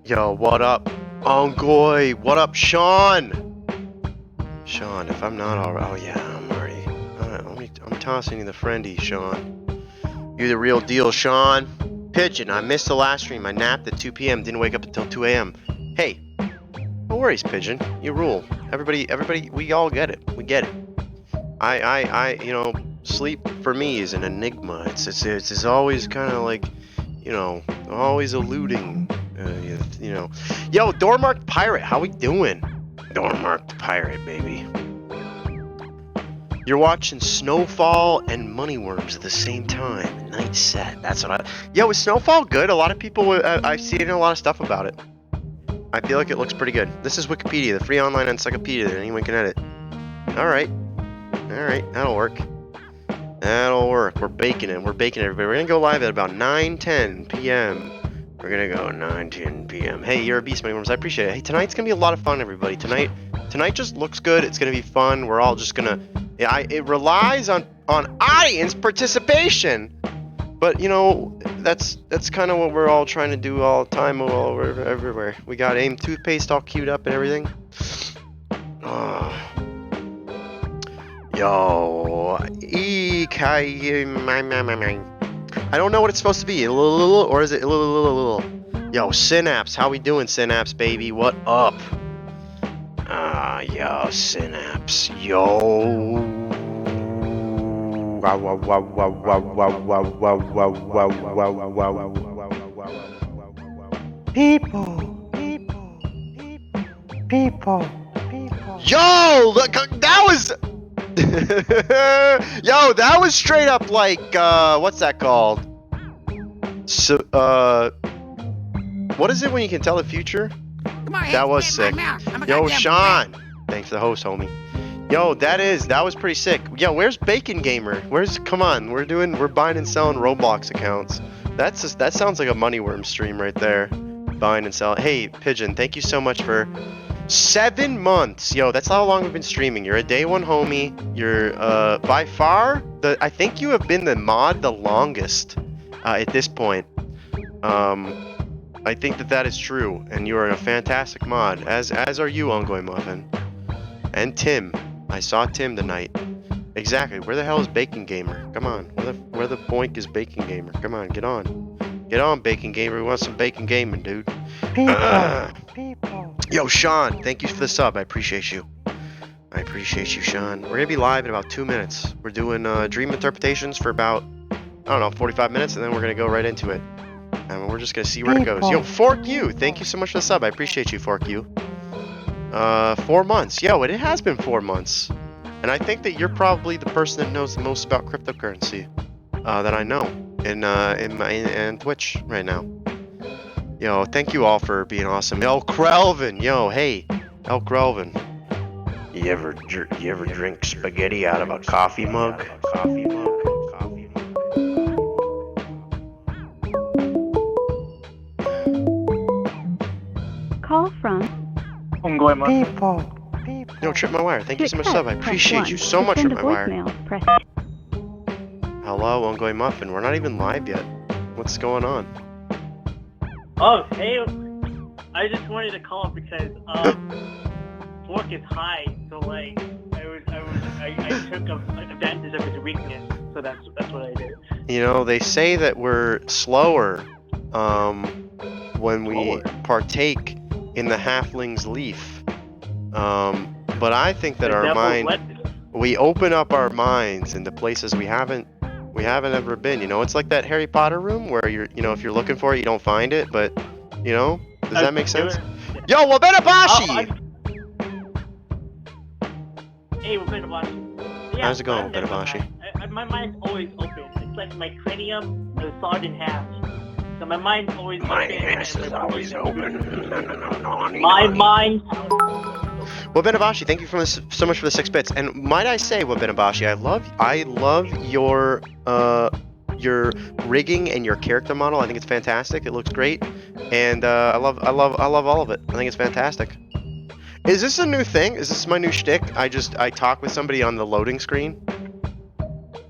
Yo, what up, Ongoy? What up, Sean? Sean, if I'm not alright, oh yeah, I'm already. I'm tossing you the friendly, Sean. You the real deal, Sean. Pigeon, I missed the last stream. I napped at 2 p.m. Didn't wake up until 2 a.m. Hey, no worries, Pigeon. You rule. Everybody, we all get it. We get it. Sleep for me is an enigma. It's always kind of like, always eluding. Yo, Dormark Pirate, how we doing? Dormark Pirate, baby. You're watching Snowfall and Moneyworms at the same time. Night set. That's what I. Yo, is Snowfall good? A lot of people. I've seen a lot of stuff about it. I feel like it looks pretty good. This is Wikipedia, the free online encyclopedia that anyone can edit. All right, that'll work. That'll work. We're baking it. We're baking everybody. We're gonna go live at about 9:10 p.m. We're gonna go 9:10 p.m. Hey, you're a beast, Moneyworms. I appreciate it. Hey, tonight's gonna be a lot of fun, everybody. Tonight just looks good. It's gonna be fun. We're all just gonna. It relies on audience participation, but that's kind of what we're all trying to do all the time, all over everywhere. We got AIM toothpaste all queued up and everything. Yo, I don't know what it's supposed to be. Or is it? Yo, Synapse, how we doing, Synapse, baby? What up? Yo, Synapse, yo. People. Yo, look, that was. Yo, that was straight up like, what's that called? So, what is it when you can tell the future? That was sick. Yo, Sean, thanks for the host, homie. Yo, that was pretty sick. Yo, where's Bacon Gamer? Come on, we're buying and selling Roblox accounts. That sounds like a Moneyworm stream right there. Buying and selling. Hey, Pigeon, thank you so much for 7 months. Yo, that's how long we've been streaming. You're a day one homie. You're by far I think you have been the mod the longest at this point. I think that is true, and you are a fantastic mod, as are you, Ongoing Muffin. And Tim. I saw Tim tonight. Exactly. Where the hell is Bacon Gamer? Come on. Where the boink is Bacon Gamer? Come on, get on. Get on, Bacon Gamer. We want some Bacon Gaming, dude. People. Yo, Sean, thank you for the sub. I appreciate you. I appreciate you, Sean. We're going to be live in about 2 minutes. We're doing dream interpretations for about, 45 minutes, and then we're going to go right into it. And we're just going to see where it goes. Yo, Fork You, thank you so much for the sub. I appreciate you, Fork You. 4 months. Yo, it has been 4 months. And I think that you're probably the person that knows the most about cryptocurrency that I know in Twitch right now. Yo, thank you all for being awesome. El Krelvin, yo, hey, El Krelvin. You ever drink spaghetti out of a coffee mug? Call from People. Yo, Trip My Wire, thank you so much, sub. I appreciate you so much, Trip My Wire. Hello, Ongoing Muffin. We're not even live yet. What's going on? Oh, hey, I just wanted to call because Fork is high, so like I took advantage of his weakness, so that's what I did. You know, they say that we're slower when we partake in the halfling's leaf, but I think that we open up our minds into places we haven't ever been. You know, it's like that Harry Potter room where if you're looking for it, you don't find it, but does that make sense? Yo, Wabenabashi! Hey, Wabenabashi. Yeah, how's it going, Wabenabashi? My mind's always open. It's like my cranium is sawed in half. So my mind's always open. My ass is always open. My mind. Wabenabashi, thank you so much for the 6 bits. And might I say, Wabenabashi, I love your rigging and your character model. I think it's fantastic. It looks great, and I love all of it. I think it's fantastic. Is this a new thing? Is this my new shtick? I talk with somebody on the loading screen.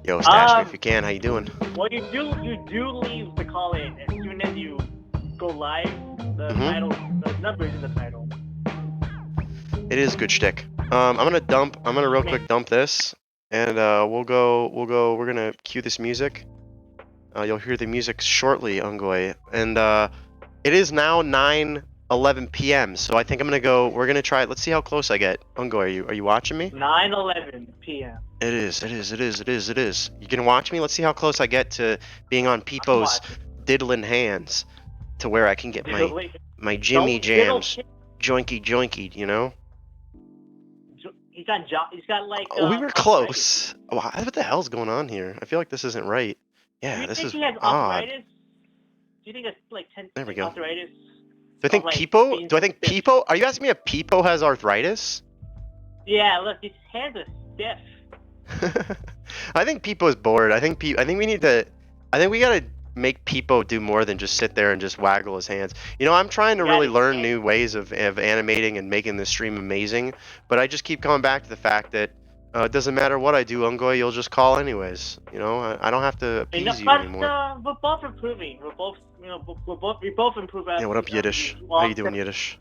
Yo, Stash me if you can. How you doing? Well, you do leave the call in as soon as you go live. The title, the numbers in the title. It is good shtick. I'm gonna real quick dump this, and we're gonna cue this music. You'll hear the music shortly, Ungoy. And it is now 9:11 p.m. So I think we're gonna try it. Let's see how close I get. Ungoy, are you watching me? 9:11 p.m. It is. You can watch me? Let's see how close I get to being on Peepo's diddling hands, to where I can get my Jimmy Jams joinky, you know? He's got like. Oh, we were close. What the hell's going on here? I feel like this isn't right. Yeah, this is he has odd. arthritis? Do you think it's like There we go. arthritis? Do I think Peepo? Do I think Peepo? Are you asking me if Peepo has arthritis? Yeah, look, his hands are stiff. I think Peepo's bored. I think we gotta make Peepo do more than just sit there and just waggle his hands. You know, I'm trying to really learn new ways of animating and making this stream amazing, but I just keep coming back to the fact that it doesn't matter what I do, Ungoy, you'll just call anyways. You know, I don't have to appease you anymore. We're both improving. We both improve. Yeah, what up, Yiddish? How you doing, Yiddish?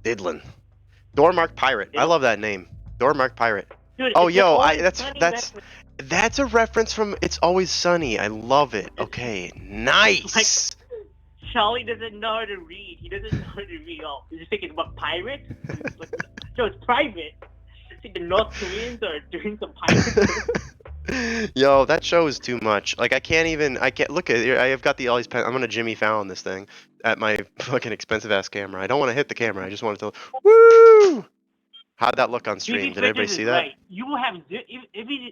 Diddlin. Dormark Pirate. I love that name. Dormark Pirate. Dude, oh, yo, that's a reference from It's Always Sunny. I love it. Okay, nice. Charlie doesn't know how to read. He doesn't know how to read. Oh, he's just thinking about pirates. It's private. The North Koreans are doing some pirates. Yo, that show is too much. Like, I can't look at it. I've got all these I'm gonna Jimmy Fallon this thing at my fucking expensive ass camera. I don't want to hit the camera. I just want to woo. How'd that look on stream? Did everybody see that? Right. You will have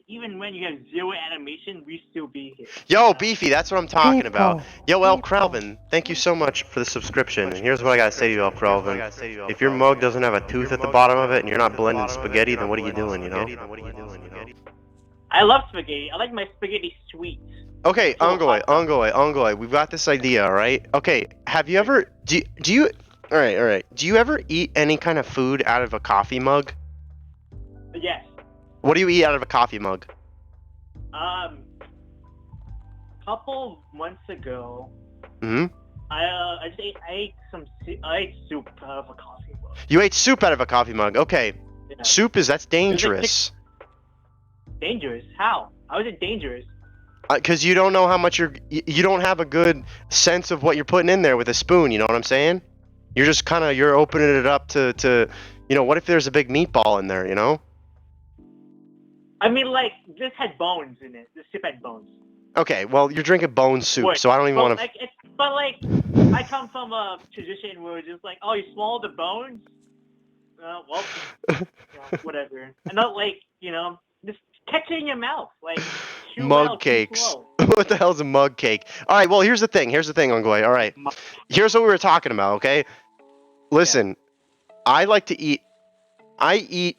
even when you have zero animation, we still be here. Yo, Beefy, that's what I'm talking about. Yo, El Krelvin, thank you so much for the subscription. And here's what I gotta say to you, El Krelvin. If your mug doesn't have a tooth at the bottom of it and you're not blending spaghetti, then what are you doing, you know? I love spaghetti. I like my spaghetti sweet. Okay, Ongoy, we've got this idea, alright? Okay, have you ever... Do you... Alright. Do you ever eat any kind of food out of a coffee mug? Yes. What do you eat out of a coffee mug? Couple months ago, Mm-hmm. I ate soup out of a coffee mug. You ate soup out of a coffee mug. Okay. Yeah. That's dangerous. Dangerous? How? How is it dangerous? Because you don't know how much you don't have a good sense of what you're putting in there with a spoon, you know what I'm saying? You're just you're opening it up to, you know, what if there's a big meatball in there, you know? I mean, like, this had bones in it. This soup had bones. Okay, well, you're drinking bone soup, so I don't even want to... But, I come from a tradition where it's just like, oh, you swallow the bones? Well, whatever. And not, like, you know, just catch it in your mouth. Like, mug cakes. What the hell's a mug cake? All right, well, here's the thing, Ongoy. All right, here's what we were talking about, okay? Listen, I like to eat... I eat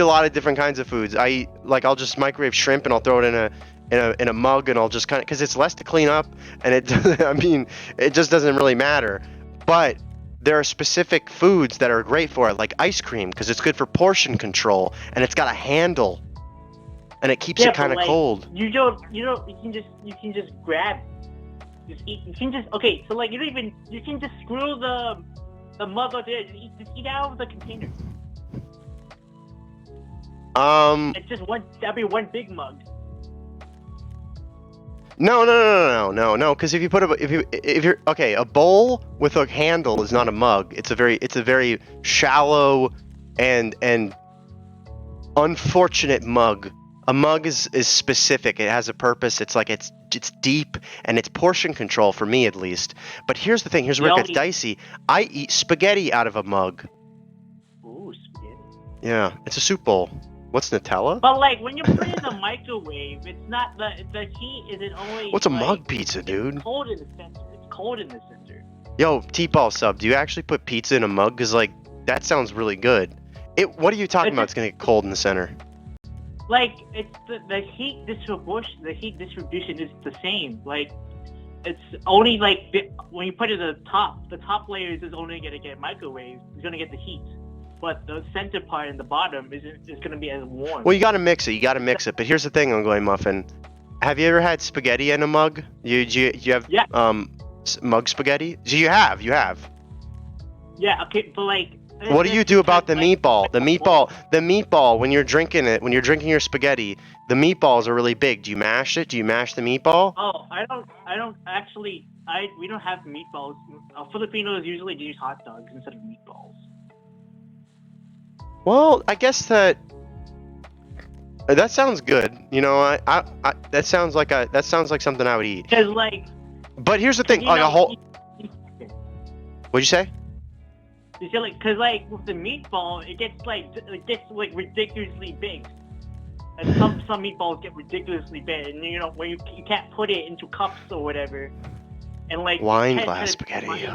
a lot of different kinds of foods. I'll just microwave shrimp and I'll throw it in a mug and I'll just because it's less to clean up and it just doesn't really matter. But there are specific foods that are great for it, like ice cream, because it's good for portion control and it's got a handle and it keeps it kind of cold. You can just grab, just eat. You can just so like you can just screw the mug out there. Just eat out of the container. It's just that'd be one big mug. No, because if you're a bowl with a handle is not a mug. It's a very shallow and unfortunate mug. A mug is specific. It has a purpose. It's deep and it's portion control for me at least. But here's the thing. Here's where it gets dicey. I eat spaghetti out of a mug. Ooh, spaghetti. Yeah, it's a soup bowl. What's Nutella? But like when you put it in the microwave, it's not the heat isn't only. What's a mug pizza, dude? It's cold in the center. It's cold in the center. Yo, T-ball sub, do you actually put pizza in a mug? Cause like that sounds really good. What are you talking about? It's gonna get cold in the center. Like it's the heat distribution. The heat distribution is the same. Like it's only like when you put it at the top layers is only gonna get microwaved. It's gonna get the heat. But the center part and the bottom is going to be as warm. Well, you got to mix it. But here's the thing, Ongoy Muffin. Have you ever had spaghetti in a mug? You have... Yeah. Mug spaghetti? So you have. Yeah, okay, but like. What do you do about the like, meatball? The meatball, when you're drinking it, when you're drinking your spaghetti, the meatballs are really big. Do you mash it? Do you mash the meatball? Oh, I don't actually. We don't have meatballs. Filipinos usually use hot dogs instead of meatballs. Well, I guess that sounds good. You know, that sounds like something I would eat. Cause like. But here's the thing, like a whole. What'd you say? You see, like, cause like with the meatball, it gets ridiculously big. And some meatballs get ridiculously big, and you know when you can't put it into cups or whatever, and like wine glass spaghetti.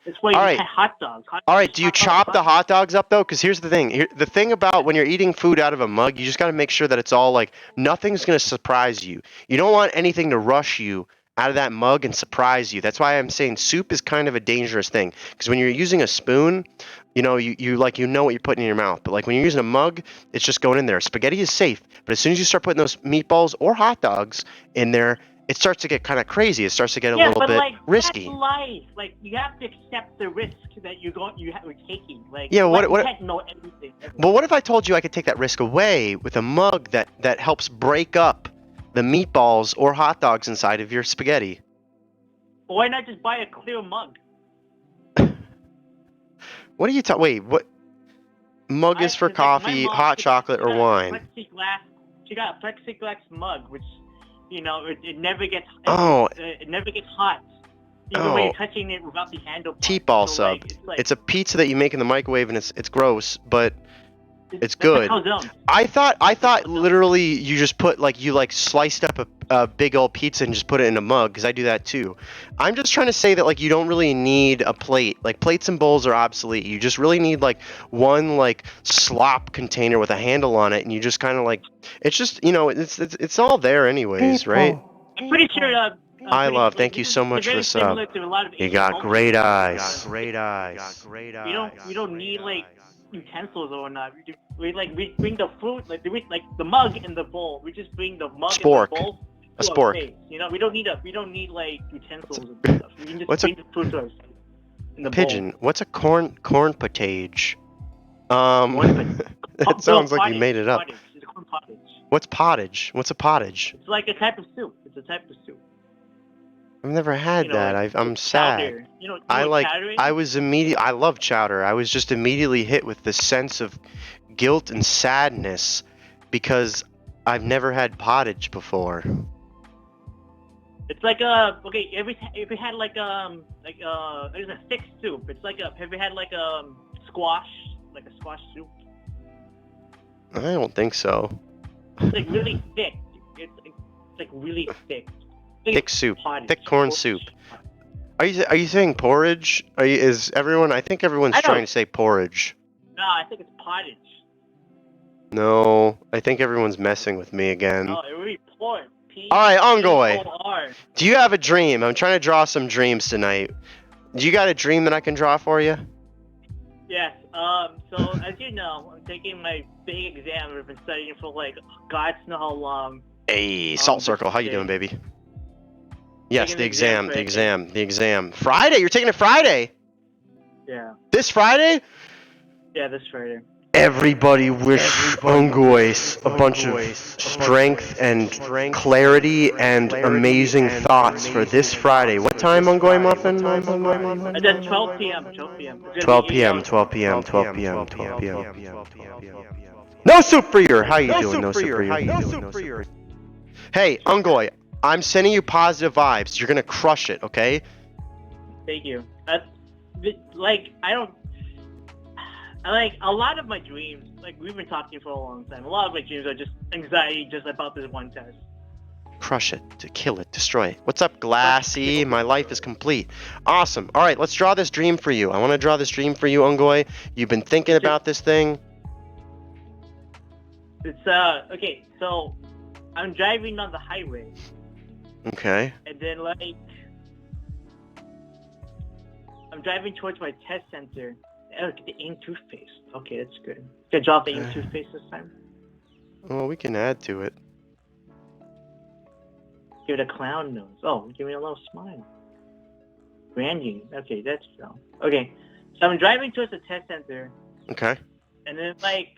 That's why you had hot dogs. All right, do you chop the hot dogs up though? Because here's the thing. The thing about when you're eating food out of a mug, you just got to make sure that it's all like nothing's gonna surprise you. You don't want anything to rush you out of that mug and surprise you. That's why I'm saying soup is kind of a dangerous thing. Because when you're using a spoon, you know you what you're putting in your mouth. But like when you're using a mug, it's just going in there. Spaghetti is safe, but as soon as you start putting those meatballs or hot dogs in there, it starts to get kind of crazy. It starts to get a little bit risky. That's life. Like you have to accept the risk that you're taking. Like yeah, you can't know everything. But what if I told you I could take that risk away with a mug that helps break up the meatballs or hot dogs inside of your spaghetti? Why not just buy a clear mug? What are you talking? Wait, what? Mug is for coffee, hot chocolate, or wine? She got a plexiglass mug, which, you know, it never gets. It never gets hot. Even when you're touching it without the handle. T-ball sub. It's a pizza that you make in the microwave, and it's gross, but it's good. I thought literally you just put you sliced up a big old pizza and just put it in a mug, because I do that too. I'm just trying to say that you don't really need a plate. Like plates and bowls are obsolete. You just really need one slop container with a handle on it, and you just kind of it's just it's all there anyways, right? I'm pretty sure. Thank you so much for the sub. You got great eyes. We don't need utensils or whatnot. We bring the food, the mug in the bowl. We just bring the mug in the bowl. A spork. You know, we don't need utensils and stuff. We can just bring the food to us in the pigeon. Bowl. What's a corn potage? That sounds like you made it up. It's corn pottage. What's pottage? What's a pottage? It's like a type of soup. It's a type of soup. I've never had that. I'm sad. I love chowder. I was just immediately hit with the sense of guilt and sadness because I've never had pottage before. It's like if we had there's a thick soup. It's have you had squash, like a squash soup? I don't think so. It's really thick. It's really thick. Thick soup, thick corn soup. Are you saying porridge? I think everyone's trying to say porridge. No, I think it's pottage. No, I think everyone's messing with me again. No, it would be porridge. All right, Ongoy. Do you have a dream? I'm trying to draw some dreams tonight. Do you got a dream that I can draw for you? Yes. So as you know, I'm taking my big exam. I've been studying for God knows how long. Hey, Salt Circle, how you doing, baby? Yes, the exam. Friday? You're taking it Friday? Yeah. This Friday? Yeah, this Friday. Everybody wish Ongoy a bunch of strength and clarity and amazing thoughts for this Friday. What time, Ongoy Muffin? That's 12 p.m. 12 p.m. No soup for you. How you doing? No soup for you. Hey, Ongoy, I'm sending you positive vibes. You're gonna crush it, okay? Thank you. A lot of my dreams, we've been talking for a long time. A lot of my dreams are just anxiety, just about this one test. Crush it, to kill it, destroy it. What's up, Glassy? My life is complete. Awesome. All right, let's draw this dream for you. I want to draw this dream for you, Ongoy. You've been thinking about this thing. It's okay. So I'm driving on the highway. Okay. And then I'm driving towards my test center. Look at the AIM toothpaste. Okay, that's good. Good job, the AIM toothpaste this time. Well, we can add to it. Give it a clown nose. Oh, give me a little smile. Branding. Okay, that's so. Okay, so I'm driving towards the test center, Okay. and then like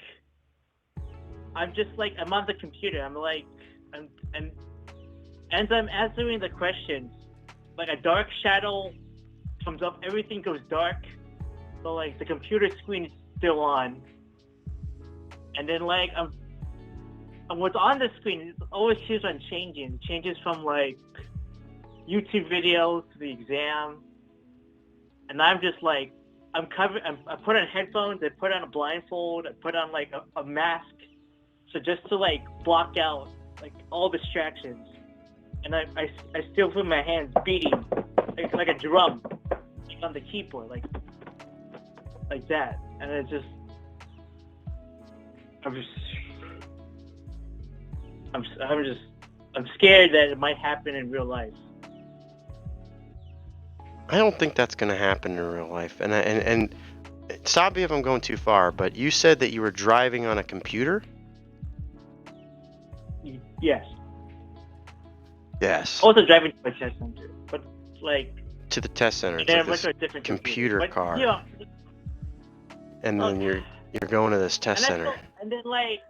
I'm just like I'm on the computer. I'm like I'm as I'm answering the questions, like a dark shadow comes up. Everything goes dark, so like the computer screen is still on, and then like and what's on the screen it always keeps on changing. It changes from like YouTube videos to the exam, and I'm just like I'm covered. I put on headphones. I put on a blindfold. I put on like a mask, so just to like block out like all distractions. And I still feel my hands beating like a drum, like on the keyboard, like that. And it's just I'm scared that it might happen in real life. I don't think that's gonna happen in real life. And stop me if I'm going too far, but you said that you were driving on a computer? Yes. Yes. Also driving to a test center, but like To the test center. It's then like I went this to a different computer but, car. You know, And then you're going to this test center. And then like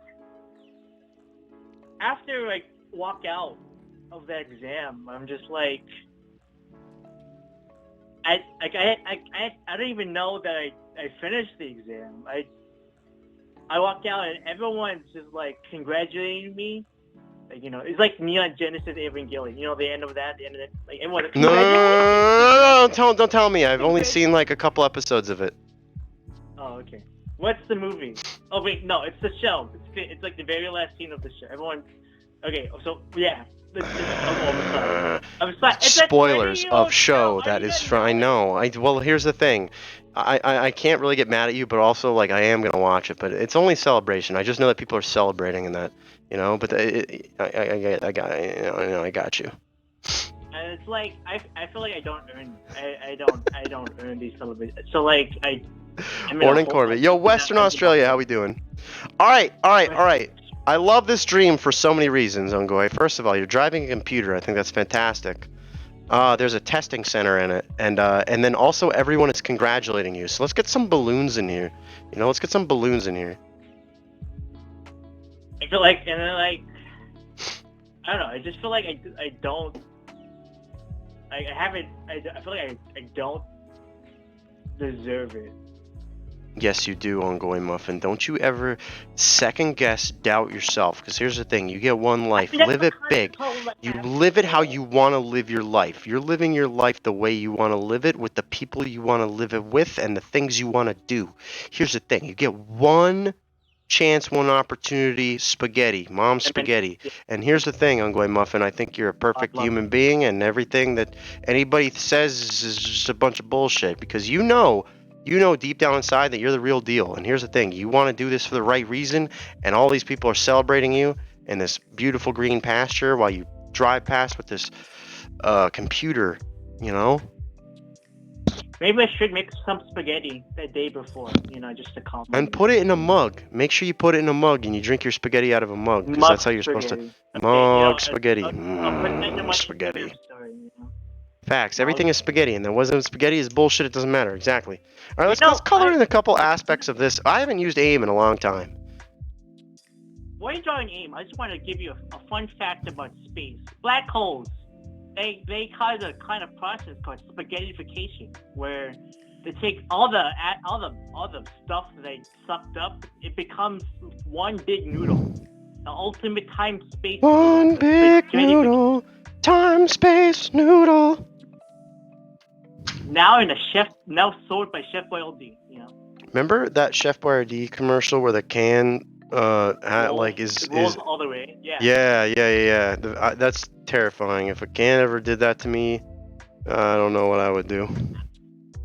after I walk out of that exam, I'm just like I don't even know that I finished the exam. I walked out and everyone's just like congratulating me. Like, you know, it's like Neon Genesis Evangelion. You know, the end of that, the end of it. Like everyone. No, don't tell me. I've only seen like a couple episodes of it. Oh, okay. What's the movie? Oh wait, no, it's the show. It's like the very last scene of the show. Everyone. Okay, so yeah. I'm sorry. Spoilers of show that is from. I know. Well, here's the thing. I can't really get mad at you, but also like I am gonna watch it. But it's only celebration. I just know that people are celebrating in that, you know. But I got you. And it's like I feel like I don't earn these celebrations. So like Morning, Corbett. Yo, Western Australia, how we doing? All right. I love this dream for so many reasons, Ungoy. First of all, you're driving a computer. I think that's fantastic. There's a testing center in it, and then also everyone is congratulating you. So let's get some balloons in here. You know, let's get some balloons in here. I feel like, and then like, I don't know. I just feel like I don't. I feel like I don't deserve it. Yes, you do, Ongoing Muffin. Don't you ever second guess, doubt yourself. Because here's the thing: you get one life. Live it big. You live it how you want to live your life. You're living your life the way you want to live it, with the people you want to live it with, and the things you want to do. Here's the thing: you get one chance, one opportunity. Spaghetti, mom, spaghetti. And here's the thing, Ongoing Muffin. I think you're a perfect human being, and everything that anybody says is just a bunch of bullshit. Because you know deep down inside that you're the real deal. And here's the thing: you want to do this for the right reason, and all these people are celebrating you in this beautiful green pasture while you drive past with this computer, you know? Maybe I should make some spaghetti the day before, you know, just to calm And put it in a mug. Make sure you put it in a mug and you drink your spaghetti out of a mug, because that's how you're supposed to. Mug spaghetti. Spaghetti. Facts. Everything is spaghetti, and there wasn't spaghetti is bullshit. It doesn't matter. Exactly. All right, let's color in a couple aspects of this. I haven't used AIM in a long time. Why are you drawing AIM? I just want to give you a fun fact about space. Black holes, they cause a kind of process called spaghettification, where they take all the stuff that they sucked up. It becomes one big noodle. The ultimate time-space. One big noodle, time-space noodle. Now sold by Chef Boyardee, you know. Remember that Chef Boyardee commercial where the can rolls all the way? Yeah. Yeah. That's terrifying. If a can ever did that to me, I don't know what I would do.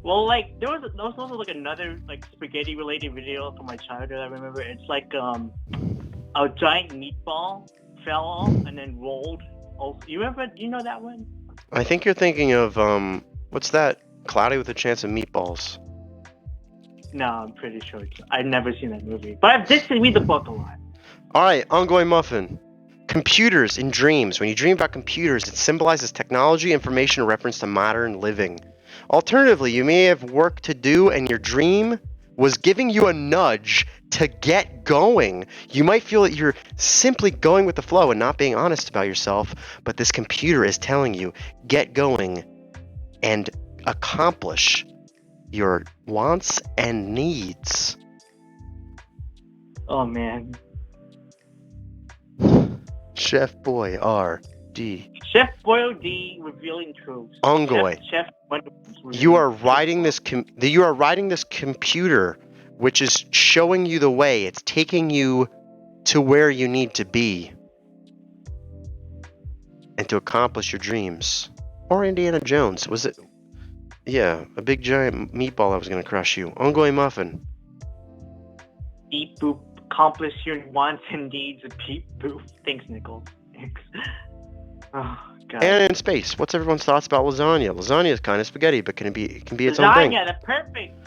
Well, like there was also like another like spaghetti related video from my childhood. I remember it's like a giant meatball fell off and then rolled. Oh, you know that one? I think you're thinking of what's that? Cloudy with a Chance of Meatballs. No, I'm pretty sure. I've never seen that movie, but I did read the book a lot. All right, Ongoing Muffin. Computers in dreams. When you dream about computers, it symbolizes technology, information, reference to modern living. Alternatively, you may have work to do and your dream was giving you a nudge to get going. You might feel that you're simply going with the flow and not being honest about yourself, but this computer is telling you, get going and accomplish your wants and needs. Oh man. Chef Boy R.D. Chef Boyle D revealing truths. Ongoy. Chef You are riding this computer, which is showing you the way. It's taking you to where you need to be and to accomplish your dreams. Or Indiana Jones. Was it? Yeah, a big giant meatball that was going to crush you. Ongoing muffin. Beep boop. Accomplish your wants and needs. Beep boop. Thanks, Nichols. Thanks. Oh god. And in space. What's everyone's thoughts about lasagna? Lasagna is kind of spaghetti, but it can be its own thing. Lasagna,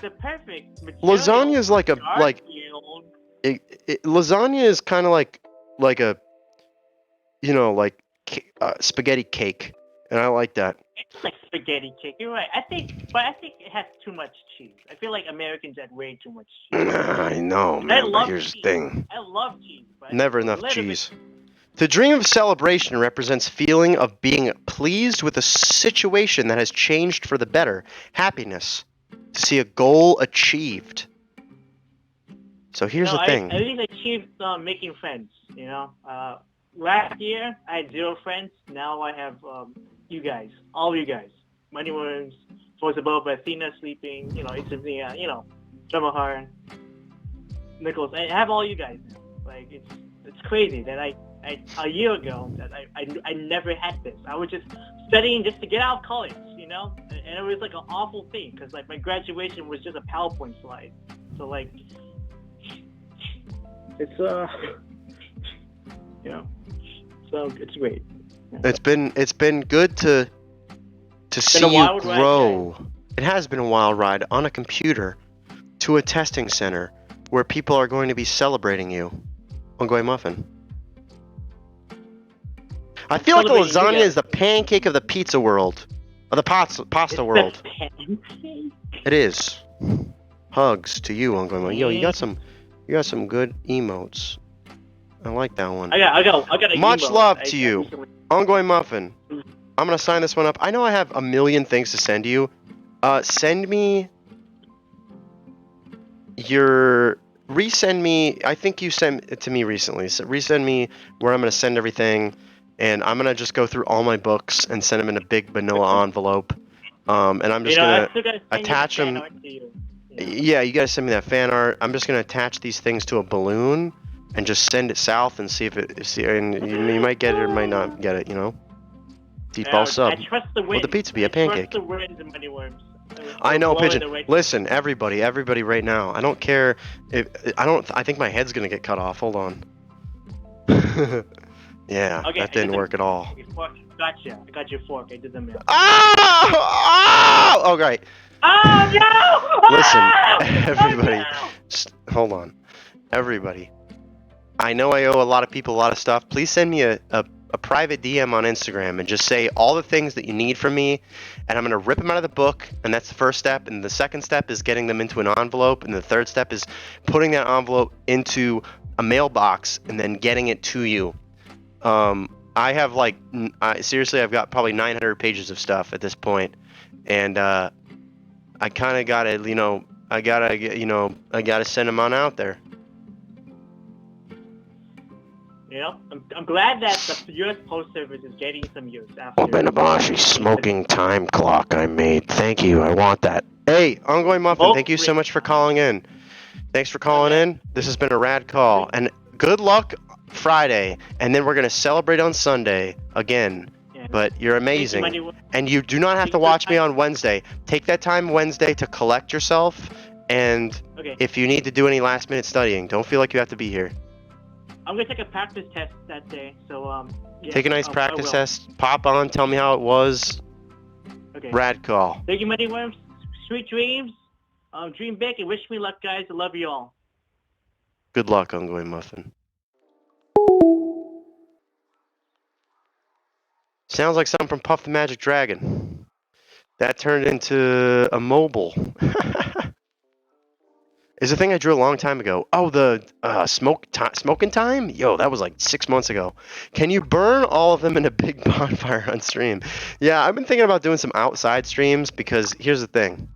the perfect material. Lasagna is like lasagna is kind of like a, you know, like spaghetti cake, and I like that. It's like spaghetti cake. You're right. I think it has too much cheese. I feel like Americans add way too much cheese. I know, man. But here's the thing. I love cheese. But never enough cheese. The dream of celebration represents feeling of being pleased with a situation that has changed for the better, happiness, to see a goal achieved. So here's the thing. I think I achieved making friends. You know, last year I had 0 friends. Now I have you guys, all you guys. Moneyworms, Force Above, Athena sleeping. You know, Insomnia. You know, Drumahar, Nichols. I have all you guys now. Like it's crazy that a year ago that I never had this. I was just studying just to get out of college, you know, and it was like an awful thing because like my graduation was just a PowerPoint slide. So like, it's you know, so it's great. It's been good to see you grow. It has been a wild ride on a computer to a testing center where people are going to be celebrating you. Ongoing muffin. I feel like the lasagna is the pancake of the pizza world, or the pasta world. It is. Hugs to you, ongoing muffin. Yo, you got some good emotes. I like that one. I got a Much emote. love to you, ongoing muffin. I'm gonna sign this one up. I know I have a million things to send you. Send me your. Resend me. I think you sent it to me recently. So resend me where I'm gonna send everything, and I'm gonna just go through all my books and send them in a big vanilla envelope. And I'm just gonna attach them. Yeah, you gotta send me that fan art. I'm just gonna attach these things to a balloon and just send it south and see if it. And you might get it or might not get it. You know. Deep ball sub. I trust the wind. Will the pizza be a pancake? I trust the wind and Moneyworms. I know, Pigeon. Listen, everybody right now. I don't care if I think my head's gonna get cut off. Hold on. Yeah, okay, that didn't work at all. Gotcha. I got your fork. I did the mail. Oh! Oh, great. Oh no! Listen, everybody. Hold on, everybody. I know I owe a lot of people a lot of stuff. Please send me a private DM on Instagram and just say all the things that you need from me, and I'm going to rip them out of the book, and that's the first step. And the second step is getting them into an envelope, and the third step is putting that envelope into a mailbox and then getting it to you. I have seriously, I've got probably 900 pages of stuff at this point, and I kind of got to, I gotta send them on out there. You know, I'm glad that the U.S. Post Service is getting some use after. Obenabashi smoking time clock I made. Thank you. I want that. Hey, ongoing muffin. Thank you so much for calling in. Thanks for calling in. This has been a rad call, and good luck Friday. And then we're gonna celebrate on Sunday again. Yeah. But you're amazing, and you do not have to watch me on Wednesday. Take that time Wednesday to collect yourself, and if you need to do any last-minute studying, don't feel like you have to be here. I'm gonna take a practice test that day, so yeah, take a nice practice test. Pop on, tell me how it was. Okay. Rad call. Thank you, Moneyworms. Sweet dreams. Dream big and wish me luck, guys. I love you all. Good luck, ongoing muffin. Sounds like something from Puff the Magic Dragon. That turned into a mobile. Is a thing I drew a long time ago. Oh, the smoking time? Yo, that was like 6 months ago. Can you burn all of them in a big bonfire on stream? Yeah, I've been thinking about doing some outside streams because here's the thing.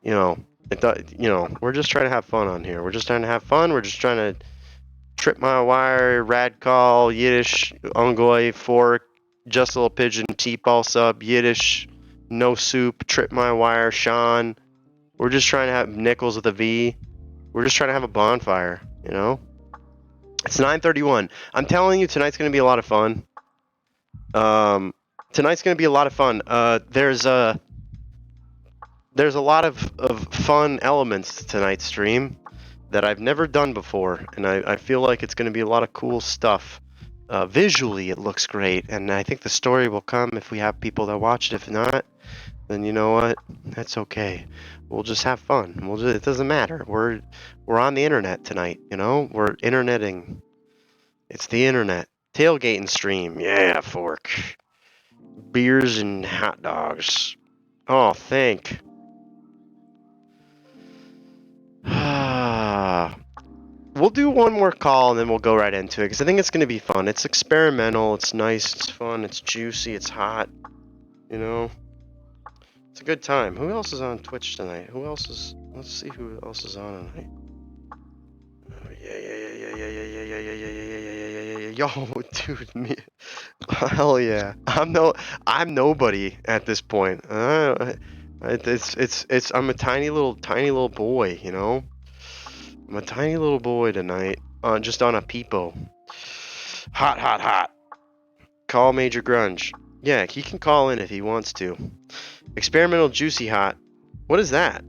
You know, we're just trying to have fun on here. We're just trying to have fun. We're just trying to trip my wire, rad call, Yiddish, Ungoy, fork, just a little pigeon, T-ball sub, Yiddish, no soup, trip my wire, Sean. We're just trying to have Nichols with a V. We're just trying to have a bonfire, you know? It's 9:31. I'm telling you, tonight's going to be a lot of fun. Tonight's going to be a lot of fun. There's a lot of fun elements to tonight's stream that I've never done before, and I feel like it's going to be a lot of cool stuff. Visually, it looks great, and I think the story will come if we have people that watch it. If not, then you know what? That's okay. We'll just have fun. It doesn't matter. We're on the internet tonight, you know? We're interneting. It's the internet. Tailgating stream. Yeah, fork. Beers and hot dogs. Oh, thank. We'll do one more call and then we'll go right into it because I think it's going to be fun. It's experimental. It's nice. It's fun. It's juicy. It's hot. You know? It's a good time. Who else is on Twitch tonight? Who else is... Let's see who else is on tonight. Oh, yeah. Yo, dude, me... Hell yeah. I'm nobody at this point. I'm a tiny little boy, you know? I'm a tiny little boy tonight. Just on a peepo. Hot. Call Major Grunge. Yeah, he can call in if he wants to. Experimental Juicy Hot. What is that?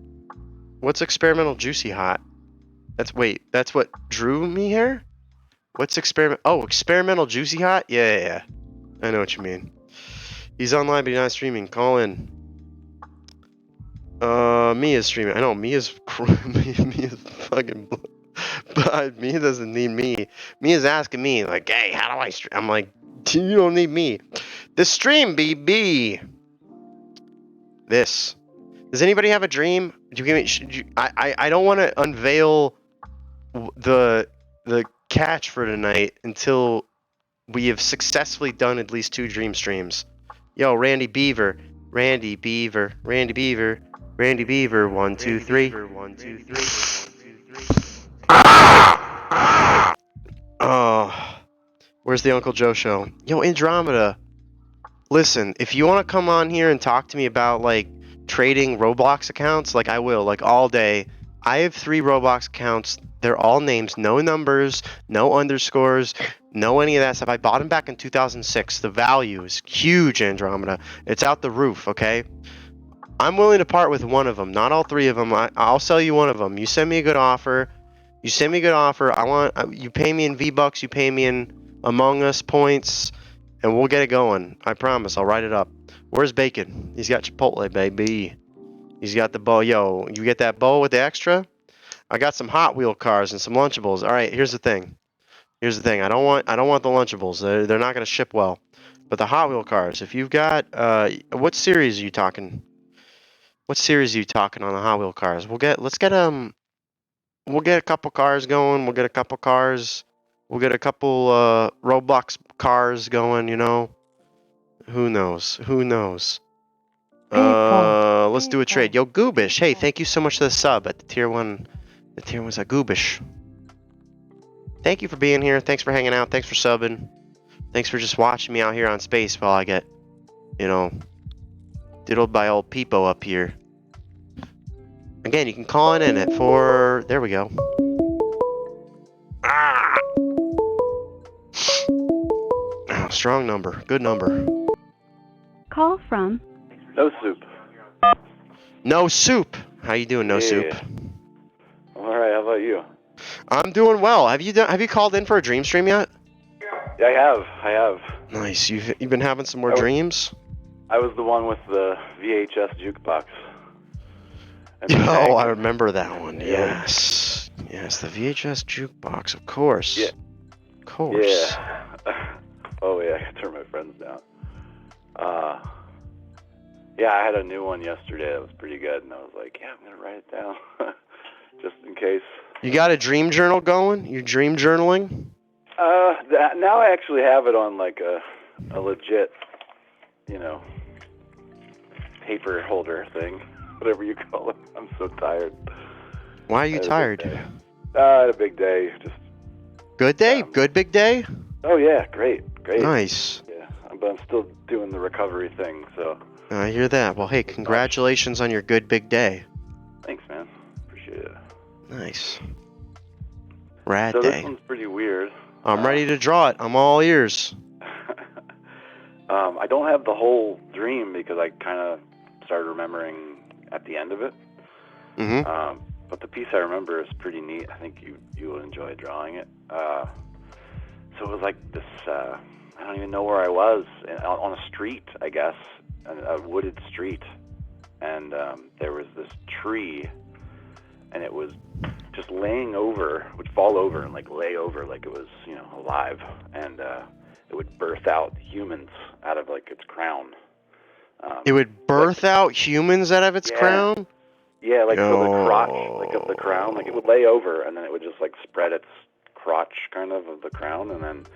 What's Experimental Juicy Hot? That's what drew me here? What's Experimental Juicy Hot? Yeah. I know what you mean. He's online but he's not streaming. Call in. Mia's streaming. I know, Mia's fucking... But Mia doesn't need me. Mia's asking me, like, hey, how do I stream? I'm like, you don't need me. The stream, BB. This. Does anybody have a dream? I don't want to unveil the catch for tonight until we have successfully done at least 2 dream streams. Yo, Randy Beaver, 1, 2, 3. Oh, where's the Uncle Joe show? Yo, Andromeda. Listen, if you want to come on here and talk to me about, like, trading Roblox accounts, like, I will, like, all day. I have 3 Roblox accounts. They're all names, no numbers, no underscores, no any of that stuff. I bought them back in 2006. The value is huge, Andromeda. It's out the roof, okay? I'm willing to part with one of them, not all 3 of them. I'll sell you one of them. You send me a good offer. You pay me in V-Bucks, you pay me in Among Us points, and we'll get it going. I promise, I'll write it up. Where's Bacon? He's got Chipotle, baby. He's got the bow. Yo, you get that bow with the extra? I got some Hot Wheel cars and some Lunchables. All right, here's the thing. I don't want the Lunchables. They're not gonna ship well. But the Hot Wheel cars. If you've got what series are you talking? What series are you talking on the Hot Wheel cars? We'll get a couple cars going. We'll get a couple Roblox cars going. You know. Who knows? Let's do a trade. Yo, Goobish. Hey, thank you so much for the sub at the tier 1. The tier 1's a Goobish. Thank you for being here. Thanks for hanging out. Thanks for subbing. Thanks for just watching me out here on space while I get, you know, diddled by old Peepo up here. Again, you can call in at 4... There we go. Ah! Oh, strong number. Good number. Call from... No soup. No soup. How you doing, No Soup? All right. How about you? I'm doing well. Have you called in for a dream stream yet? Yeah, I have. Nice. You've been having some more dreams? I was the one with the VHS jukebox. Oh, I remember that one. Yes, the VHS jukebox, of course. Yeah. Of course. Yeah. Oh yeah, I can turn my friends down. Yeah, I had a new one yesterday that was pretty good, and I was like, yeah, I'm going to write it down just in case. You got a dream journal going? You dream journaling? Now I actually have it on like a legit, paper holder thing, whatever you call it. I'm so tired. Why are you tired? I had a big day. Just Good day? Good big day? Oh yeah, great. Nice. Yeah, but I'm still doing the recovery thing, so. I hear that. Well, hey, congratulations on your good big day. Thanks, man. Appreciate it. Nice. Rad so day. This one's pretty weird. I'm ready to draw it. I'm all ears. I don't have the whole dream because I kind of started remembering at the end of it. Mm-hmm. But the piece I remember is pretty neat. I think you will enjoy drawing it. So it was like this, I don't even know where I was, on a street, I guess, a wooded street. And there was this tree, and it was just laying over, would fall over and like lay over like it was, alive. And it would birth out humans out of like its crown. It would birth out humans out of its crown? Yeah, like so the crotch, like of the crown, like it would lay over, and then it would just like spread its crotch kind of the crown, and then.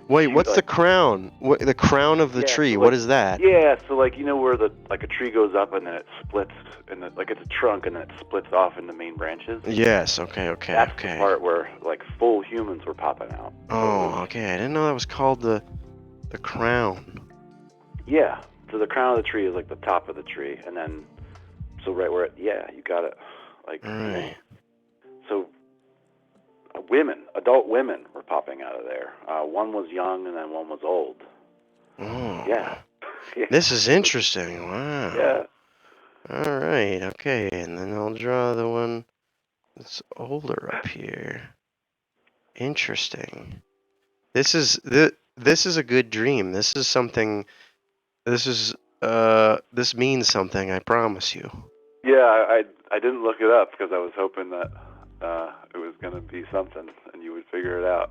Wait, what's the crown? The crown of the tree? So what is that? Yeah, so like where a tree goes up and then it splits, and like it's a trunk and then it splits off into main branches. Yes. Okay. That's the part where like full humans were popping out. Oh, okay. I didn't know that was called the crown. Yeah. So the crown of the tree is like the top of the tree, and then. So right where you got it. Like, right. So adult women were popping out of there. One was young and then one was old. Oh. Yeah. This is interesting. Wow. Yeah. All right. Okay. And then I'll draw the one that's older up here. Interesting. This is a good dream. This is something. This means something. I promise you. Yeah, I didn't look it up because I was hoping that it was going to be something and you would figure it out.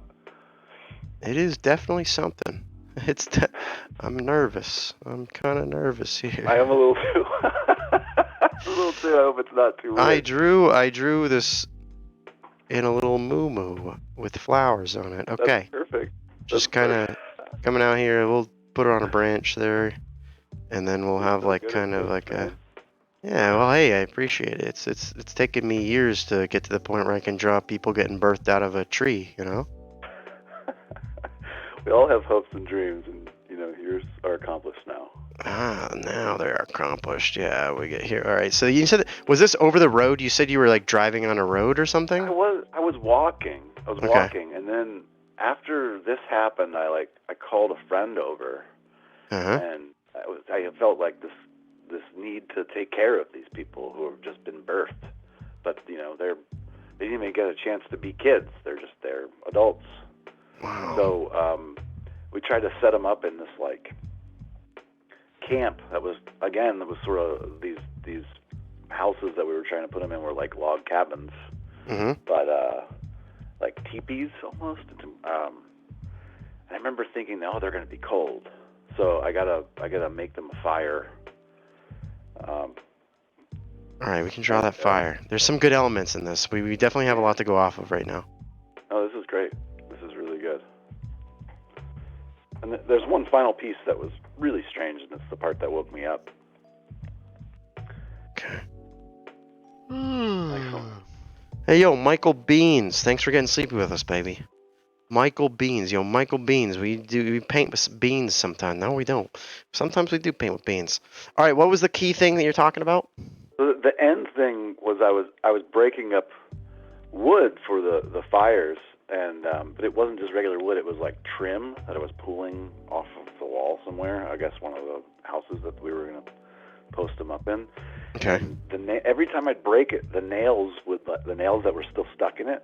It is definitely something. I'm nervous. I'm kind of nervous here. I am a little too. A little too. I hope it's not too weird. I drew this in a little moo-moo with flowers on it. Okay. That's perfect. Just kind of coming out here. We'll put it on a branch there, and then we'll have like kind of like a. Yeah, well, hey, I appreciate it. It's taken me years to get to the point where I can draw people getting birthed out of a tree, We all have hopes and dreams, and, yours are accomplished now. Now they're accomplished. Yeah, we get here. All right, so you said, was this over the road? You said you were, like, driving on a road or something? I was walking. Walking, and then after this happened, I called a friend over, and I felt like this need to take care of these people who have just been birthed, but they didn't even get a chance to be kids. They're adults. Wow. So we tried to set them up in this like camp that was sort of these houses that we were trying to put them in were like log cabins, but like teepees almost. And I remember thinking, they're going to be cold, so I gotta make them a fire. All right, we can draw that fire. There's some good elements in this. We definitely have a lot to go off of right now. Oh, this is great. This is really good. And there's one final piece that was really strange, and it's the part that woke me up. Okay. Hey, yo, Michael Beans. Thanks for getting sleepy with us, baby. Michael Beans. Yo, Michael Beans. We paint with beans sometimes. No, we don't. Sometimes we do paint with beans. All right, what was the key thing that you're talking about? So the end thing was I was breaking up wood for the fires, and but it wasn't just regular wood. It was like trim that I was pulling off of the wall somewhere. I guess one of the houses that we were going to post them up in. Okay. And every time I'd break it, the nails that were still stuck in it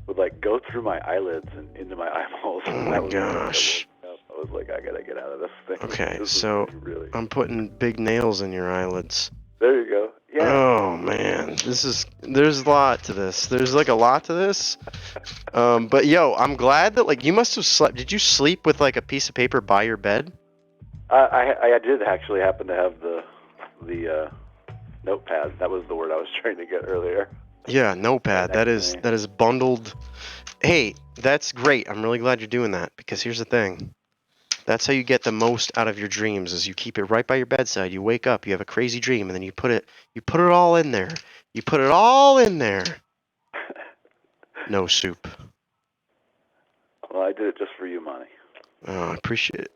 would like go through my eyelids and into my eyeballs. Oh my gosh. I was like, I gotta get out of this thing. Okay, so I'm putting big nails in your eyelids. There you go. Yeah. Oh man, there's a lot to this. There's like a lot to this. But yo, I'm glad that like you must have slept. Did you sleep with like a piece of paper by your bed? I did actually happen to have the the notepad. That was the word I was trying to get earlier. Yeah, notepad. Right That is bundled. Hey, that's great. I'm really glad you're doing that, because here's the thing. That's how you get the most out of your dreams, is you keep it right by your bedside. You wake up, you have a crazy dream, and then you put it all in there. You put it all in there. No soup. Well, I did it just for you, Monty. Oh, I appreciate it.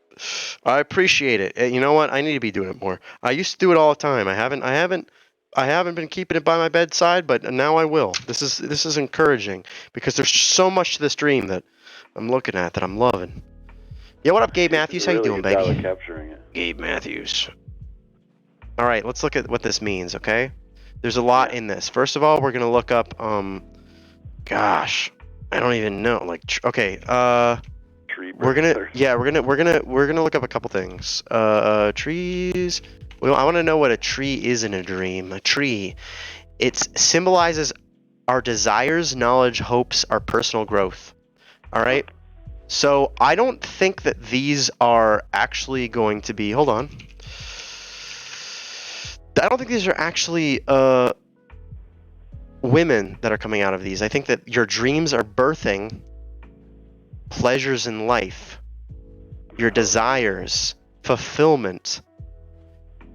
I appreciate it. You know what? I need to be doing it more. I used to do it all the time. I haven't been keeping it by my bedside, but now I will. This is encouraging, because there's so much to this dream that I'm looking at that I'm loving. Yeah, what up, Gabe Matthews? How you doing, Really good job baby? of capturing it. Gabe Matthews. All right, let's look at what this means, okay? There's a lot in this. First of all, we're gonna look up. Gosh, I don't even know. Like, okay. Tree We're gonna birthers. we're gonna look up a couple things. Trees. Well, I want to know what a tree is in a dream. A tree. It symbolizes our desires, knowledge, hopes, our personal growth. All right. So I don't think that these are actually going to be. Hold on. I don't think these are actually women that are coming out of these. I think that your dreams are birthing pleasures in life, your desires, fulfillment.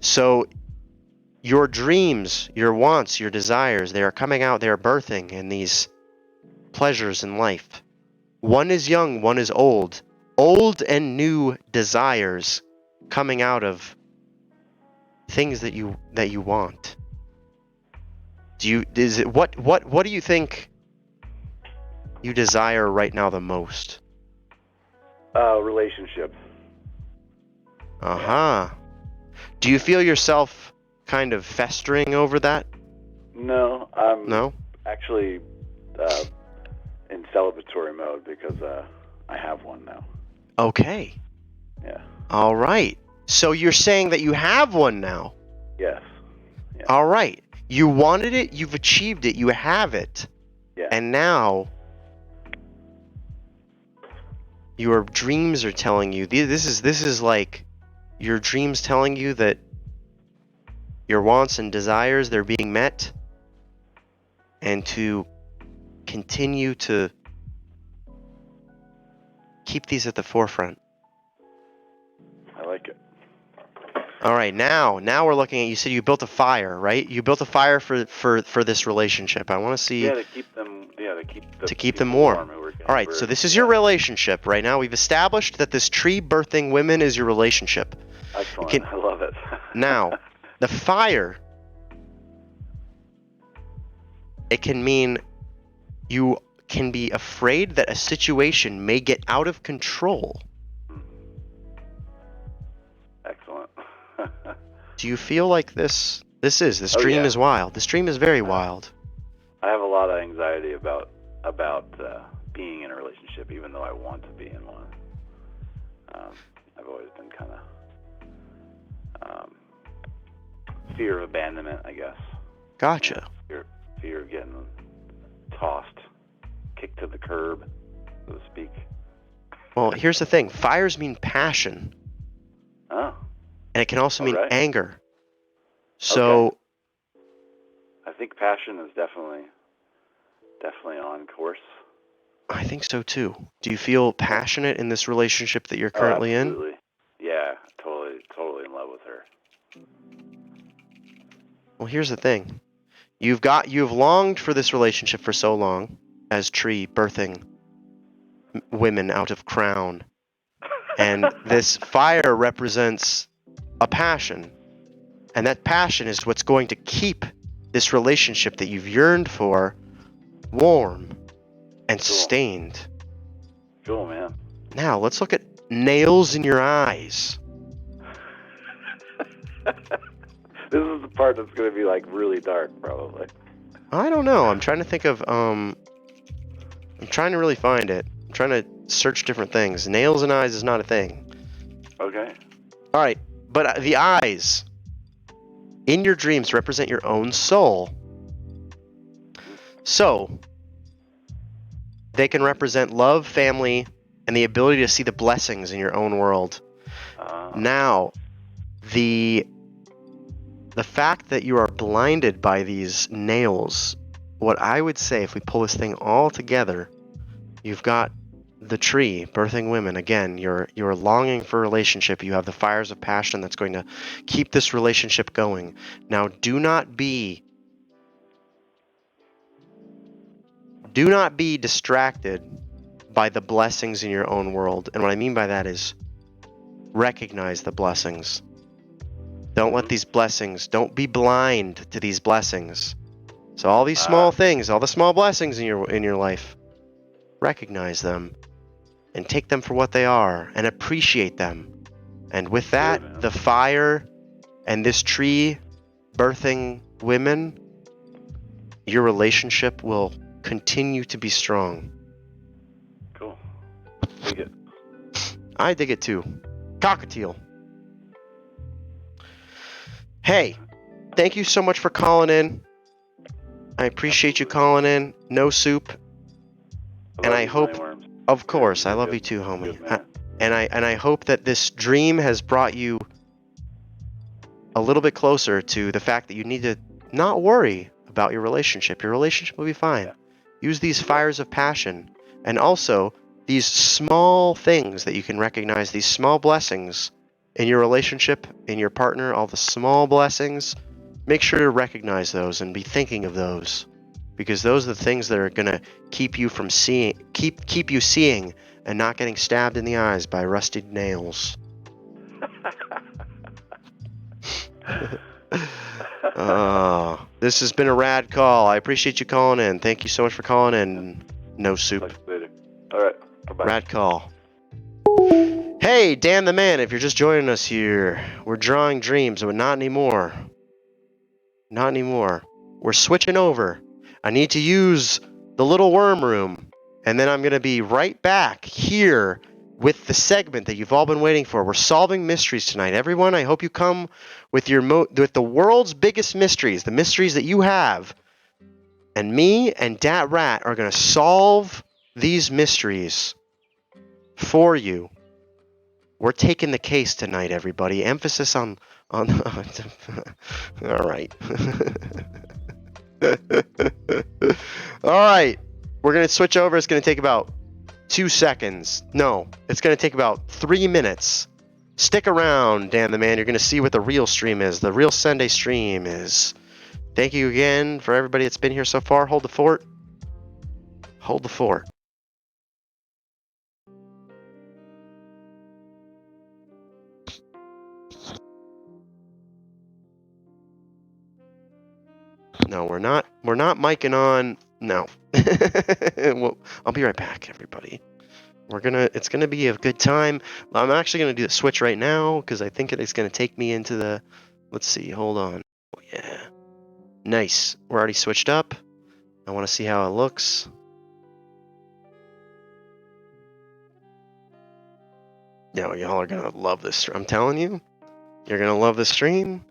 So your dreams, your wants, your desires, they are coming out, they are birthing in these pleasures in life. One is young, one is old. Old and new desires coming out of things that you want. What do you think you desire right now the most? Relationships. Uh-huh. Do you feel yourself kind of festering over that? No, I'm No? actually in celebratory mode because I have one now. Okay. Yeah. All right. So you're saying that you have one now. Yes. Yeah. All right. You wanted it, you've achieved it, you have it. Yeah. And now your dreams are telling you, this is like your dreams telling you that your wants and desires, they're being met, and to continue to keep these at the forefront. I like it. All right, now we're looking at, you said you built a fire, right? You built a fire for this relationship. I want to see. Yeah, to keep them. Yeah, to keep them people warm. All right, so this is your relationship right now. We've established that this tree birthing women is your relationship. Excellent. I love it. Now, the fire, it can mean you can be afraid that a situation may get out of control. Excellent. Do you feel like this dream is wild? This dream is very wild. I have a lot of anxiety about being in a relationship, even though I want to be in one. I've always been kind of fear of abandonment, I guess. Gotcha. Fear of getting tossed, kicked to the curb, so to speak. Well, here's the thing. Fires mean passion. Oh. And it can also mean right. anger. So okay. I think passion is definitely on course. I think so too. Do you feel passionate in this relationship that you're currently in? Absolutely. Yeah, totally in love with her. Well, here's the thing. You've longed for this relationship for so long, as tree birthing women out of crown. And this fire represents a passion. And that passion is what's going to keep this relationship that you've yearned for warm and sustained. Cool, man. Now, let's look at nails in your eyes. This is the part that's going to be like really dark, probably. I don't know. I'm trying to think of, I'm trying to really find it. I'm trying to search different things. Nails and eyes is not a thing. Okay. All right. But the eyes in your dreams represent your own soul. So, they can represent love, family, and the ability to see the blessings in your own world. Now, the the fact that you are blinded by these nails, what I would say, if we pull this thing all together, you've got the tree, birthing women. Again, you're longing for a relationship. You have the fires of passion that's going to keep this relationship going. Now, do not be distracted by the blessings in your own world. And what I mean by that is recognize the blessings. Don't let these blessings, don't be blind to these blessings. So all these small things, all the small blessings in your life, recognize them and take them for what they are and appreciate them. And with that, the fire and this tree birthing women, your relationship will continue to be strong. Cool. Dig it. I dig it too. Cockatiel. Hey, thank you so much for calling in. I appreciate you calling in. No soup. And I hope, of course, I love you too, homie. And I hope that this dream has brought you a little bit closer to the fact that you need to not worry about your relationship. Your relationship will be fine. Yeah. Use these fires of passion, and also these small things that you can recognize, these small blessings in your relationship, in your partner, all the small blessings. Make sure to recognize those and be thinking of those, because those are the things that are going to keep you from keep you seeing and not getting stabbed in the eyes by rusted nails. This has been a rad call. I appreciate you calling in. Thank you so much for calling in. No soup. Talk to you later. All right. Bye-bye. Rad call. Hey, Dan the Man, if you're just joining us here, we're drawing dreams, but not anymore. Not anymore. We're switching over. I need to use the little worm room, and then I'm going to be right back here with the segment that you've all been waiting for. We're solving mysteries tonight. Everyone, I hope you come with with the world's biggest mysteries, the mysteries that you have. And me and Dat Rat are going to solve these mysteries for you. We're taking the case tonight, everybody. Emphasis on all right. All right. We're going to switch over. It's going to take about 2 seconds. No, it's going to take about 3 minutes. Stick around, Dan the Man. You're going to see what the real stream is. The real Sunday stream is. Thank you again for everybody that's been here so far. Hold the fort. Hold the fort. No, we're not micing on. No. Well, I'll be right back, everybody. It's gonna be a good time. I'm actually gonna do the switch right now because I think it's gonna take me into the. Let's see. Hold on. Oh, yeah. Nice. We're already switched up. I want to see how it looks. Yo, y'all are gonna love this. I'm telling you, you're gonna love this stream.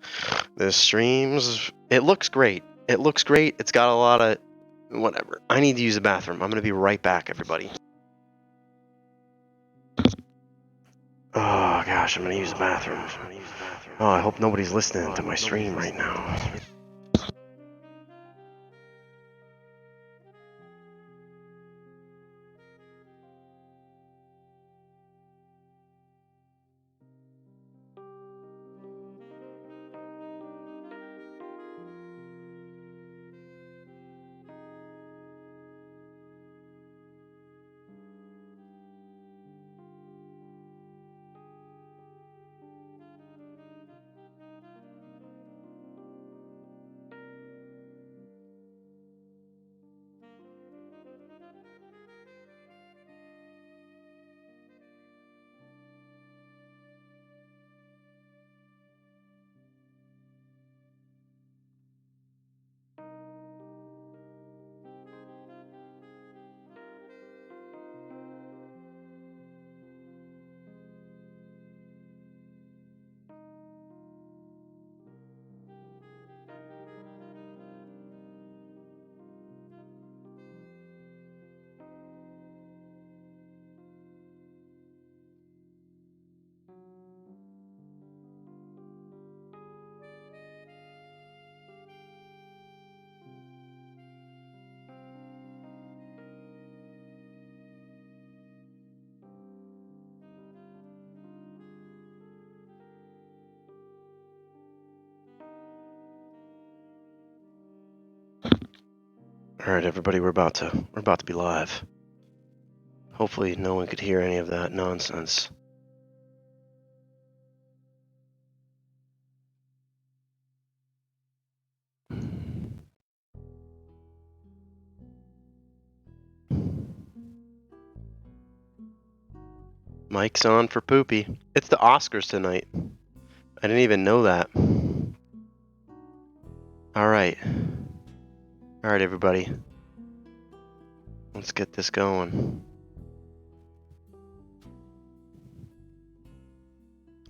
This stream's. It looks great. It looks great. It's got a lot of. Whatever. I need to use the bathroom. I'm gonna be right back, everybody. Oh gosh, I'm gonna use the bathroom. Oh, I hope nobody's listening to my stream right now. All right, everybody, we're about to be live. Hopefully, no one could hear any of that nonsense. Mike's on for Poopy. It's the Oscars tonight. I didn't even know that. All right, everybody. Let's get this going.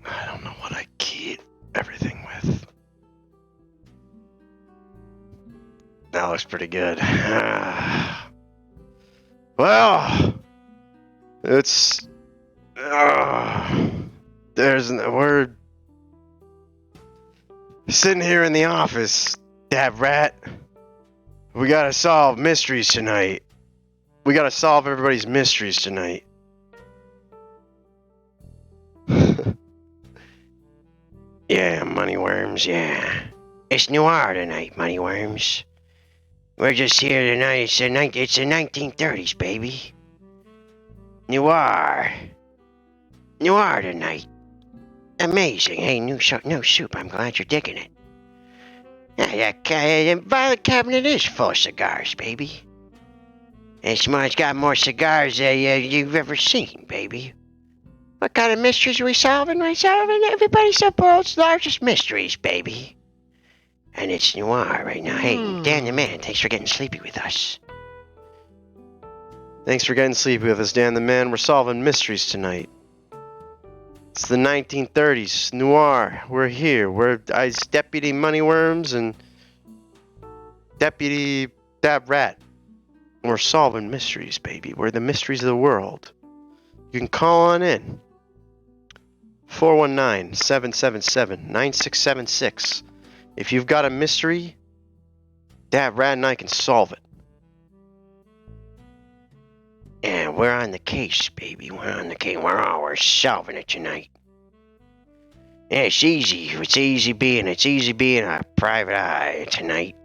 I don't know what I keyed everything with. That looks pretty good. Well, it's we're sitting here in the office, Dab Rat. We gotta solve mysteries tonight. We gotta solve everybody's mysteries tonight. Yeah, Moneyworms, yeah. It's noir tonight, Moneyworms. We're just here tonight. It's the 1930s, baby. Noir. Noir tonight. Amazing. Hey, new soup. I'm glad you're digging it. Yeah, that violet cabinet is full of cigars, baby. It's got more cigars than you've ever seen, baby. What kind of mysteries are we solving? We're solving everybody's the world's largest mysteries, baby. And it's noir right now. Hey, Dan the Man, thanks for getting sleepy with us. Thanks for getting sleepy with us, Dan the Man. We're solving mysteries tonight. It's the 1930s, noir. We're here. We're Deputy Moneyworms and Deputy Dab Rat. We're solving mysteries, baby. We're the mysteries of the world. You can call on in. 419-777-9676. If you've got a mystery, Dab Rat and I can solve it. Yeah, we're on the case, baby. We're on the case. We're solving it tonight. Yeah, it's easy. It's easy being a private eye tonight.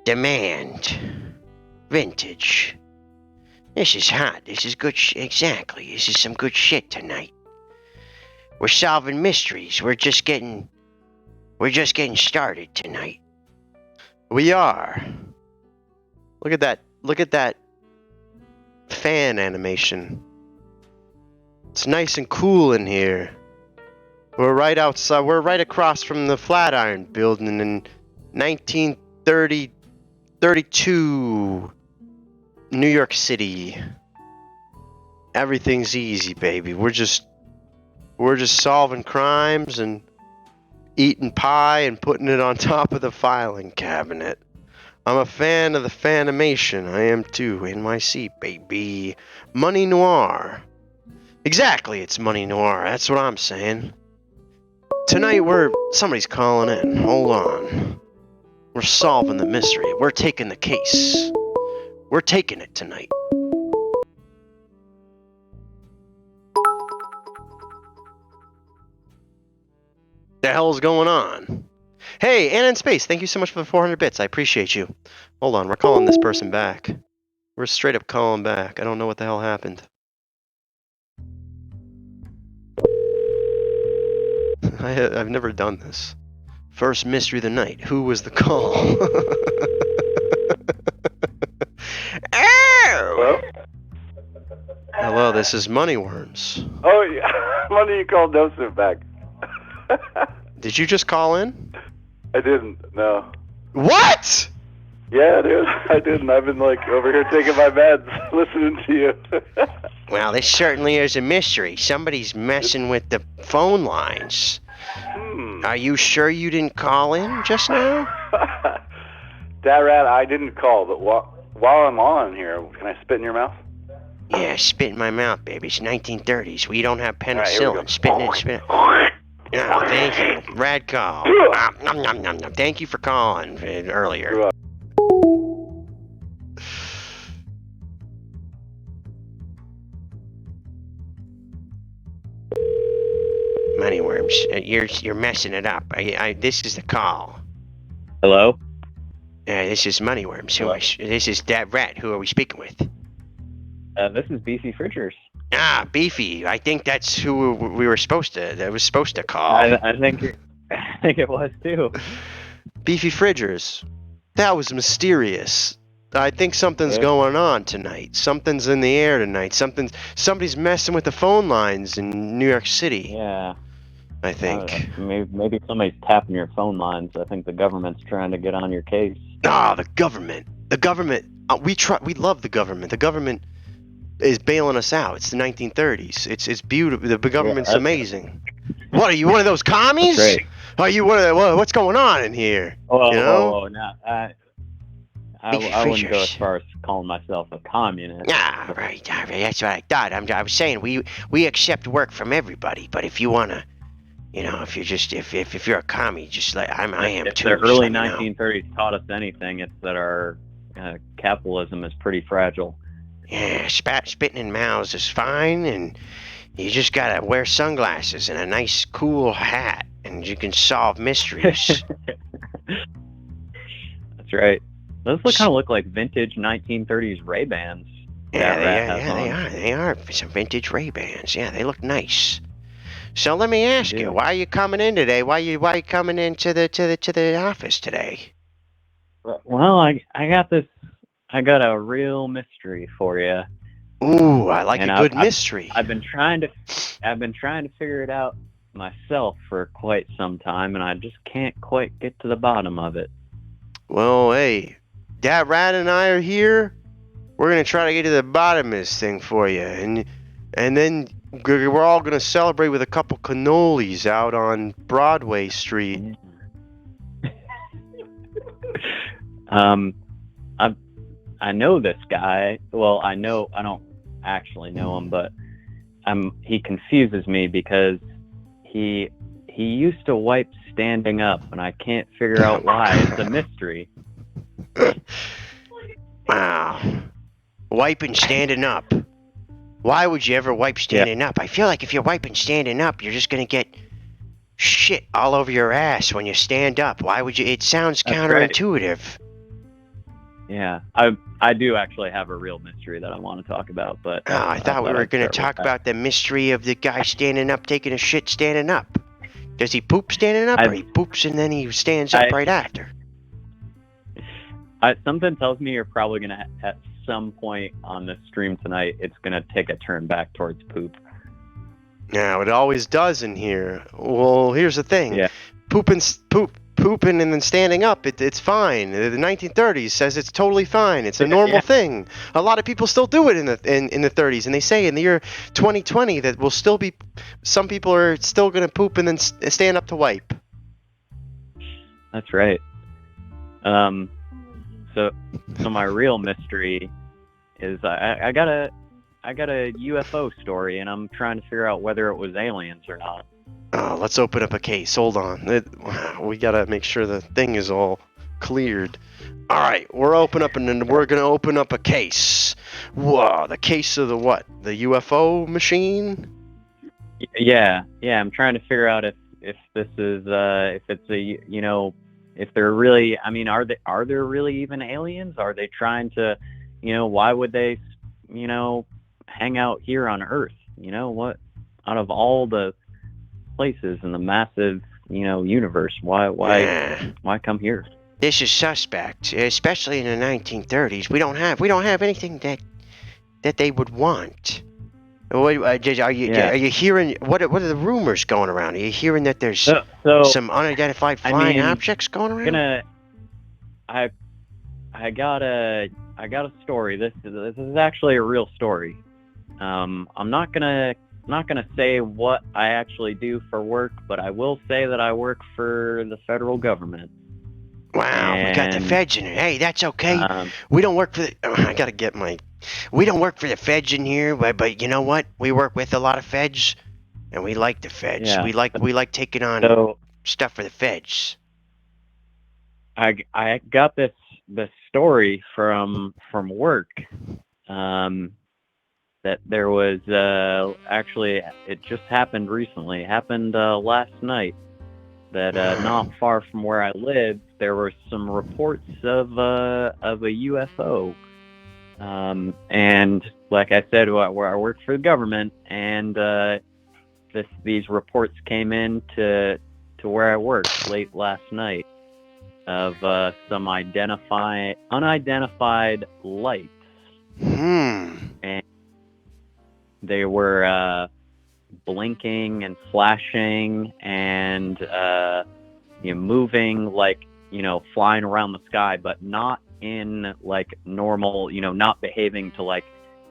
Demand. Vintage. This is hot. This is good exactly. This is some good shit tonight. We're solving mysteries. We're just getting started tonight. We are. Look at that fan animation. It's nice and cool in here. We're right outside. We're right across from the Flatiron Building in 1932, New York City. Everything's easy, baby. We're just solving crimes and eating pie and putting it on top of the filing cabinet. I'm a fan of the Fanimation. I am too. NYC, baby. Money Noir. Exactly, it's Money Noir. That's what I'm saying. Tonight somebody's calling in. Hold on. We're solving the mystery. We're taking the case. We're taking it tonight. The hell's going on? Hey, Anna in Space, thank you so much for the 400 bits. I appreciate you. Hold on, we're calling this person back. We're straight up calling back. I don't know what the hell happened. I've never done this. First mystery of the night. Who was the call? Hello? Hello, this is Moneyworms. Oh, yeah. Why do you call Joseph back? Did you just call in? I didn't, no. What? Yeah, dude, I didn't. I've been, over here taking my meds, listening to you. Well, this certainly is a mystery. Somebody's messing with the phone lines. Are you sure you didn't call in just now? Rat, I didn't call, but while I'm on here, can I spit in your mouth? Yeah, spit in my mouth, baby. It's 1930s. We don't have penicillin. Right, spit in it. Oh, thank you. Rad call. Nom, nom, nom, nom. Thank you for calling earlier. Moneyworms, you're messing it up. This is the call. Hello? This is Moneyworms. Hello. This is that rat. Who are we speaking with? This is BC Fridgers. Ah, Beefy. I think that's who we were supposed to. That was supposed to call. I think it was too. Beefy Fridgers. That was mysterious. I think something's Yeah. going on tonight. Something's in the air tonight. Somebody's messing with the phone lines in New York City. Yeah. I think. Maybe somebody's tapping your phone lines. I think the government's trying to get on your case. Ah, the government. The government. We love the government. The government is bailing us out. It's the 1930s. It's beautiful. The government's that's- amazing. What are you, one of those commies? That's great. Are you one of the, what's going on in here? Oh, You know? no. I Beefy wouldn't go Fridgers. as far as calling myself a communist. Ah, right. That's what I thought. I was saying we accept work from everybody, but if you wanna, if you're just if you're a commie, just like I am If too. the just early let me know. 1930s taught us anything, it's that our capitalism is pretty fragile. Yeah, spitting in mouths is fine, and you just gotta wear sunglasses and a nice cool hat, and you can solve mysteries. That's right. Those kind of look like vintage 1930s Ray-Bans. They are some vintage Ray-Bans. Yeah, they look nice. So let me ask you, why are you coming in today? Why you coming into the office today? Well, I got a real mystery for you. Ooh, I like And a good mystery. I've been trying to figure it out myself for quite some time, and I just can't quite get to the bottom of it. Well, hey, Dad Rat and I are here. We're gonna try to get to the bottom of this thing for you, and then we're all gonna celebrate with a couple cannolis out on Broadway Street. I know this guy. Well, I don't actually know him, but he confuses me because he used to wipe standing up, and I can't figure out why. It's a mystery. Wow. Wiping standing up. Why would you ever wipe standing up? I feel like if you're wiping standing up, you're just gonna get shit all over your ass when you stand up. Why would you? It sounds That's counterintuitive. Yeah, I do actually have a real mystery that I want to talk about, but Oh, I thought we were going to I'd start talk with that. about the mystery of the guy standing up, taking a shit standing up. Does he poop standing up, or he poops and then he stands up right after? Something tells me you're probably going to, at some point on this stream tonight, it's going to take a turn back towards poop. Now, it always does in here. Well, here's the thing. Yeah. Pooping and then standing up, it's fine. The 1930s says it's totally fine. It's a normal thing. A lot of people still do it in the 30s, and they say in the year 2020 that will still be some people are still going to poop and then stand up to wipe. That's right. So my real mystery is I got a UFO story, and I'm trying to figure out whether it was aliens or not. Oh, let's open up a case. Hold on. We gotta make sure the thing is all cleared. All right, we're gonna open up a case. Whoa, the case of the what? The UFO machine? Yeah. I'm trying to figure out if this is if it's a if they're really. I mean, are there really even aliens? Are they trying to, why would they, hang out here on Earth? What out of all the places in the massive universe, why come here? This is suspect, especially in the 1930s. We don't have anything that they would want. Are you hearing what are the rumors going around? Are you hearing that there's some unidentified flying objects going around? I got a story. This is actually a real story. I'm not gonna say what I actually do for work, but I will say that I work for the federal government. Wow, we got the feds in it. Hey, that's okay. We don't work for the. We don't work for the feds in here, but you know what? We work with a lot of feds, and we like the feds. Yeah. We like taking on stuff for the feds. I got this story from work. That there was actually, it just happened recently. It happened last night. that not far from where I live, there were some reports of a UFO. And like I said, where I work for the government, and these reports came in to where I work late last night of some unidentified lights. And they were blinking and flashing and moving, like, flying around the sky, but not in like normal, not behaving to like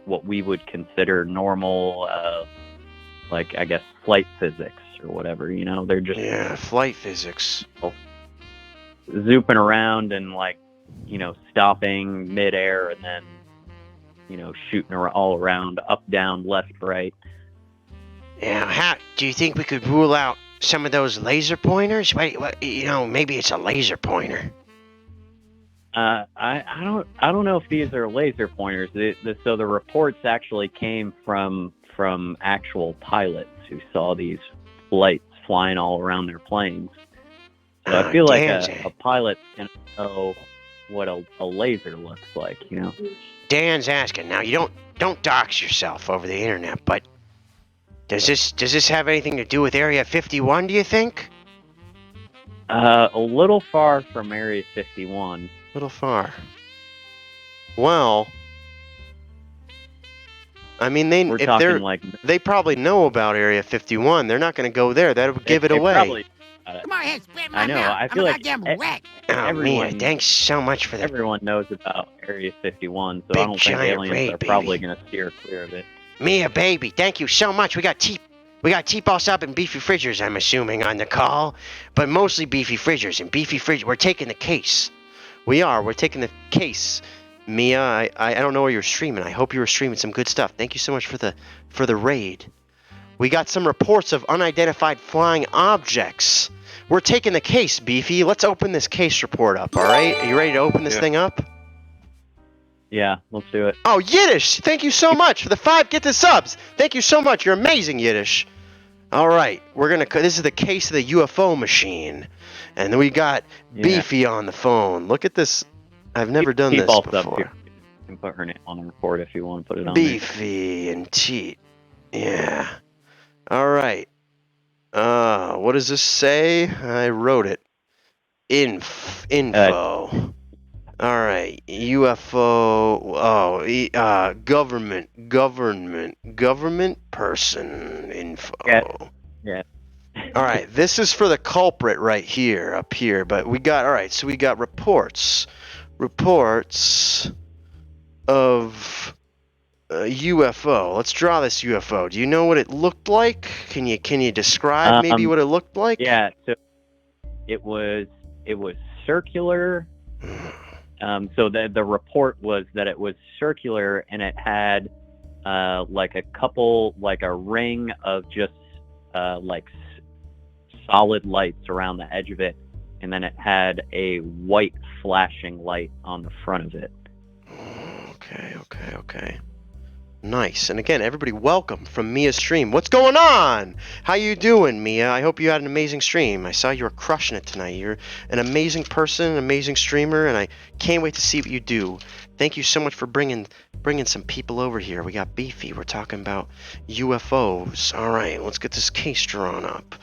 what we would consider normal, like, I guess, flight physics or whatever. They're just flight physics, zooping around and like, stopping midair and then shooting all around, up, down, left, right. Yeah, how do you think we could rule out some of those laser pointers? Maybe it's a laser pointer. I don't know if these are laser pointers. So the reports actually came from actual pilots who saw these lights flying all around their planes. So I feel like a pilot can know what a laser looks like, Dan's asking. Now, you don't dox yourself over the internet, but does this have anything to do with Area 51, do you think? A little far from Area 51. A little far. Well, I mean, they probably know about Area 51. They're not going to go there. That would give it away. Probably, Come on ahead, spit my I know. mouth. I feel like wreck. Oh, Mia, thanks so much for that. Everyone knows about Area 51, so Big I don't think giant aliens ray, are probably going to steer clear of it. Mia, baby, thank you so much. We got T-Boss up and Beefy Frizzers, I'm assuming, on the call, but mostly Beefy Frizzers. And Beefy Frizzers, we're taking the case. We're taking the case. Mia, I don't know where you're streaming. I hope you were streaming some good stuff. Thank you so much for the raid. We got some reports of unidentified flying objects. We're taking the case, Beefy. Let's open this case report up, all right? Are you ready to open this thing up? Yeah, let's do it. Oh, Yiddish! Thank you so much for the 5 Get the subs. Thank you so much. You're amazing, Yiddish. All right, this is the case of the UFO machine, and then we got Beefy on the phone. Look at this. I've never done this before. You can put her name on the report if you want to put it on. Beefy and Teat. Yeah. All right. What does this say? I wrote it. Info. All right. UFO. Government person info. Yeah. All right. This is for the culprit right here, up here. But we got reports of UFO. Let's draw this UFO. Do you know what it looked like? Can you describe maybe what it looked like? Yeah. So it was circular. So the report was that it was circular and it had like a ring of just like solid lights around the edge of it, and then it had a white flashing light on the front of it. Okay. Nice. And again, everybody, welcome from Mia's stream. What's going on? How you doing, Mia? I hope you had an amazing stream. I saw you were crushing it tonight. You're an amazing person, an amazing streamer, and I can't wait to see what you do. Thank you so much for bringing some people over here. We got Beefy. We're talking about UFOs. All right, let's get this case drawn up.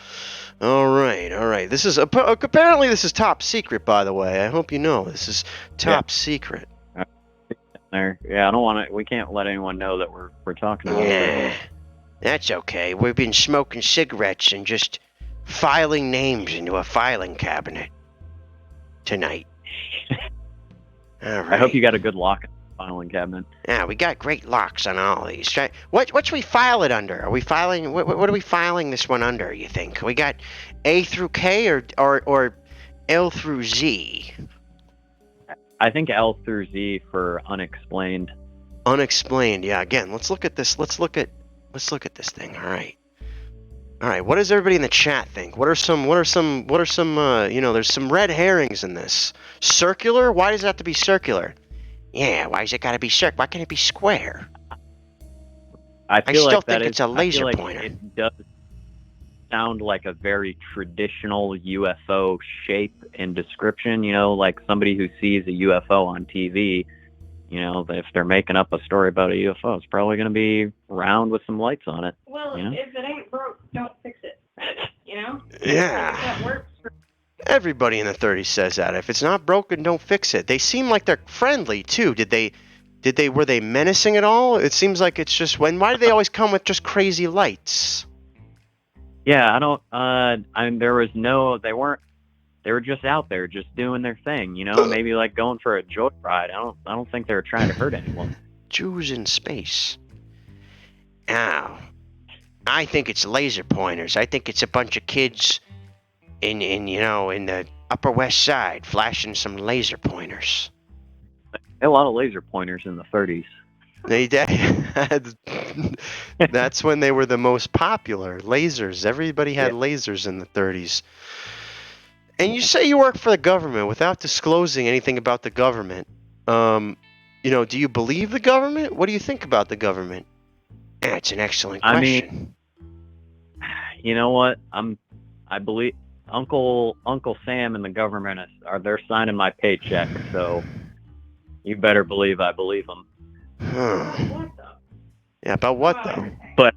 All right. This is apparently this is top secret, by the way. I hope you know this is top secret. There. Yeah, I don't want to. We can't let anyone know that we're talking about it. That's okay. We've been smoking cigarettes and just filing names into a filing cabinet tonight. All right. I hope you got a good lock in the filing cabinet. Yeah, we got great locks on all these. What should we file it under? Are we filing? What are we filing this one under? You think we got A through K or L through Z? I think L through Z for unexplained. Unexplained, yeah. Again, let's look at this. Let's look at this thing. All right. What does everybody in the chat think? What are some there's some red herrings in this. Circular? Why does it have to be circular? Yeah, why does it got to be circular? Why can't it be square? I still think it's a laser pointer. It does. sound like a very traditional UFO shape and description. Like somebody who sees a UFO on TV. If they're making up a story about a UFO, it's probably going to be round with some lights on it. Well, if it ain't broke, don't fix it. Yeah. That works for. Everybody in the 30s says that. If it's not broken, don't fix it. They seem like they're friendly too. Were they menacing at all? It seems like it's just why do they always come with just crazy lights? Yeah, I don't. They were just out there, just doing their thing. Maybe like going for a joyride. I don't think they were trying to hurt anyone. Jews in space. Now, I think it's laser pointers. I think it's a bunch of kids in the Upper West Side flashing some laser pointers. A lot of laser pointers in the 30s. That's when they were the most popular. Lasers. Everybody had lasers in the 30s. And you say you work for the government without disclosing anything about the government. Do you believe the government? What do you think about the government? That's an excellent question. You know what? I believe Uncle Sam and the government they're signing my paycheck, so you better believe I believe them. Yeah, about what though? But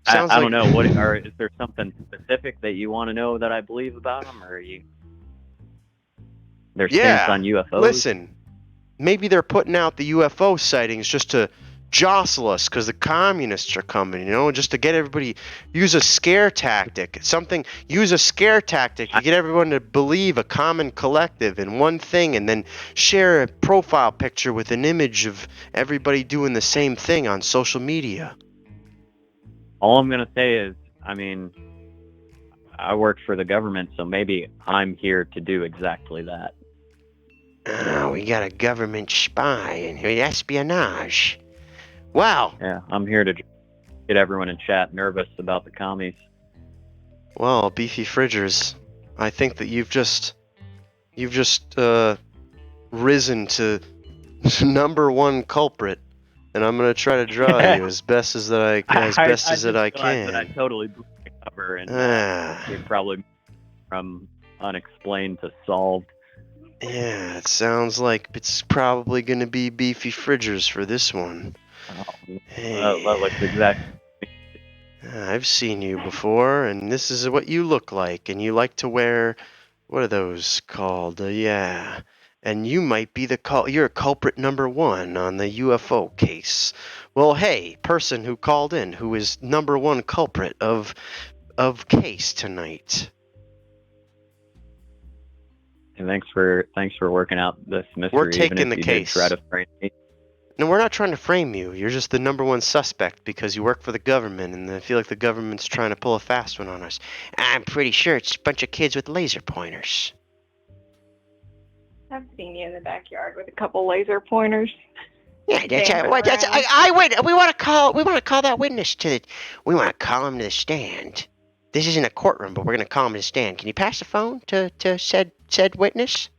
I don't know. Is there something specific that you want to know that I believe about them, or their stance on UFOs? Listen, maybe they're putting out the UFO sightings just to jostle us because the communists are coming, just to get everybody, use a scare tactic to get everyone to believe a common collective in one thing, and then share a profile picture with an image of everybody doing the same thing on social media. All I'm going to say is, I work for the government, so maybe I'm here to do exactly that. Oh, we got a government spy in here. Espionage. Wow. Yeah, I'm here to get everyone in chat nervous about the commies. Well, Beefy Fridgers, I think that you've just risen to number one culprit, and I'm gonna try to draw you as best as I can. That I totally blew my cover, and it probably from unexplained to solved. Yeah, it sounds like it's probably gonna be Beefy Fridgers for this one. That looks exactly. I've seen you before, and this is what you look like. And you like to wear, what are those called? Yeah. And you might be you're culprit number one on the UFO case. Well, hey, person who called in, who is number one culprit of case tonight. And thanks for working out this mystery. We're taking even if the you case. Did try to frame me. No, we're not trying to frame you. You're just the number one suspect because you work for the government, and I feel like the government's trying to pull a fast one on us. I'm pretty sure it's a bunch of kids with laser pointers. I've seen you in the backyard with a couple laser pointers. Yeah, we want to call that witness we want to call him to the stand. This isn't a courtroom, but we're going to call him to the stand. Can you pass the phone to said witness?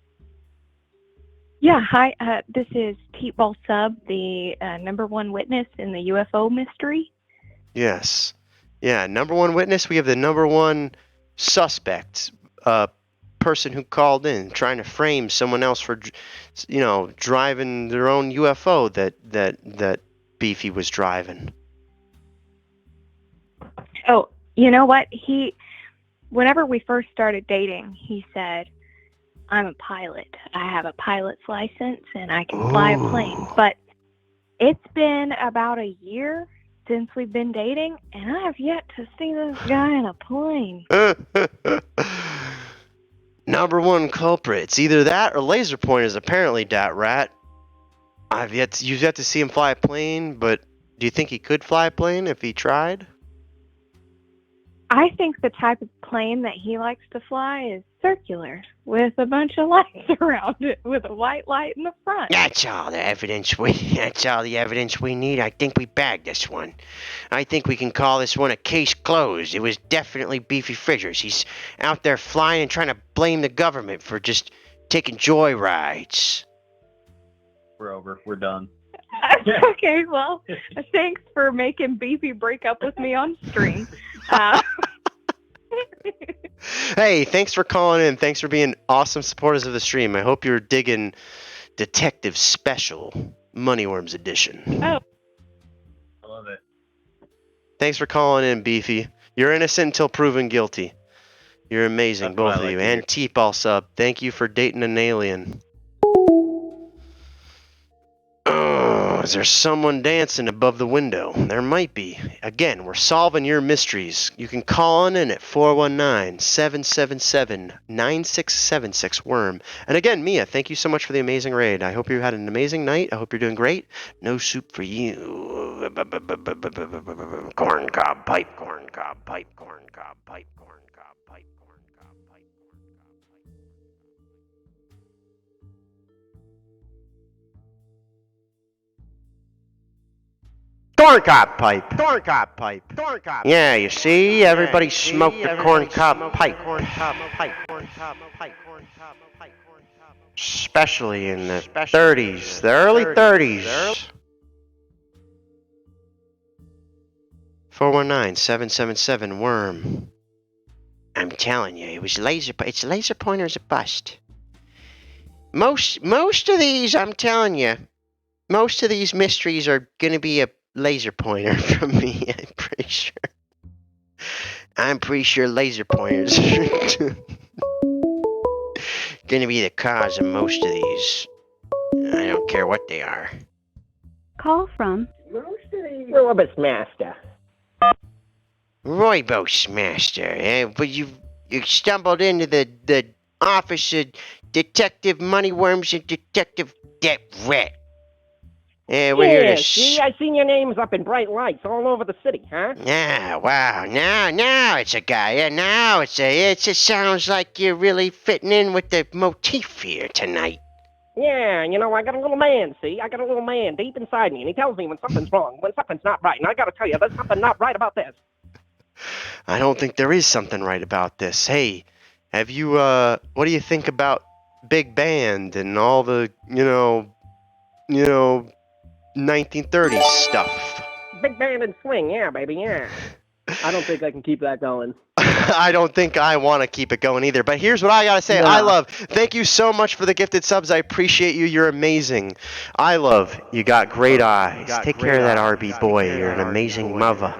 Yeah, hi. This is T-Ball Sub, the number one witness in the UFO mystery. Yes. Yeah, number one witness. We have the number one suspect, person who called in, trying to frame someone else for, driving their own UFO that Beefy was driving. Oh, you know what? Whenever we first started dating, he said, I'm a pilot. I have a pilot's license and I can fly a plane. But it's been about a year since we've been dating, and I have yet to see this guy in a plane. Number one culprit. It's either that or laser pointers, apparently, Dat Rat. You've yet to see him fly a plane, but do you think he could fly a plane if he tried? I think the type of plane that he likes to fly is circular, with a bunch of lights around it, with a white light in the front. That's all the evidence we need. I think we bagged this one. I think we can call this one a case closed. It was definitely Beefy Fridgers. He's out there flying and trying to blame the government for just taking joy rides. We're over. We're done. Okay, well, thanks for making Beefy break up with me on stream. Hey, thanks for calling in. Thanks for being awesome supporters of the stream. I hope you're digging Detective Special Moneyworms Edition. Oh. I love it. Thanks for calling in, Beefy. You're innocent until proven guilty. You're amazing, That's what both I of like you. to And T-Ball sub, thank you for dating an alien. Oh, is there someone dancing above the window? There might be. Again, we're solving your mysteries. You can call on in at 419-777-9676 Worm. And again, Mia, thank you so much for the amazing raid. I hope you had an amazing night. I hope you're doing great. No soup for you. Corn cob pipe, corn cob pipe, corn cob pipe, corn cob pipe, corn cob pipe. Corncob pipe. Corncob pipe. Corncob. Yeah, you see, everybody smoked the corncob pipe. Corncob pipe. Corncob pipe. Corncob pipe. Especially in the 30s, the early 30s. 419-777 Worm. I'm telling you, it's laser pointers a bust. Most of these, I'm telling you, most of these mysteries are gonna be a laser pointer from me. I'm pretty sure laser pointers are gonna be the cause of most of these. I don't care what they are. Call from Robert's master. Roybos Master, but you stumbled into the office of Detective Moneyworms and Detective Debt Rat. We're here to... see, I seen your names up in bright lights all over the city, huh? Yeah, wow, now it's a guy. Yeah, now it sounds like you're really fitting in with the motif here tonight. Yeah, you know, I got a little man, see? I got a little man deep inside me, and he tells me when something's wrong, when something's not right. And I gotta tell you, there's something not right about this. I don't think there is something right about this. Hey, have you, what do you think about Big Band and all the, you know, 1930s stuff? Big band and swing, yeah, baby, yeah. I don't think I can keep that going. I don't think I want to keep it going either. But here's what I gotta say. No. Thank you so much for the gifted subs. I appreciate you. You're amazing. You got great eyes. Take care of that RB boy. You're an amazing mother.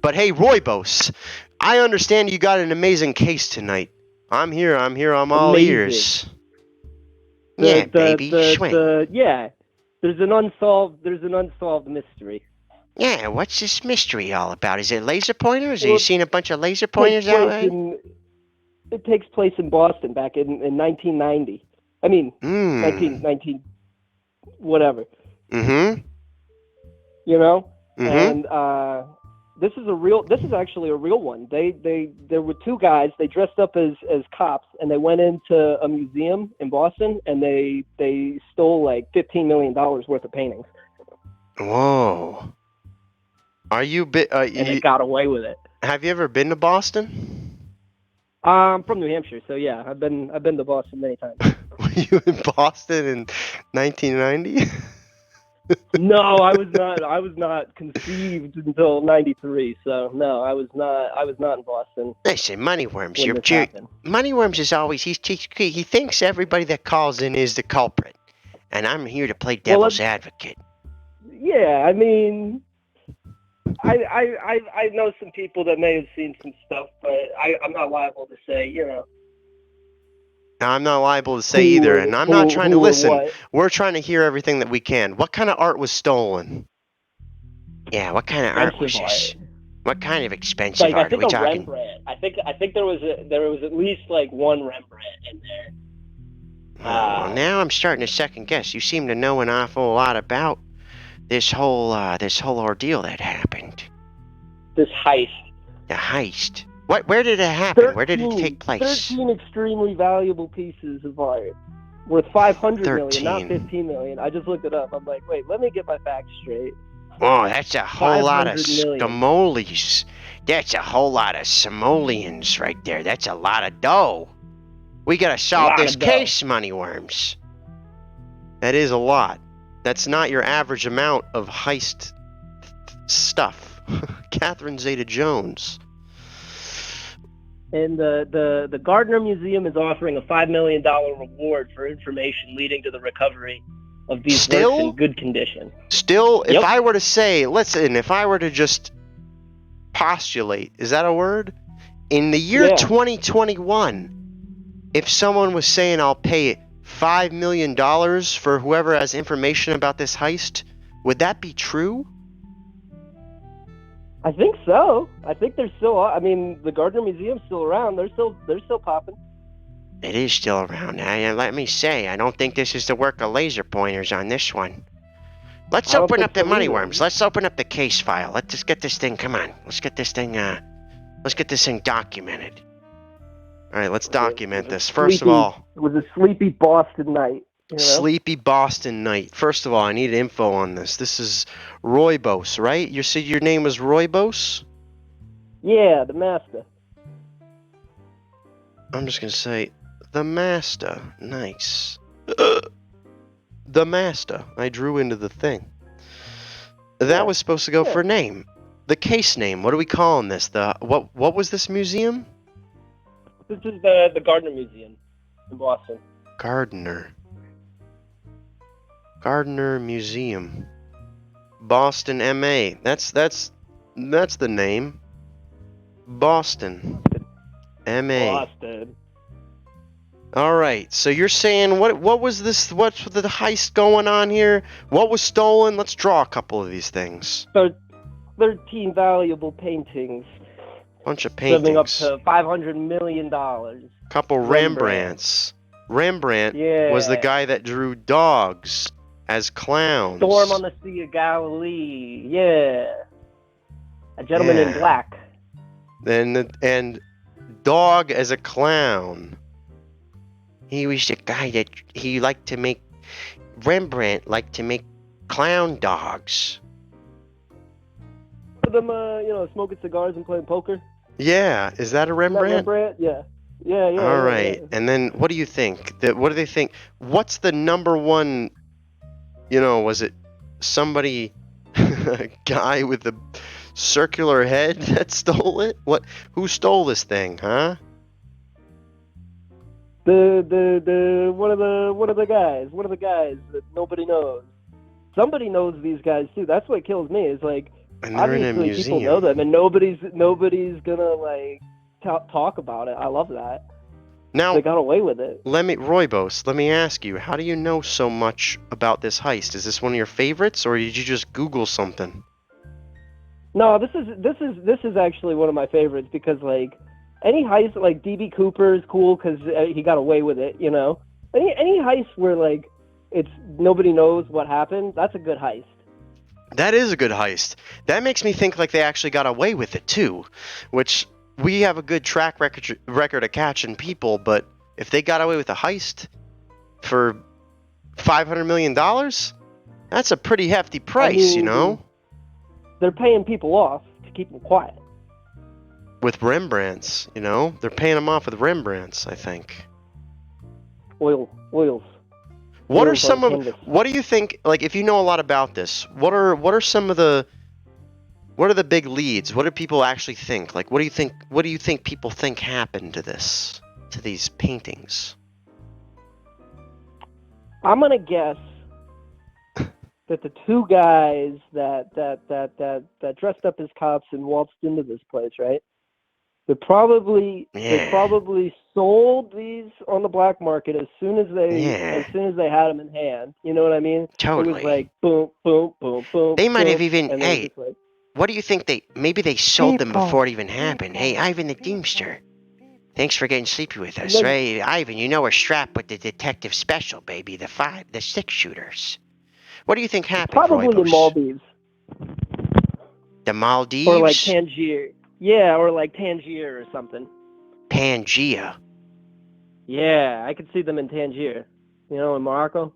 But hey, Roybos, I understand you got an amazing case tonight. I'm here. I'm all Amazing. ears. Yeah, baby, swing. Yeah. There's an unsolved mystery. Yeah, what's this mystery all about? Is it laser pointers? Have Well, you seen a bunch of laser pointers out there? It takes place in Boston back in 1990. I mean, 19 whatever. Mm-hmm. You know? Mm-hmm. And this is actually a real one. There were two guys, they dressed up as cops, and they went into a museum in Boston, and they stole like $15 million worth of paintings. Whoa. Are you and they got away with it. Have you ever been to Boston? I'm from New Hampshire, so yeah, I've been to Boston many times. Were you in Boston in 1990? No, I was not conceived until '93. So no, I was not in Boston. Listen, Moneyworms, Moneyworms is always he thinks everybody that calls in is the culprit, and I'm here to play devil's advocate. Yeah, I mean, I know some people that may have seen some stuff, but I'm not liable to say, you know. I'm not liable to say either, and I'm not trying to listen. We're trying to hear everything that we can. What kind of art was stolen? Yeah, what kind of art was this? What kind of expensive art are we talking? Rembrandt. I think there was at least like one Rembrandt in there. Well, now I'm starting to second guess. You seem to know an awful lot about this whole ordeal that happened. This heist. The heist. Where did it happen? Where did it take place? 13 extremely valuable pieces of art worth $500 million, not $15 million. I just looked it up. I'm like, wait, let me get my facts straight. Oh, that's a whole lot of scamoles. That's a whole lot of simoleons right there. That's a lot of dough. We gotta solve this case, Moneyworms. That is a lot. That's not your average amount of heist stuff. Catherine Zeta-Jones. And the Gardner Museum is offering a $5 million reward for information leading to the recovery of these works in good condition. Still, if Yep. I were to say, listen, if I were to just postulate, is that a word? In the year Yeah. 2021, if someone was saying I'll pay $5 million for whoever has information about this heist, would that be true? I think so. I think they're still. I mean, the Gardner Museum's still around. They're still popping. It is still around. Let me say, I don't think this is the work of laser pointers on this one. Let's I don't open think up the so either. Moneyworms. Let's open up the case file. Let's just get this thing. Come on. Let's get this thing. Let's get this thing documented. All right, let's document this. First of all, it was a sleepy Boston night. You know? sleepy Boston night. First of all, I need info on this. This is Roybos, right? You said your name was Roybos? Yeah, the master. I'm just gonna say the master. Nice. The master. I drew into the thing. That was supposed to go for name. The case name. What are we calling this? The what was this museum? This is the Gardner Museum in Boston. Gardner Museum. Boston, MA. That's the name. Boston. MA. Boston. All right. So you're saying what was this? What's the heist going on here? What was stolen? Let's draw a couple of these things. So 13 valuable paintings. Bunch of Summing up paintings. to $500 million. Couple Rembrandts. Rembrandt was the guy that drew dogs as clowns. Storm on the Sea of Galilee. Yeah. A Gentleman in Black. And dog as a clown. He was the guy that Rembrandt liked to make clown dogs. For them, smoking cigars and playing poker. Yeah, is that a Rembrandt? Yeah. All right, Yeah. and then what do you think? What do they think? What's the number one? Was it somebody, a guy with a circular head that stole it? Who stole this thing, huh? The one of the guys that nobody knows. Somebody knows these guys too. That's what kills me. Is like And they're in a obviously museum. people know them, and nobody's gonna like talk about it. I love that. Now, They got away with it. Roybos, let me ask you, how do you know so much about this heist? Is this one of your favorites, or did you just Google something? No, this is actually one of my favorites because like any heist, like DB Cooper is cool because he got away with it. Any heist where like it's nobody knows what happened, that's a good heist. That is a good heist. That makes me think like they actually got away with it too, which we have a good track record of catching people, but if they got away with a heist for $500 million, that's a pretty hefty price, They're paying people off to keep them quiet. With Rembrandts, they're paying them off with Rembrandts, I think. Oils. What are Oils some on of? canvas. What do you think? Like, if you know a lot about this, what are some of the? What are the big leads? What do people actually think? Like, what do you think? What do you think people think happened to these paintings? I'm gonna guess that the two guys that dressed up as cops and waltzed into this place, right? They probably sold these on the black market as soon as they had them in hand. You know what I mean? Totally. It was like boom, boom, boom, boom. They might boom, have even. and Hey, just like, what do you think maybe they sold them before it even happened? Hey, Ivan the Deemster. Thanks for getting sleepy with us, right? Ivan, we're strapped with the detective special, baby. The 6-shooters. What do you think happened, probably Roybos? the Maldives. The Maldives? Or like Tangier. Yeah, or like Tangier or something. Pangea. Yeah, I could see them in Tangier. In Morocco.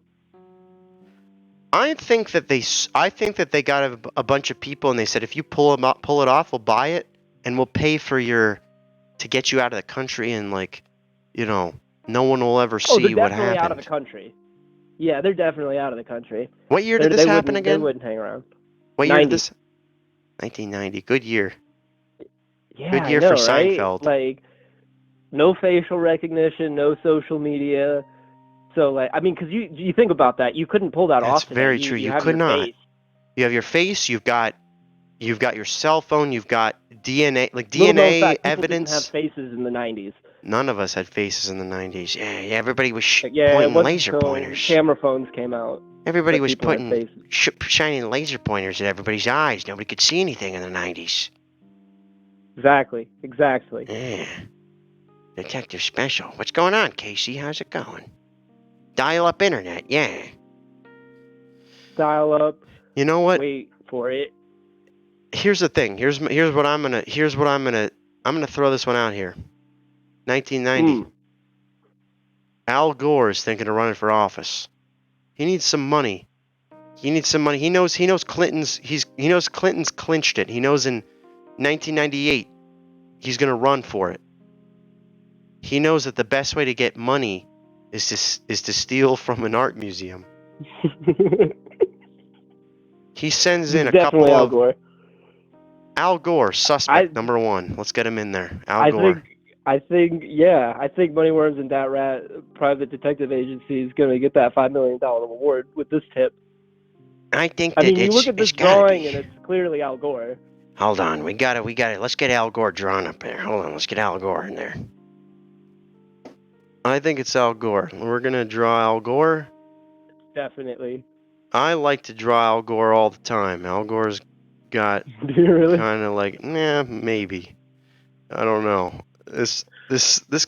I think that they got a bunch of people and they said, if you pull it off, we'll buy it and we'll pay for to get you out of the country and no one will ever see what happened. They're definitely out of the country. Yeah, they're definitely out of the country. What year did this happen again? They wouldn't hang around. What year did this? 1990. Good year. Yeah, Good year I know, for right? Seinfeld. Like, No facial recognition, no social media. So, like, I mean, because you think about that, you couldn't pull that That's off today. very true. You have could your not. face. You have your face. You've got your cell phone. You've got DNA, like Little known DNA fact, people didn't evidence. have faces in the 90s. None of us had faces in the 90s. Yeah, everybody was Yeah, it pointing wasn't laser until pointers. camera phones came out. Everybody that was people had putting faces. shining laser pointers at everybody's eyes. Nobody could see anything in the 90s. Exactly. Yeah. Detective Special. What's going on, Casey? How's it going? Dial-up internet, yeah. Dial up. You know what? Wait for it. Here's the thing. Here's what I'm gonna throw this one out here. 1990. Al Gore is thinking of running for office. He needs some money. He knows Clinton's clinched it. He knows in 1998 he's gonna run for it. He knows that the best way to get money is to steal from an art museum. He sends in a couple Al of Gore. Al Gore, suspect number one. Let's get him in there. Al Gore. I think Moneyworms and Dat Rat Private Detective Agency is going to get that $5 million reward with this tip. I think that you look at this drawing and it's clearly Al Gore. Hold on, we got it. Let's get Al Gore drawn up there. Hold on, let's get Al Gore in there. I think it's Al Gore. We're gonna draw Al Gore. Definitely. I like to draw Al Gore all the time. Al Gore's got Do you really? kind of like, maybe. I don't know. This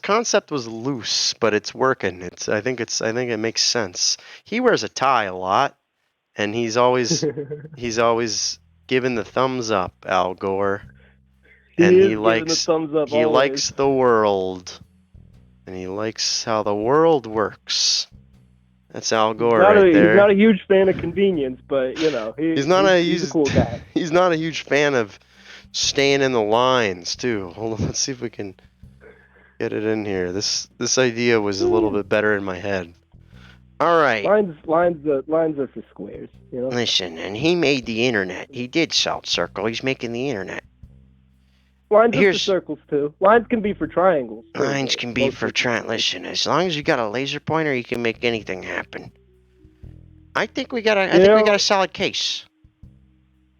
concept was loose, but it's working. I think it makes sense. He wears a tie a lot, and he's always giving the thumbs up, Al Gore. And he likes the world. And he likes how the world works. That's Al Gore right there. He's not a huge fan of convenience, but he's a cool guy. He's not a huge fan of staying in the lines too. Hold on, let's see if we can get it in here. This idea was a little bit better in my head. All right. Lines are for squares. Listen, and he made the internet. He did Salt Circle. He's making the internet. Lines are for circles too. Lines can be for triangles. Lines can be for triangles. Listen, as long as you got a laser pointer, you can make anything happen. I think we got a solid case.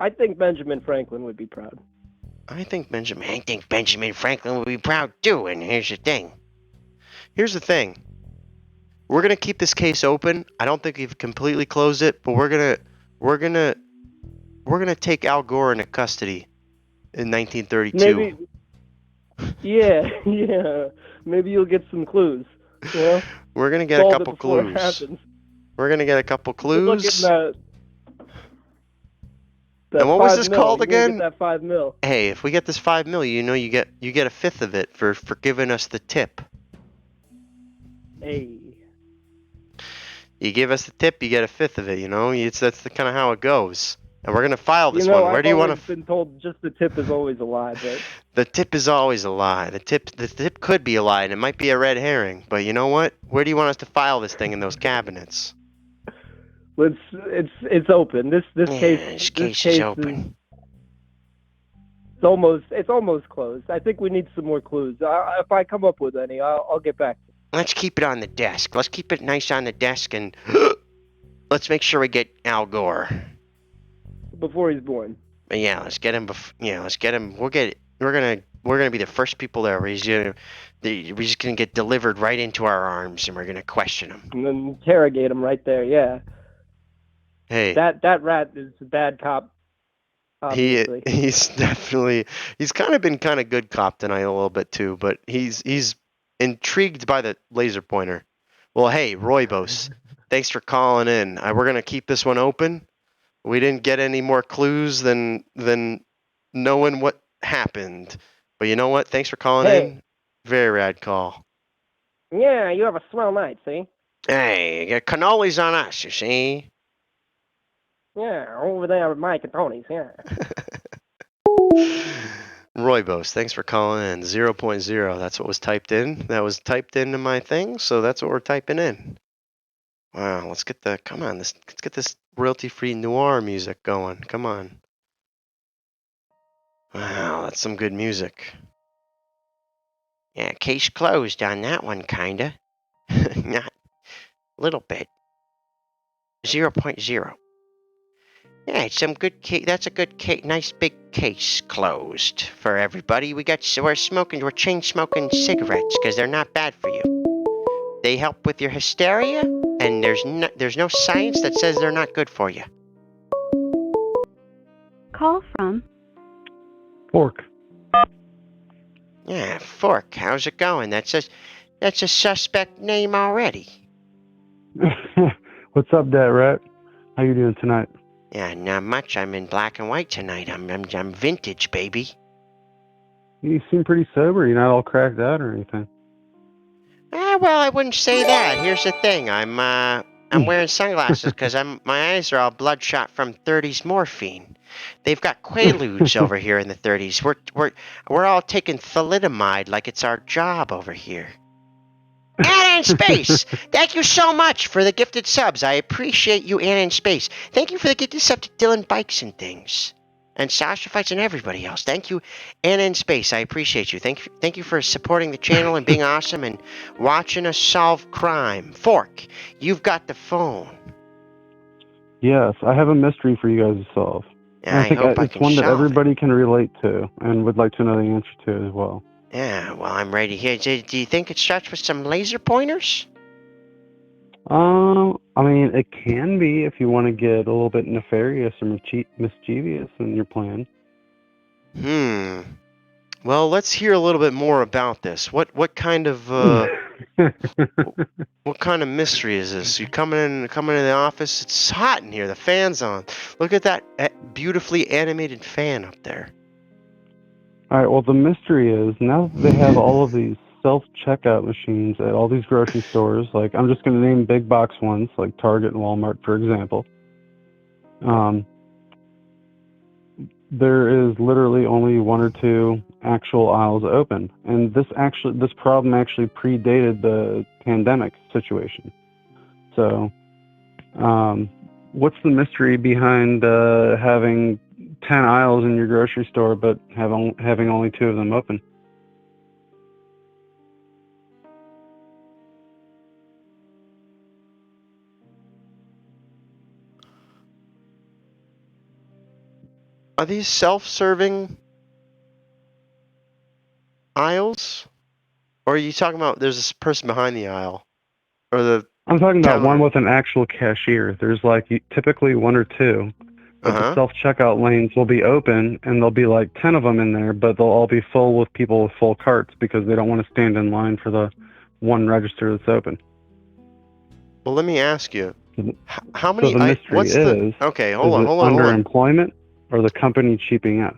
I think Benjamin Franklin would be proud. I think Benjamin Franklin would be proud too. And here's the thing. We're gonna keep this case open. I don't think we've completely closed it, but we're gonna take Al Gore into custody in 1932. Maybe. Yeah. Maybe you'll get some clues. We're gonna get a couple clues. We're gonna get a couple clues. And what was this called again? Get that $5 million. Hey, if we get this $5 million, you get a fifth of it for giving us the tip. Hey. You give us the tip, you get a fifth of it. That's kind of how it goes. And we're gonna file this one. Where do you want to? I've been told just the tip is always a lie, but the tip is always a lie. The tip could be a lie, and it might be a red herring. But you know what? Where do you want us to file this thing in those cabinets? It's open. This case is open. It's almost closed. I think we need some more clues. If I come up with any, I'll get back to you. Let's keep it on the desk. Let's keep it nice on the desk, and let's make sure we get Al Gore before he's born. But yeah, let's get him. Let's get him. We're gonna be the first people there. We're just gonna get delivered right into our arms, and we're gonna question him and then interrogate him right there. Yeah. Hey, that rat is a bad cop. Obviously. He's kind of been good cop tonight a little bit too, but he's intrigued by the laser pointer. Well, hey, Roybos, thanks for calling in. We're gonna keep this one open. We didn't get any more clues than knowing what happened. But you know what? Thanks for calling in. Very rad call. Yeah, you have a swell night, see? Hey, you got cannolis on us, you see? Yeah, over there with Mike and Tony's, yeah. Roybos, thanks for calling in. 0.0, that's what was typed in. That was typed into my thing, so that's what we're typing in. Wow, let's get this royalty-free noir music going. Come on. Wow, that's some good music. Yeah, case closed on that one, kinda. Not a little bit. 0.0. Yeah, it's some good case. That's a good case. Nice big case closed for everybody. We're chain smoking cigarettes because they're not bad for you. They help with your hysteria, and there's no science that says they're not good for you. Call from Fork. Yeah, Fork. How's it going? That's a suspect name already. What's up, Dad Rat? How you doing tonight? Yeah, not much. I'm in black and white tonight. I'm vintage, baby. You seem pretty sober. You're not all cracked out or anything. Well, I wouldn't say that. Here's the thing. I'm wearing sunglasses because my eyes are all bloodshot from 30s morphine. They've got quaaludes over here in the 30s. We're all taking thalidomide like it's our job over here. Anna in Space! Thank you so much for the gifted subs. I appreciate you, Anna in Space. Thank you for the gifted sub to Dylan Bikes and Things. And Sasha Fights and everybody else. Thank you, Anna in Space. I appreciate you. Thank you for supporting the channel and being awesome and watching us solve crime. Fork, you've got the phone. Yes, I have a mystery for you guys to solve. Yeah, I think hope I it's can one that solve everybody can relate to and would like to know the answer to as well. Yeah, well, I'm ready here. Do you think it starts with some laser pointers? I mean, it can be if you want to get a little bit nefarious or mischievous in your plan. Well, let's hear a little bit more about this. What kind of what kind of mystery is this? You coming in the office? It's hot in here. The fan's on. Look at that beautifully animated fan up there. All right, well, the mystery is now that they have all of these self-checkout machines at all these grocery stores, like I'm just going to name big box ones like Target and Walmart, for example. There is literally only one or two actual aisles open, and this problem actually predated the pandemic situation. So, what's the mystery behind having 10 aisles in your grocery store, but having only 2 of them open? Are these self-serving aisles? Or are you talking about there's this person behind the aisle? Or the I'm talking about counter? one with an actual cashier. There's like typically 1 or 2. But the self-checkout lanes will be open, and there'll be like 10 of them in there, but they'll all be full with people with full carts because they don't want to stand in line for the one register that's open. Well, let me ask you, how many? So the mystery is, okay, hold on. Underemployment or the company cheaping out?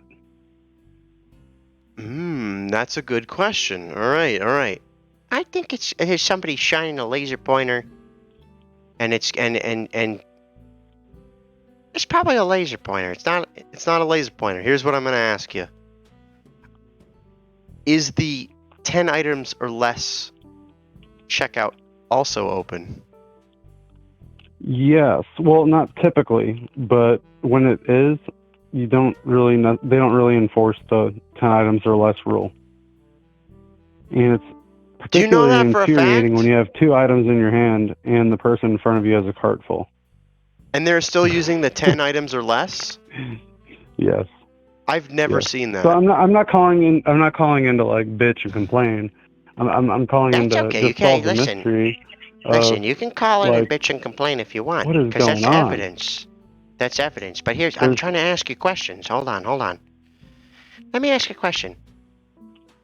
That's a good question. All right. I think it's somebody shining a laser pointer, and it's it's probably a laser pointer. It's not a laser pointer. Here's what I'm going to ask you. Is the 10 items or less checkout also open? Yes. Well, not typically, but when it is, they don't really enforce the 10 items or less rule. And it's particularly infuriating when you have 2 items in your hand and the person in front of you has a cart full. And they're still using the 10 items or less? Yes. I've never seen that. So I'm not calling in to like bitch and complain. I'm calling in to just solve the mystery. Listen, you can call in and like, bitch and complain if you want, what is because that's going on? evidence. That's evidence. But I'm trying to ask you questions. Hold on. Let me ask you a question.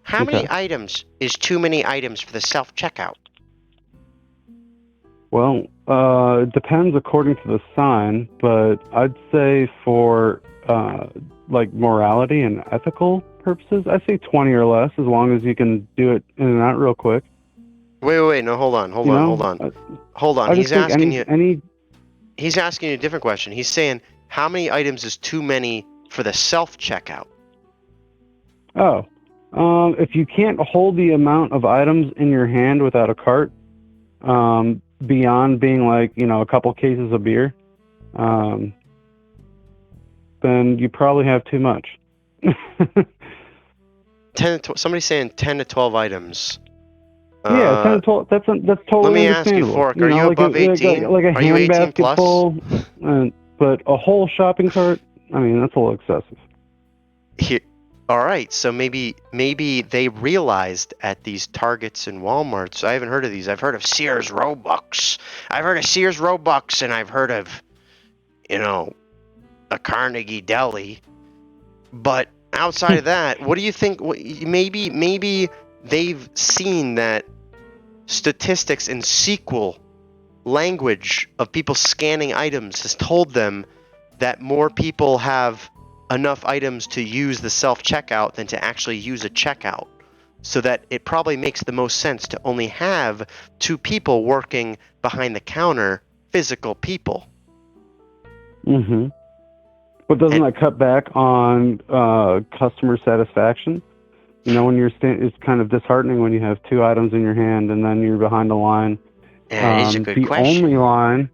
How many items is too many items for the self-checkout? Well, it depends according to the sign, but I'd say for like morality and ethical purposes, I'd say 20 or less, as long as you can do it in and out real quick. Wait, no, hold on. He's asking you. He's asking you a different question. He's saying, how many items is too many for the self-checkout? Oh, if you can't hold the amount of items in your hand without a cart, beyond being like, a couple cases of beer, then you probably have too much. Somebody's saying 10 to 12 items. Yeah, 10 to 12. That's totally Let me ask you, understandable. Fork, are you like above 18? Like a Are you 18 handbasket plus? full, but a whole shopping cart. I mean, that's a little excessive. Here, all right, so maybe they realized at these Targets and Walmarts. I haven't heard of these. I've heard of Sears Roebucks. I've heard of Sears Roebucks, and I've heard of, a Carnegie Deli. But outside of that, what do you think? Maybe they've seen that statistics in SQL language of people scanning items has told them that more people have enough items to use the self-checkout than to actually use a checkout. So that it probably makes the most sense to only have 2 people working behind the counter, physical people. Mm-hmm. But doesn't that cut back on customer satisfaction? When you're it's kind of disheartening when you have 2 items in your hand and then you're behind a line. Yeah, it is a good the question. only line.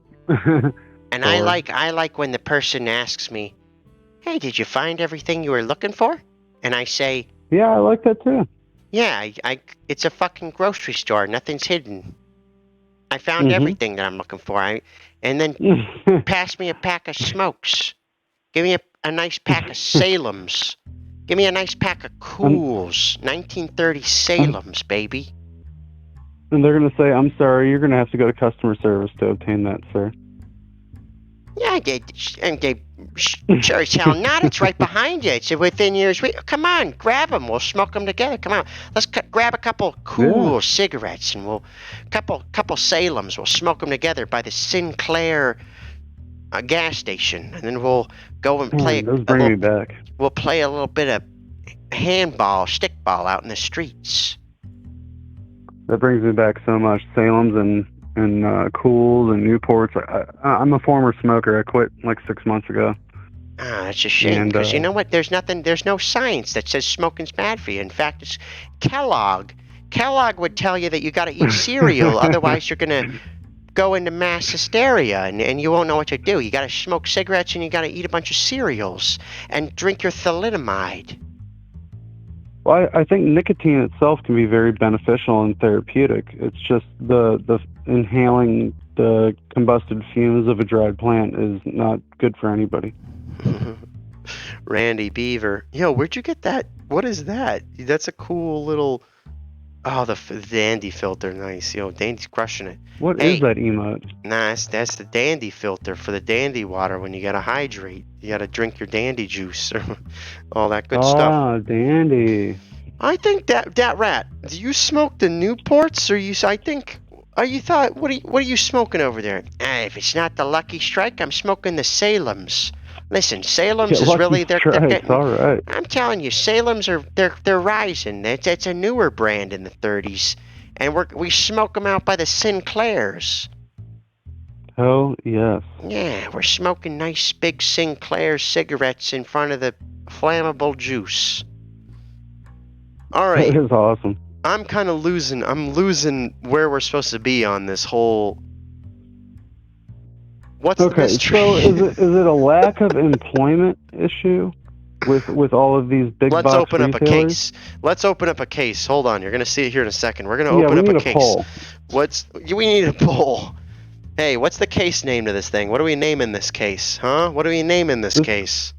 And I like when the person asks me, "Hey, did you find everything you were looking for?" And I say, Yeah, I like that too. "Yeah, it's a fucking grocery store. Nothing's hidden. I found everything that I'm looking for." And then pass me a pack of smokes. Give me a nice pack of Salem's. Give me a nice pack of Cools. 1930 Salem's, baby. And they're going to say, "I'm sorry, you're going to have to go to customer service to obtain that, sir." Yeah, sure as hell not. It's right behind you. It's within years. Come on, grab them. We'll smoke them together. Come on. Let's grab a couple cool cigarettes and we'll couple Salem's. We'll smoke them together by the Sinclair gas station, and then we'll go and play. Those bring me back. We'll play a little bit of handball, stickball out in the streets. That brings me back so much. Salem's and Cools and Newports. I'm a former smoker. I quit like 6 months ago. Ah, that's a shame, because you know what? There's no science that says smoking's bad for you. In fact, it's Kellogg. Kellogg would tell you that you got to eat cereal, otherwise you're going to go into mass hysteria and you won't know what to do. You got to smoke cigarettes and you got to eat a bunch of cereals and drink your thalidomide. Well, I think nicotine itself can be very beneficial and therapeutic. It's just the inhaling the combusted fumes of a dried plant is not good for anybody. Randy Beaver. Yo, where'd you get that? What is that? That's a cool little... Oh, the Dandy filter. Nice. Yo, Dandy's crushing it. What is that emote? Nah, that's the Dandy filter for the Dandy water when you gotta hydrate. You gotta drink your Dandy juice or all that good stuff. Oh, Dandy. I think that rat. Do you smoke the Newports or you? I think. You thought? What are you smoking over there? If it's not the Lucky Strike, I'm smoking the Salem's. Listen, Salem's is really they're getting. All right. I'm telling you, Salem's they're rising. It's a newer brand in the 30s, and we smoke them out by the Sinclairs. Oh yes. Yeah, we're smoking nice big Sinclair cigarettes in front of the flammable juice. All right. That is awesome. I'm kind of losing. I'm losing where we're supposed to be on this whole. What's the mystery? So is it a lack of employment issue with all of these big box retailers? Let's open up a case. Hold on, you're gonna see it here in a second. We're gonna open up a case. Poll. We need a poll. Hey, what's the case name to this thing? What are we naming this case? Huh? What are we naming this case?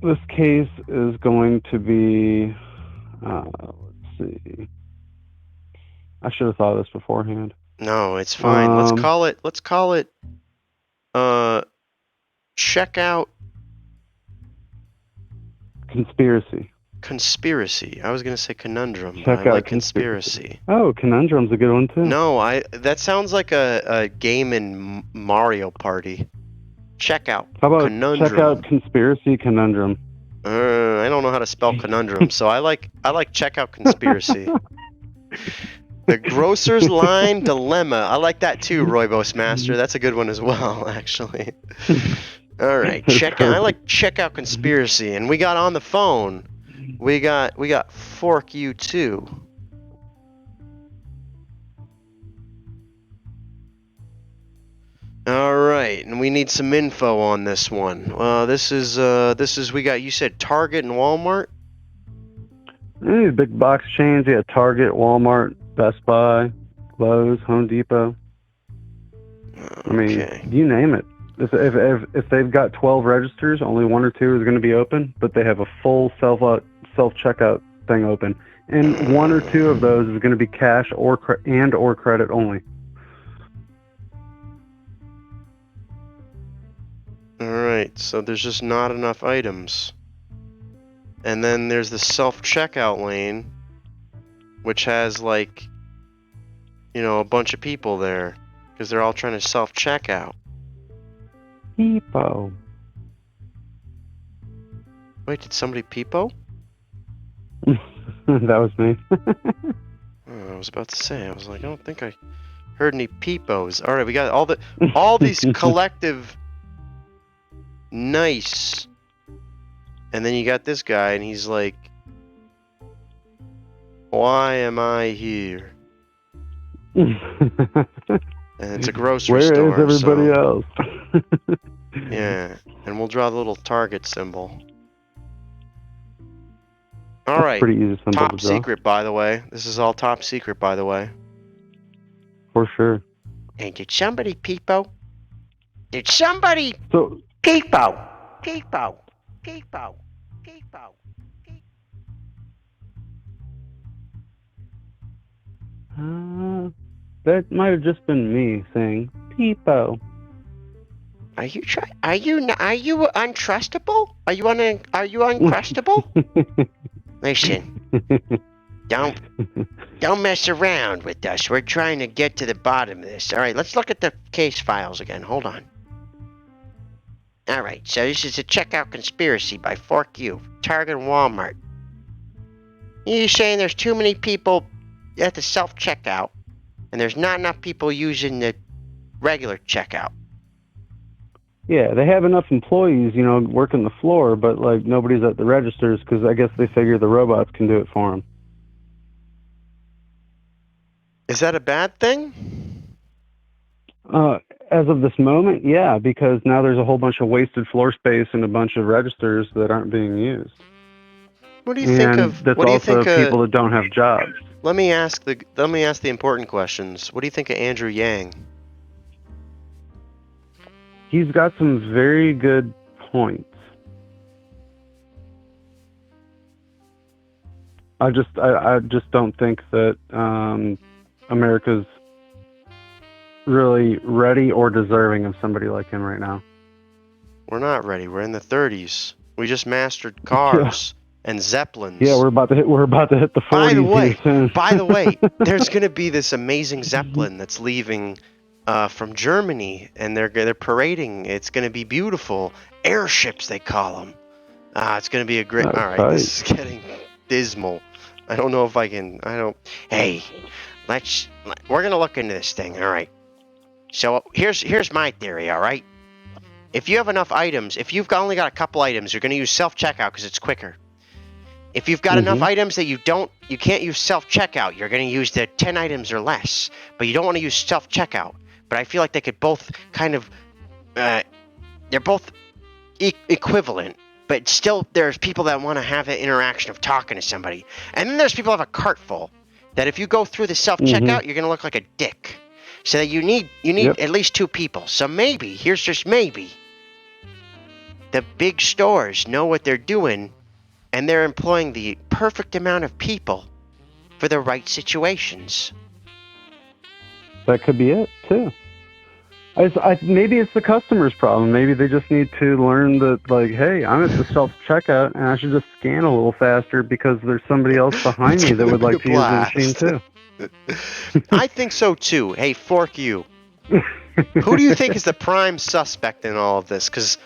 This case is going to be. Let's see. I should have thought of this beforehand. No, it's fine. Let's call it. Checkout. Conspiracy. I was gonna say conundrum. But I like conspiracy. Oh, conundrum's a good one too. No, that sounds like a game in Mario Party. Checkout. How about conundrum? Checkout conspiracy conundrum. I don't know how to spell conundrum, so I like checkout conspiracy. The grocer's line dilemma. I like that too, Roybos Master. That's a good one as well, actually. All right, I like checkout conspiracy, and we got on the phone. We got Fork You too. All right, and we need some info on this one. This is we got. You said Target and Walmart. Any big box chains, yeah, Target, Walmart, Best Buy, Lowe's, Home Depot. I mean, Okay. you name it. If they've got 12 registers, only 1 or 2 is going to be open, but they have a full self checkout thing open, and 1 or 2 of those is going to be cash or credit only. All right. So there's just not enough items. And then there's the self-checkout lane, which has like, a bunch of people there because they're all trying to self-checkout. Peepo. Wait, did somebody peepo? That was me. Oh, I was about to say. I was like, I don't think I heard any peepos. All right, we got all these collective nice. And then you got this guy, and he's like, why am I here? And it's a grocery store. Where is everybody else? Yeah, and we'll draw the little target symbol. All That's right, pretty easy symbol top to draw. secret, by the way. This is all top secret, by the way. For sure. And did somebody peepo? Did somebody So peepo? Peepo. Peepo. Peepo. That might have just been me saying peepo. Are you untrustable? Are you uncrustable? Listen, don't mess around with us. We're trying to get to the bottom of this. All right, let's look at the case files again. Hold on. All right, so this is a checkout conspiracy by Fork U, Target and Walmart. You're saying there's too many people at the self-checkout, and there's not enough people using the regular checkout. Yeah, they have enough employees, working the floor, but like nobody's at the registers because I guess they figure the robots can do it for them. Is that a bad thing? As of this moment, yeah, because now there's a whole bunch of wasted floor space and a bunch of registers that aren't being used. What do you think of? That's What do you also think people that don't have jobs. Let me ask the important questions. What do you think of Andrew Yang? He's got some very good points. I just don't think that America's really ready or deserving of somebody like him right now. We're not ready. We're in the 30s. We just mastered cars and zeppelins. Yeah, we're about to hit the 40s. By the way, there's going to be this amazing zeppelin that's leaving from Germany, and they're parading. It's going to be beautiful. Airships, they call them. It's going to be a great. All right, this is getting dismal. I don't know if I can. Hey, we're going to look into this thing. All right. So here's my theory. All right. If you have enough items, if you've only got a couple items, you're going to use self-checkout because it's quicker. If you've got enough items that you can't use self-checkout, you're going to use the 10 items or less. But you don't want to use self-checkout. But I feel like they could both kind of, they're both equivalent. But still, there's people that want to have that interaction of talking to somebody. And then there's people that have a cart full. That if you go through the self-checkout, you're going to look like a dick. So that you need at least 2 people. So maybe, here's just maybe, the big stores know what they're doing, and they're employing the perfect amount of people for the right situations. That could be it, too. Maybe it's the customer's problem. Maybe they just need to learn that, like, hey, I'm at the self-checkout, and I should just scan a little faster because there's somebody else behind me that would like to use the machine, too. I think so, too. Hey, Fork you. Who do you think is the prime suspect in all of this? Because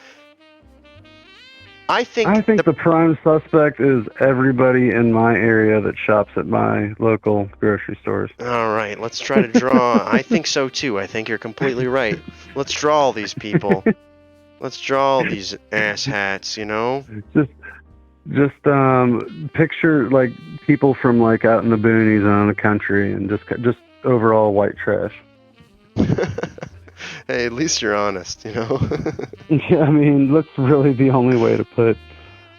I think the prime suspect is everybody in my area that shops at my local grocery stores. All right, let's try to draw. I think so too. I think you're completely right. Let's draw all these people. Let's draw all these asshats, Just picture like people from like out in the boonies and in the country, and just overall white trash. Hey, at least you're honest, Yeah, I mean, that's really the only way to put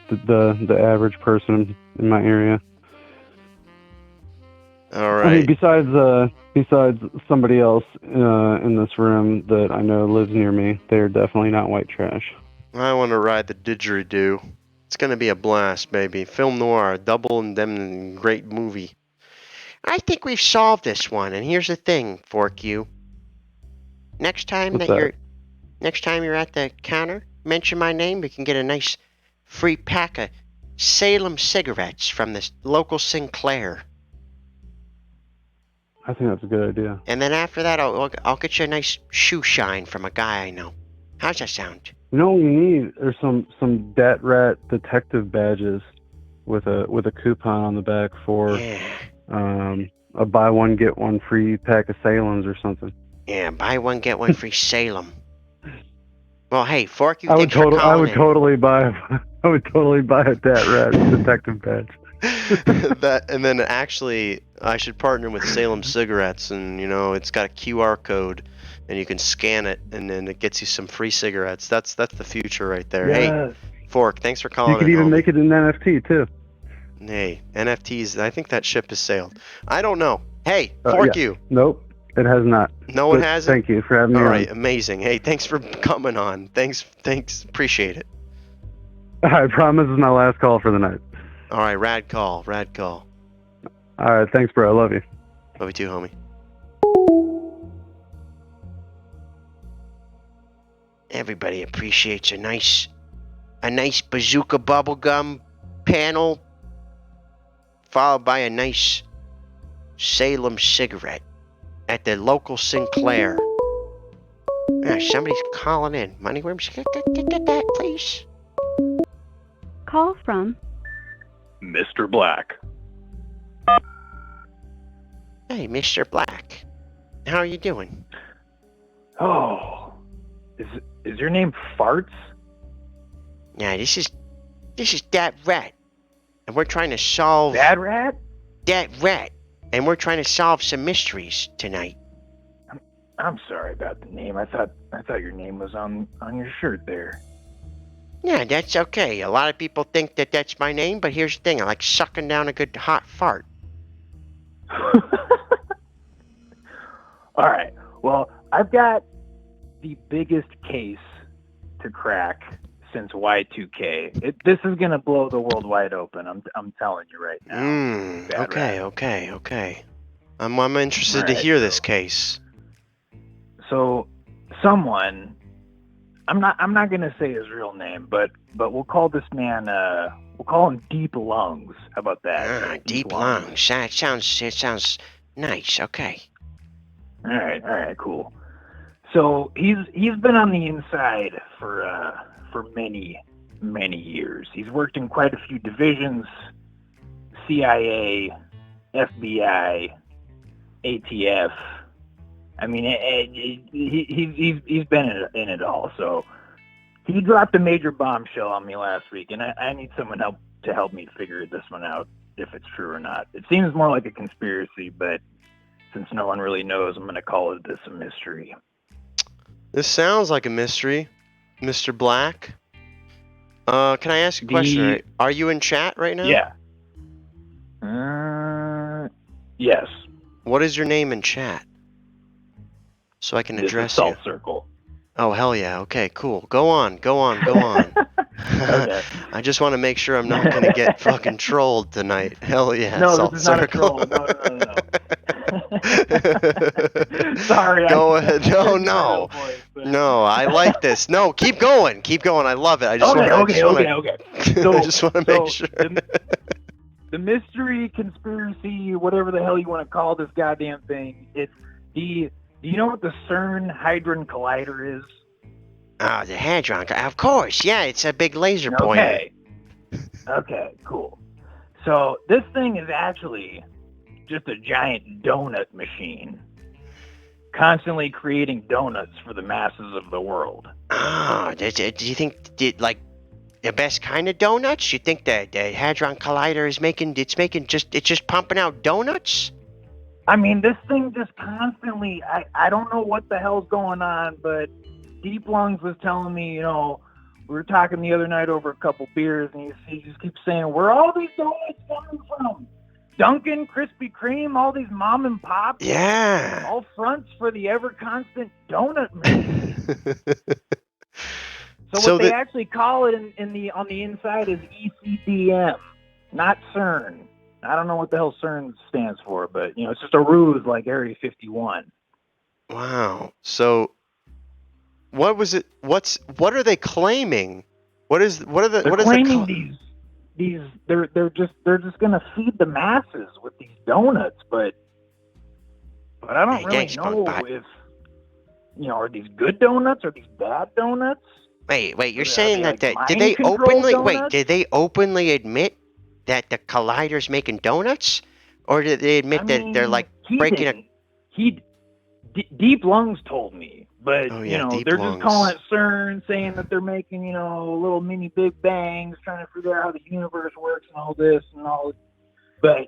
the average person in my area. All I mean, right. besides somebody else in this room that I know lives near me, they're definitely not white trash. I want to ride the didgeridoo. It's gonna be a blast, baby. Film noir, double indemnity, great movie. I think we've solved this one. And here's the thing, Fork you. Next time What's that? next time you're at the counter, mention my name. We can get a nice free pack of Salem cigarettes from this local Sinclair. I think that's a good idea. And then after that, I'll get you a nice shoe shine from a guy I know. How's that sound? You know what you need? There's some Dat Rat detective badges with a coupon on the back for a buy one get one free pack of Salems or something. Yeah, buy one get one free Salem. Well, hey, Fork, I would thanks for calling I would in. totally buy a Dat Rat detective badge. And then actually, I should partner with Salem Cigarettes, and it's got a QR code, and you can scan it, and then it gets you some free cigarettes. That's the future right there. Yes. Hey, Fork, thanks for calling. You could even make it an NFT too. Hey, NFTs. I think that ship has sailed. I don't know. Hey, Fork you. Nope, it has not. No, it hasn't. Thank you for having me All on. right, amazing. Hey, thanks for coming on. Thanks. Appreciate it. I promise this is my last call for the night. All right, rad call. All right, thanks, bro. I love you. Love you too, homie. Everybody appreciates a nice bazooka bubblegum panel, followed by a nice Salem cigarette at the local Sinclair. Yeah, somebody's calling in. Moneyworms, get that, please. Call from Mr. Black. Hey, Mr. Black. How are you doing? Oh, is your name Farts? Yeah, this is Dat Rat, and we're trying to solve Bad Rat? Dat Rat, and we're trying to solve some mysteries tonight. I'm sorry about the name. I thought your name was on your shirt there. Yeah, that's okay. A lot of people think that that's my name, but here's the thing. I like sucking down a good hot fart. All right. Well, I've got the biggest case to crack since Y2K. This is gonna blow the world wide open. I'm telling you right now. Okay. I'm interested to hear this case. So, someone, I'm not gonna say his real name, but we'll call this man we'll call him Deep Lungs. How about that? Deep Lungs. It sounds nice. Okay. All right, cool. So he's been on the inside for many years. He's worked in quite a few divisions: CIA, FBI, ATF. I mean, he's been in it all. So he dropped a major bombshell on me last week, and I need someone to help me figure this one out, if it's true or not. It seems more like a conspiracy, but since no one really knows, I'm going to call this a mystery. This sounds like a mystery, Mr. Black. Can I ask a question? Are you in chat right now? Yeah. Yes. What is your name in chat? So I can address you. Salt Circle. Oh, hell yeah. Okay, cool. Go on. Okay. I just want to make sure I'm not going to get fucking trolled tonight. Hell yeah. No, Salt this is Circle. not a troll. No. Sorry. Go ahead. No. No, I like this. No, keep going. I love it. I just Okay. So, I just want to make sure. The mystery, conspiracy, whatever the hell you want to call this goddamn thing, it's do you know what the CERN Hadron Collider is? The Hadron. Of course. Yeah, it's a big laser pointer. Okay, cool. So this thing is actually just a giant donut machine, constantly creating donuts for the masses of the world. Oh, do you think the best kind of donuts? You think that the Hadron Collider is just pumping out donuts? I mean, this thing just constantly, I don't know what the hell's going on, but Deep Lungs was telling me, we were talking the other night over a couple beers, and he just keeps saying, where are all these donuts coming from? Dunkin', Krispy Kreme, all these mom and pops. Yeah. All fronts for the ever constant donut machine. So what they actually call it on the inside is ECDM, not CERN. I don't know what the hell CERN stands for, but it's just a ruse like Area 51. Wow. So what was it? What are they claiming? They're claiming they're just gonna feed the masses with these donuts, but I don't really know if are these good donuts or these bad donuts? Wait, you're saying that did donuts? they openly admit that the Collider's making donuts? Or did they admit that they're like breaking Deep Lungs told me, but Deep they're Lungs. just calling it CERN, saying that they're making little mini Big Bangs, trying to figure out how the universe works and all this and all. But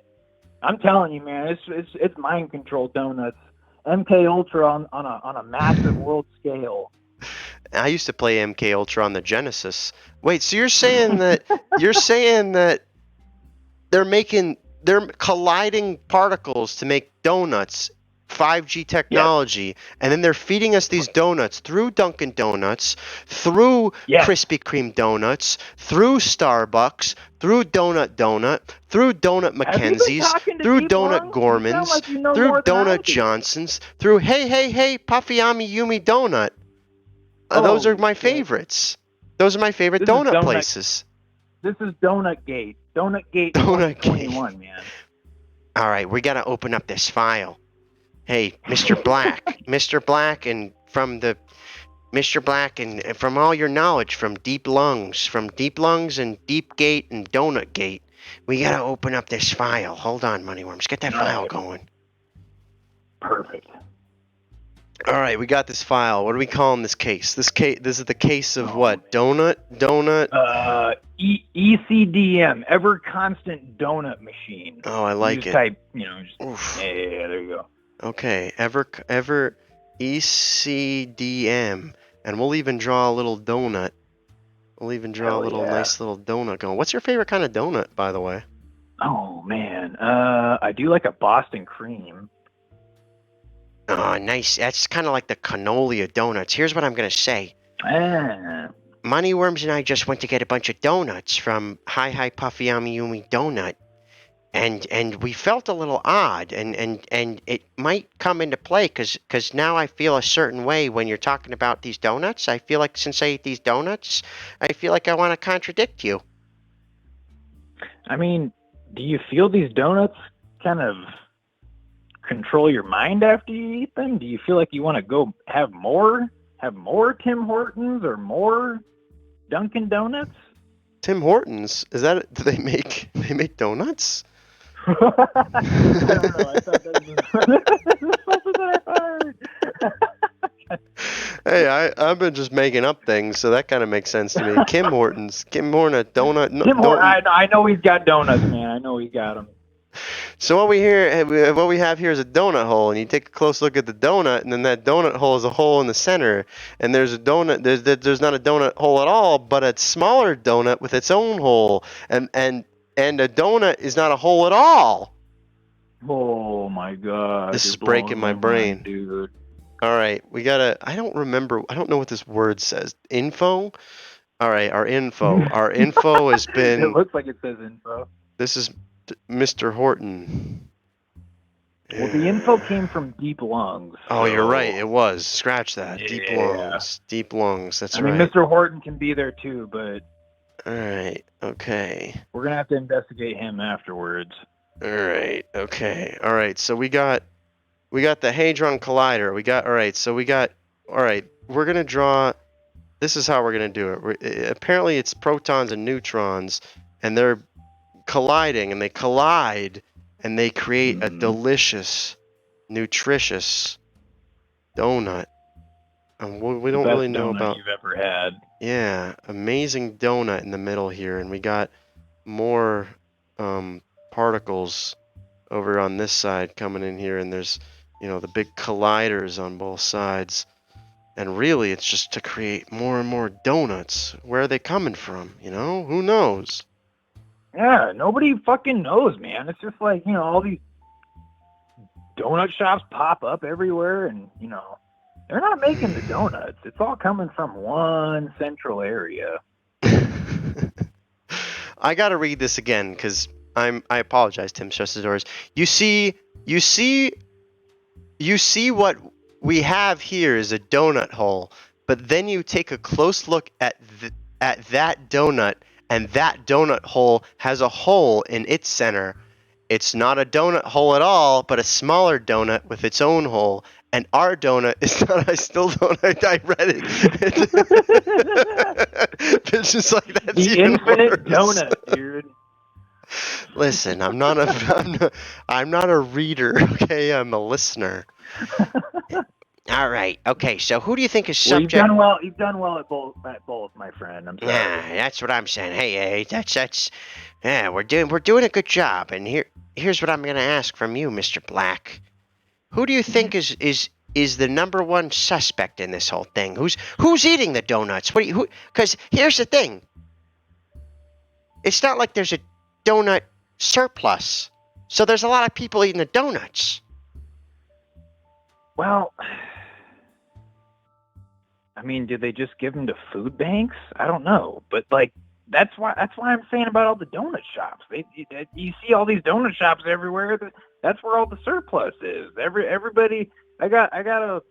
I'm telling you, man, it's mind control donuts, MK Ultra on a massive world scale. I used to play MK Ultra on the Genesis. Wait, so you're saying that they're colliding particles to make donuts, 5G technology, and then they're feeding us these donuts through Dunkin' Donuts, through Krispy Kreme donuts, through Starbucks, through Donut, through Donut Mackenzie's, through Donut Gorman's, through Donut Johnson's, through Hey Puffy Ami Yumi Donut. Those are my favorites. Those are my favorite donut places. This is Donut Gate. Donut Gate 2021, man. All right, we got to open up this file. Hey, Mr. Black. Mr. Black, and from all your knowledge from Deep Lungs and Deep Gate and Donut Gate, we got to open up this file. Hold on, Moneyworms. Get that file going. Perfect. All right, we got this file. What are we calling this case? This is the case of what? Donut? ECDM, ever constant donut machine. Oh, I like it. Type, there you go. Okay, ever ECDM, and we'll even draw a little donut. We'll even draw nice little donut going. What's your favorite kind of donut, by the way? Oh man, I do like a Boston cream. Oh, nice. That's kind of like the cannoli of donuts. Here's what I'm going to say. Moneyworms and I just went to get a bunch of donuts from Hi Puffy Ami Yumi Donut. And we felt a little odd. And it might come into play because now I feel a certain way when you're talking about these donuts. I feel like since I ate these donuts, I feel like I want to contradict you. I mean, do you feel these donuts kind of control your mind after you eat them? Do you feel like you want to go have more Tim Hortons or more Dunkin' Donuts? Tim Hortons? Is that do they make donuts? I don't know. I thought that was what I heard. Hey, I've been just making up things, so that kind of makes sense to me. Kim Hortons, a donut. I know he's got donuts, man. I know he got them. So what we have here is a donut hole, and you take a close look at the donut, and then that donut hole is a hole in the center, and there's a donut. There's not a donut hole at all, but a smaller donut with its own hole, and a donut is not a hole at all. Oh my God! This is breaking my brain, dude. All right, we gotta. I don't know what this word says. Info. All right, our info. Our info has been. It looks like it says info. This is Mr. Horton. Well, the info came from Deep Lungs. Oh, you're right. It was. Scratch that. Yeah. Deep Lungs. That's right. I mean, Mr. Horton can be there too, but. All right. Okay. We're gonna have to investigate him afterwards. All right. Okay. All right. So we got the Hadron Collider. All right. We're gonna draw. This is how we're gonna do it. Apparently, it's protons and neutrons, and they're colliding, and they collide, and they create a delicious, nutritious donut. And we don't really know about. You've ever had. Yeah, amazing donut in the middle here, and we got more particles over on this side coming in here, and there's the big colliders on both sides. And really, it's just to create more and more donuts. Where are they coming from? Who knows? Yeah, nobody fucking knows, man. It's just like, all these donut shops pop up everywhere, and, they're not making the donuts. It's all coming from one central area. I gotta read this again because I apologize, Tim Stressors. You see what we have here is a donut hole, but then you take a close look at that donut, and that donut hole has a hole in its center. It's not a donut hole at all, but a smaller donut with its own hole. And our donut is not. I still don't. I read it. It's just like that's the even infinite worse. donut, dude. Listen, I'm not a reader. Okay, I'm a listener. All right. Okay. So who do you think is Well, subject? you've done well at both, my friend. I'm sorry. Yeah, that's what I'm saying. Hey, that's. Yeah, we're doing a good job. And here's what I'm gonna ask from you, Mr. Black. Who do you think is the number one suspect in this whole thing? Who's eating the donuts? Because here's the thing. It's not like there's a donut surplus. So there's a lot of people eating the donuts. Well, I mean, do they just give them to food banks? I don't know, but that's why I'm saying about all the donut shops. You see all these donut shops everywhere. That's where all the surplus is. Everybody. I got a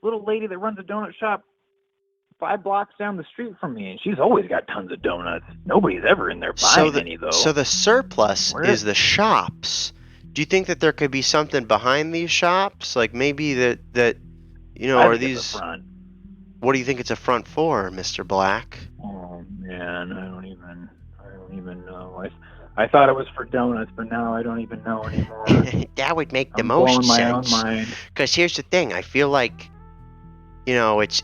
little lady that runs a donut shop 5 blocks down the street from me, and she's always got tons of donuts. Nobody's ever in there buying any though. So the surplus is the shops. Do you think that there could be something behind these shops? Like maybe that are these? It's a front. What do you think it's a front for, Mr. Black? Oh man, I don't even know. I thought it was for donuts, but now I don't even know anymore. That would make the I'm most blowing my sense. own mind. Because here's the thing, I feel like, it was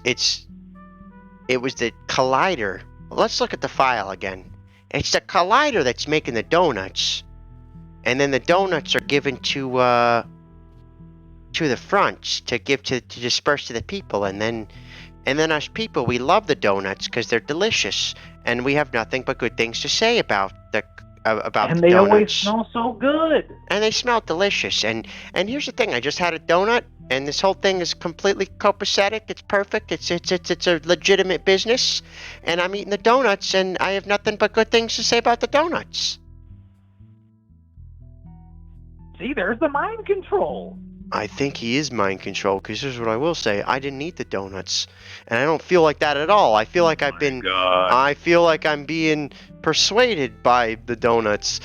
the collider. Let's look at the file again. It's the collider that's making the donuts, and then the donuts are given to the fronts to give to disperse to the people, and then us people, we love the donuts because they're delicious, and we have nothing but good things to say about the donuts. And they always smell so good. And they smell delicious. And here's the thing, I just had a donut, and this whole thing is completely copacetic. It's perfect. It's a legitimate business, and I'm eating the donuts, and I have nothing but good things to say about the donuts. See, there's the mind control. I think he is mind controlled, because here's what I will say. I didn't eat the donuts, and I don't feel like that at all. I feel like I feel like I'm being persuaded by the donuts.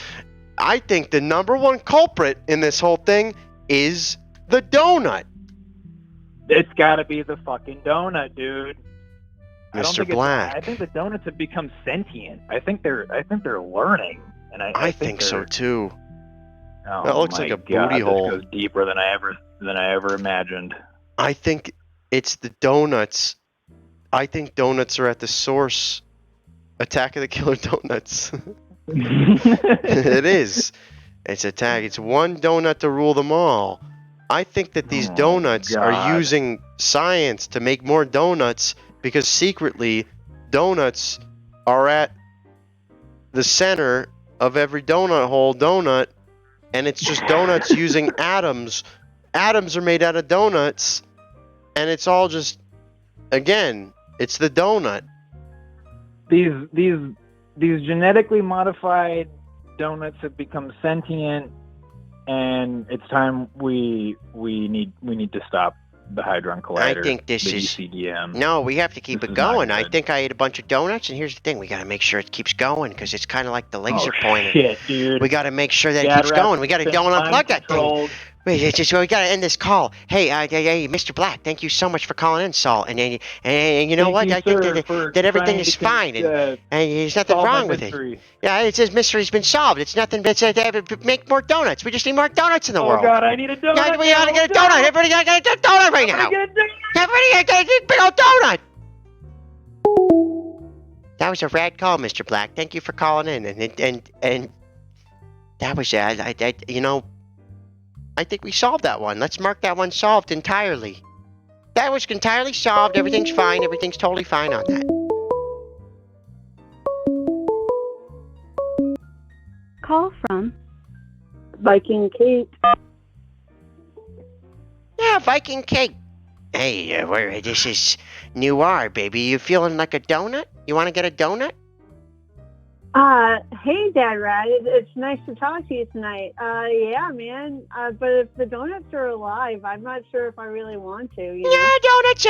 I think the number one culprit in this whole thing is the donut. It's got to be the fucking donut, dude. Mr. Black. I think the donuts have become sentient. I think they're learning, and I think so too. Oh, that looks like a booty hole. This goes deeper than I ever imagined. I think it's the donuts. I think donuts are at the source. Attack of the Killer Donuts. It is. It's It's one donut to rule them all. I think that these donuts are using science to make more donuts, because secretly donuts are at the center of every donut hole donut. And it's just donuts using atoms. Atoms are made out of donuts. And it's all just, again, it's the donut. These genetically modified donuts have become sentient, and it's time we need to stop the Hadron Collider. I think this is ECDM. No, we have to keep it going. I think I ate a bunch of donuts, and here's the thing: we got to make sure it keeps going, because it's kind of like the laser pointer. Shit, dude. We got to make sure that it keeps going. We got to don't unplug that thing. Wait, we got to end this call. Hey, Mr. Black, thank you so much for calling in, Saul. And you know what? I think that everything is fine, and there's nothing wrong with it. Yeah, it says mystery's been solved. It's nothing but make more donuts. We just need more donuts in the world. Oh God, I need a donut. Yeah, we gotta get a donut. Everybody gotta get a donut right now. Everybody gotta get a big old donut. That was a rad call, Mr. Black. Thank you for calling in, and that was I think we solved that one. Let's mark that one solved entirely. That was entirely solved. Everything's fine. Everything's totally fine on that. Call from Viking Kate. Yeah, Viking Kate. Hey, this is Noir, baby. You feeling like a donut? You want to get a donut? Hey, Dad Rat. It's nice to talk to you tonight. Yeah, man. But if the donuts are alive, I'm not sure if I really want to. You know? No, it's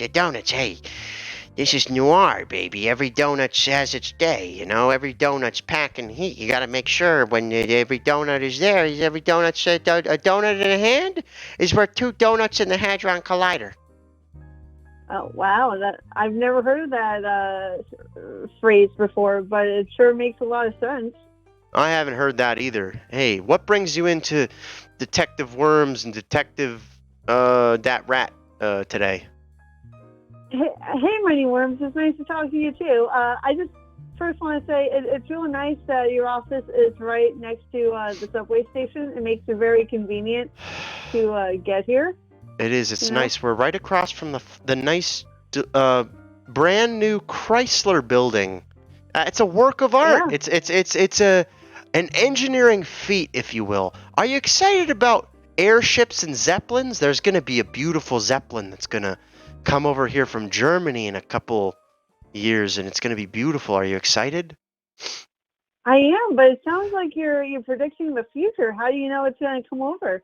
a donuts. Hey, this is Noir, baby. Every donut has its day, you know? Every donut's packing heat. You gotta make sure when every donut is there, every donut's a donut in a hand is worth 2 donuts in the Hadron Collider. Oh, wow. I've never heard of that phrase before, but it sure makes a lot of sense. I haven't heard that either. Hey, what brings you into Detective Worms and Detective Dat Rat today? Hey, Moneyworms. It's nice to talk to you, too. I just first want to say it's really nice that your office is right next to the subway station. It makes it very convenient to get here. It is. It's nice. We're right across from the nice, brand new Chrysler building. It's a work of art. Yeah. It's an engineering feat, if you will. Are you excited about airships and zeppelins? There's going to be a beautiful zeppelin that's going to come over here from Germany in a couple years, and it's going to be beautiful. Are you excited? I am, but it sounds like you're predicting the future. How do you know it's going to come over?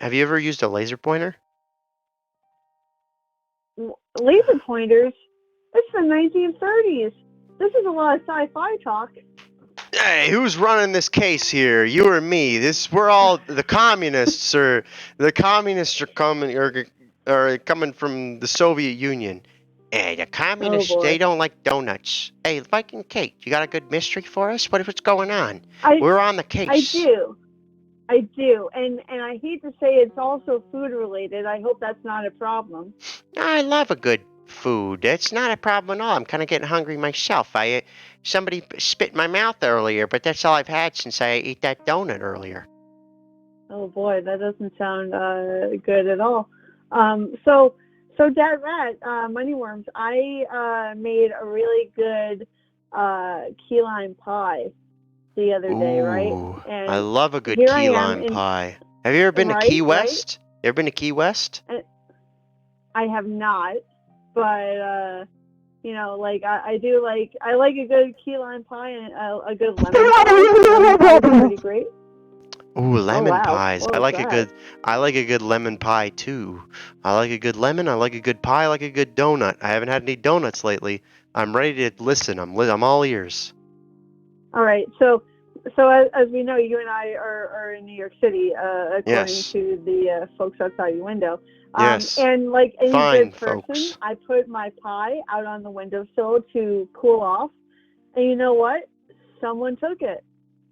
Have you ever used a laser pointer? Laser pointers? It's the 1930s. This is a lot of sci-fi talk. Hey, who's running this case here? You or me? We're all the communists, or the communists are coming from the Soviet Union. Hey, the communists, they don't like donuts. Hey, Viking Kate, you got a good mystery for us? What's going on? We're on the case. I do, and I hate to say it's also food related. I hope that's not a problem. I love a good food. It's not a problem at all. I'm kind of getting hungry myself. Somebody spit in my mouth earlier, but that's all I've had since I ate that donut earlier. Oh boy, that doesn't sound good at all. So Dad Rat, Moneyworms, I made a really good key lime pie the other day, right? And I love a good key lime pie. Have you ever been to Key West? You ever been to Key West? I have not, but I do I like a good key lime pie and a good lemon pie. Lemon pretty great. Ooh, lemon pies. I like a good lemon pie too. I like a good lemon. I like a good pie. I like a good donut. I haven't had any donuts lately. I'm ready to listen. I'm all ears. All right. So as we know, you and I are in New York City, according to the folks outside your window. Yes. And like any good person, folks. I put my pie out on the windowsill to cool off. And you know what? Someone took it.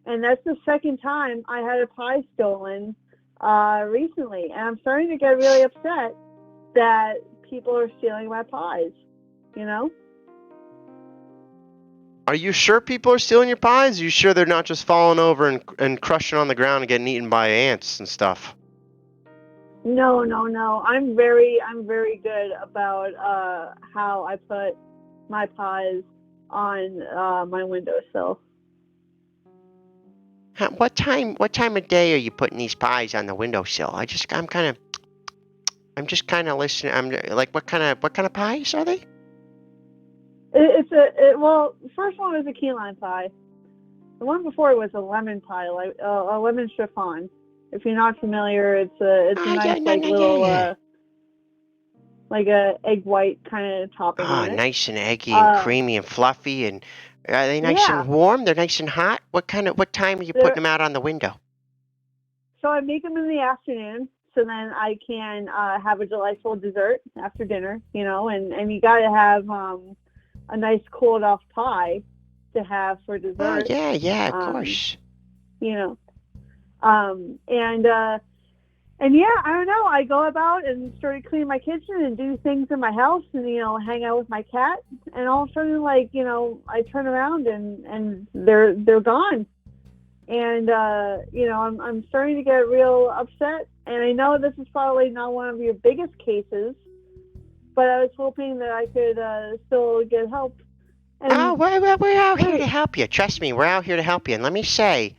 And that's the second time I had a pie stolen recently. And I'm starting to get really upset that people are stealing my pies, you know? Are you sure people are stealing your pies? Are you sure they're not just falling over and crushing on the ground and getting eaten by ants and stuff? No. I'm very good about how I put my pies on my windowsill. What time of day are you putting these pies on the windowsill? I'm just kind of listening. I'm like, what kind of pies are they? Well, the first one was a key lime pie. The one before was a lemon pie, like a lemon chiffon. If you're not familiar, it's a nice little like a egg white kind of topping on it. Nice and eggy and creamy and fluffy. And are they nice and warm? They're nice and hot. What time are you putting them out on the window? So I make them in the afternoon, so then I can have a delightful dessert after dinner. You know, and you got to have a nice cooled off pie to have for dessert. Oh, yeah, of course. You know, and yeah, I don't know. I go about and started cleaning my kitchen and do things in my house and, hang out with my cat. And all of a sudden, I turn around and they're gone. And, I'm starting to get real upset. And I know this is probably not one of your biggest cases, but I was hoping that I could still get help And Oh, we're out here to help you. Trust me, we're out here to help you. And let me say,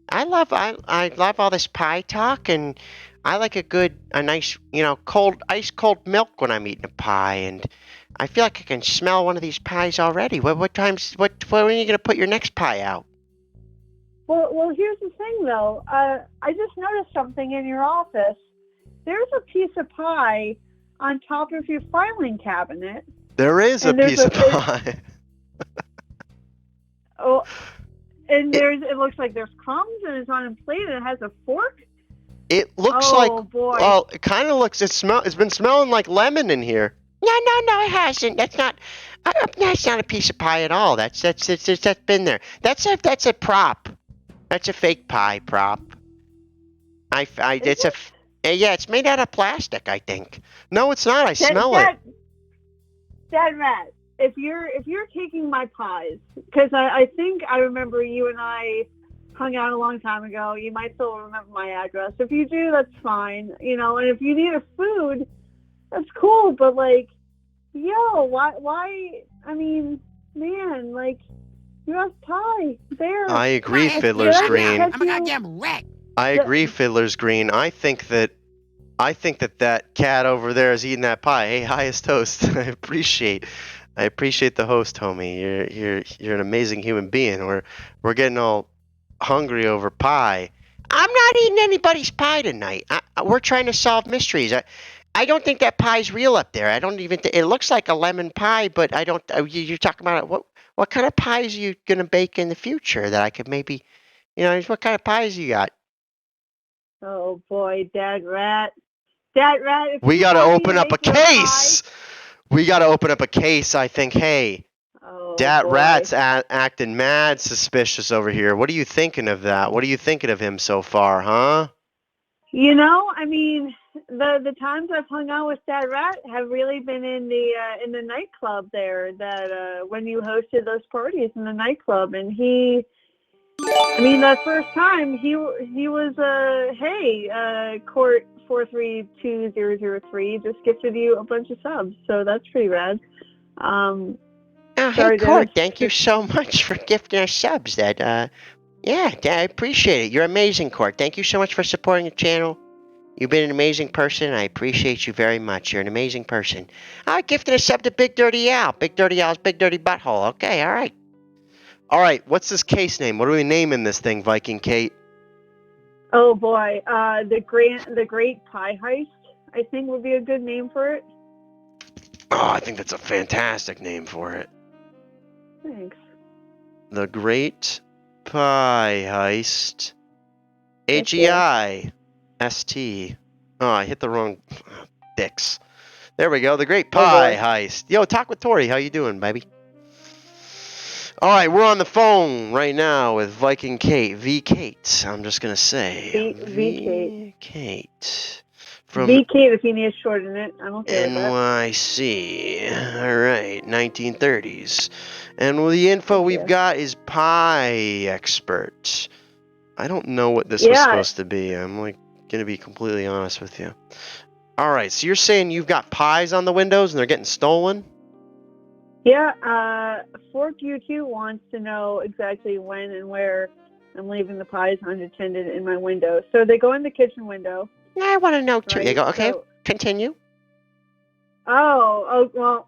I love all this pie talk, and I like a nice, ice cold milk when I'm eating a pie, and I feel like I can smell one of these pies already. When are you gonna put your next pie out? well, here's the thing though. I just noticed something in your office. There's a piece of pie on top of your filing cabinet. There is a piece of pie. It looks like there's crumbs and it's on a plate and it has a fork. It looks boy. Well, it kind of looks. It's been smelling like lemon in here. No, it hasn't. That's not. That's not a piece of pie at all. That's been there. That's a prop. That's a fake pie prop. Yeah, it's made out of plastic, I think. No, it's not. I smell it. Dad Rat, if you're taking my pies, because I think I remember you and I hung out a long time ago. You might still remember my address. If you do, that's fine. And if you need a food, that's cool. But why? I mean, man, you have pie there. I agree, Fiddler's Green. I'm a goddamn rat. I agree, Fiddler's Green. I think that cat over there is eating that pie. Hey, highest host. I appreciate the host, homie. You're an amazing human being. We're getting all hungry over pie. I'm not eating anybody's pie tonight. We're trying to solve mysteries. I don't think that pie's real up there. I don't even. It looks like a lemon pie, but I don't. You're talking about it. What kind of pies are you gonna bake in the future that I could maybe, what kind of pies you got? Oh boy, Dad Rat. If we you gotta want me open to up a make your case. We gotta open up a case. I think. Hey, Dad Rat's acting mad suspicious over here. What are you thinking of that? What are you thinking of him so far, huh? I mean, the times I've hung out with Dad Rat have really been in the nightclub there. That when you hosted those parties in the nightclub, and that first time he was hey, Court 432003 just gifted you a bunch of subs, so that's pretty rad. Hey, Court, thank you so much for gifting us subs. Yeah, I appreciate it. You're amazing, Court. Thank you so much for supporting the channel. You've been an amazing person, and I appreciate you very much. You're an amazing person. I gifted a sub to Big Dirty Al. Big Dirty Al's Big Dirty Butthole. Okay, all right. All right, what's this case name? What are we naming this thing, Viking Kate? Oh boy, the Great Pie Heist, I think would be a good name for it. Oh, I think that's a fantastic name for it. Thanks. The Great Pie Heist. HEIST. Oh, I hit the wrong dicks. There we go. The Great Pie Heist. Yo, talk with Tori. How you doing, baby? All right, we're on the phone right now with Viking Kate. V Kate. I'm just gonna say V Kate. From V Kate, if you need to shorten it, I'm okay with that. NYC. All right, 1930s. And the info we've got is pie expert. I don't know what this was supposed to be. I'm gonna be completely honest with you. All right, so you're saying you've got pies on the windows and they're getting stolen? Yeah, Fork U2 wants to know exactly when and where I'm leaving the pies unattended in my window. So they go in the kitchen window. I want to know too. Right? You go, okay, continue. Well,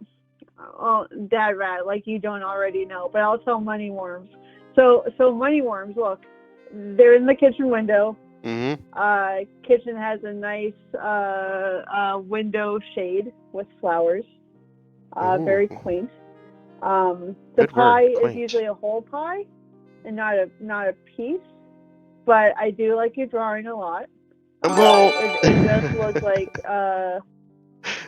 Dad Rat, you don't already know, but I'll tell Moneyworms. So Moneyworms, look, they're in the kitchen window. Mm-hmm. Kitchen has a nice window shade with flowers. Very quaint. The pie is usually a whole pie and not a piece, but I do like your drawing a lot. Well, it does look like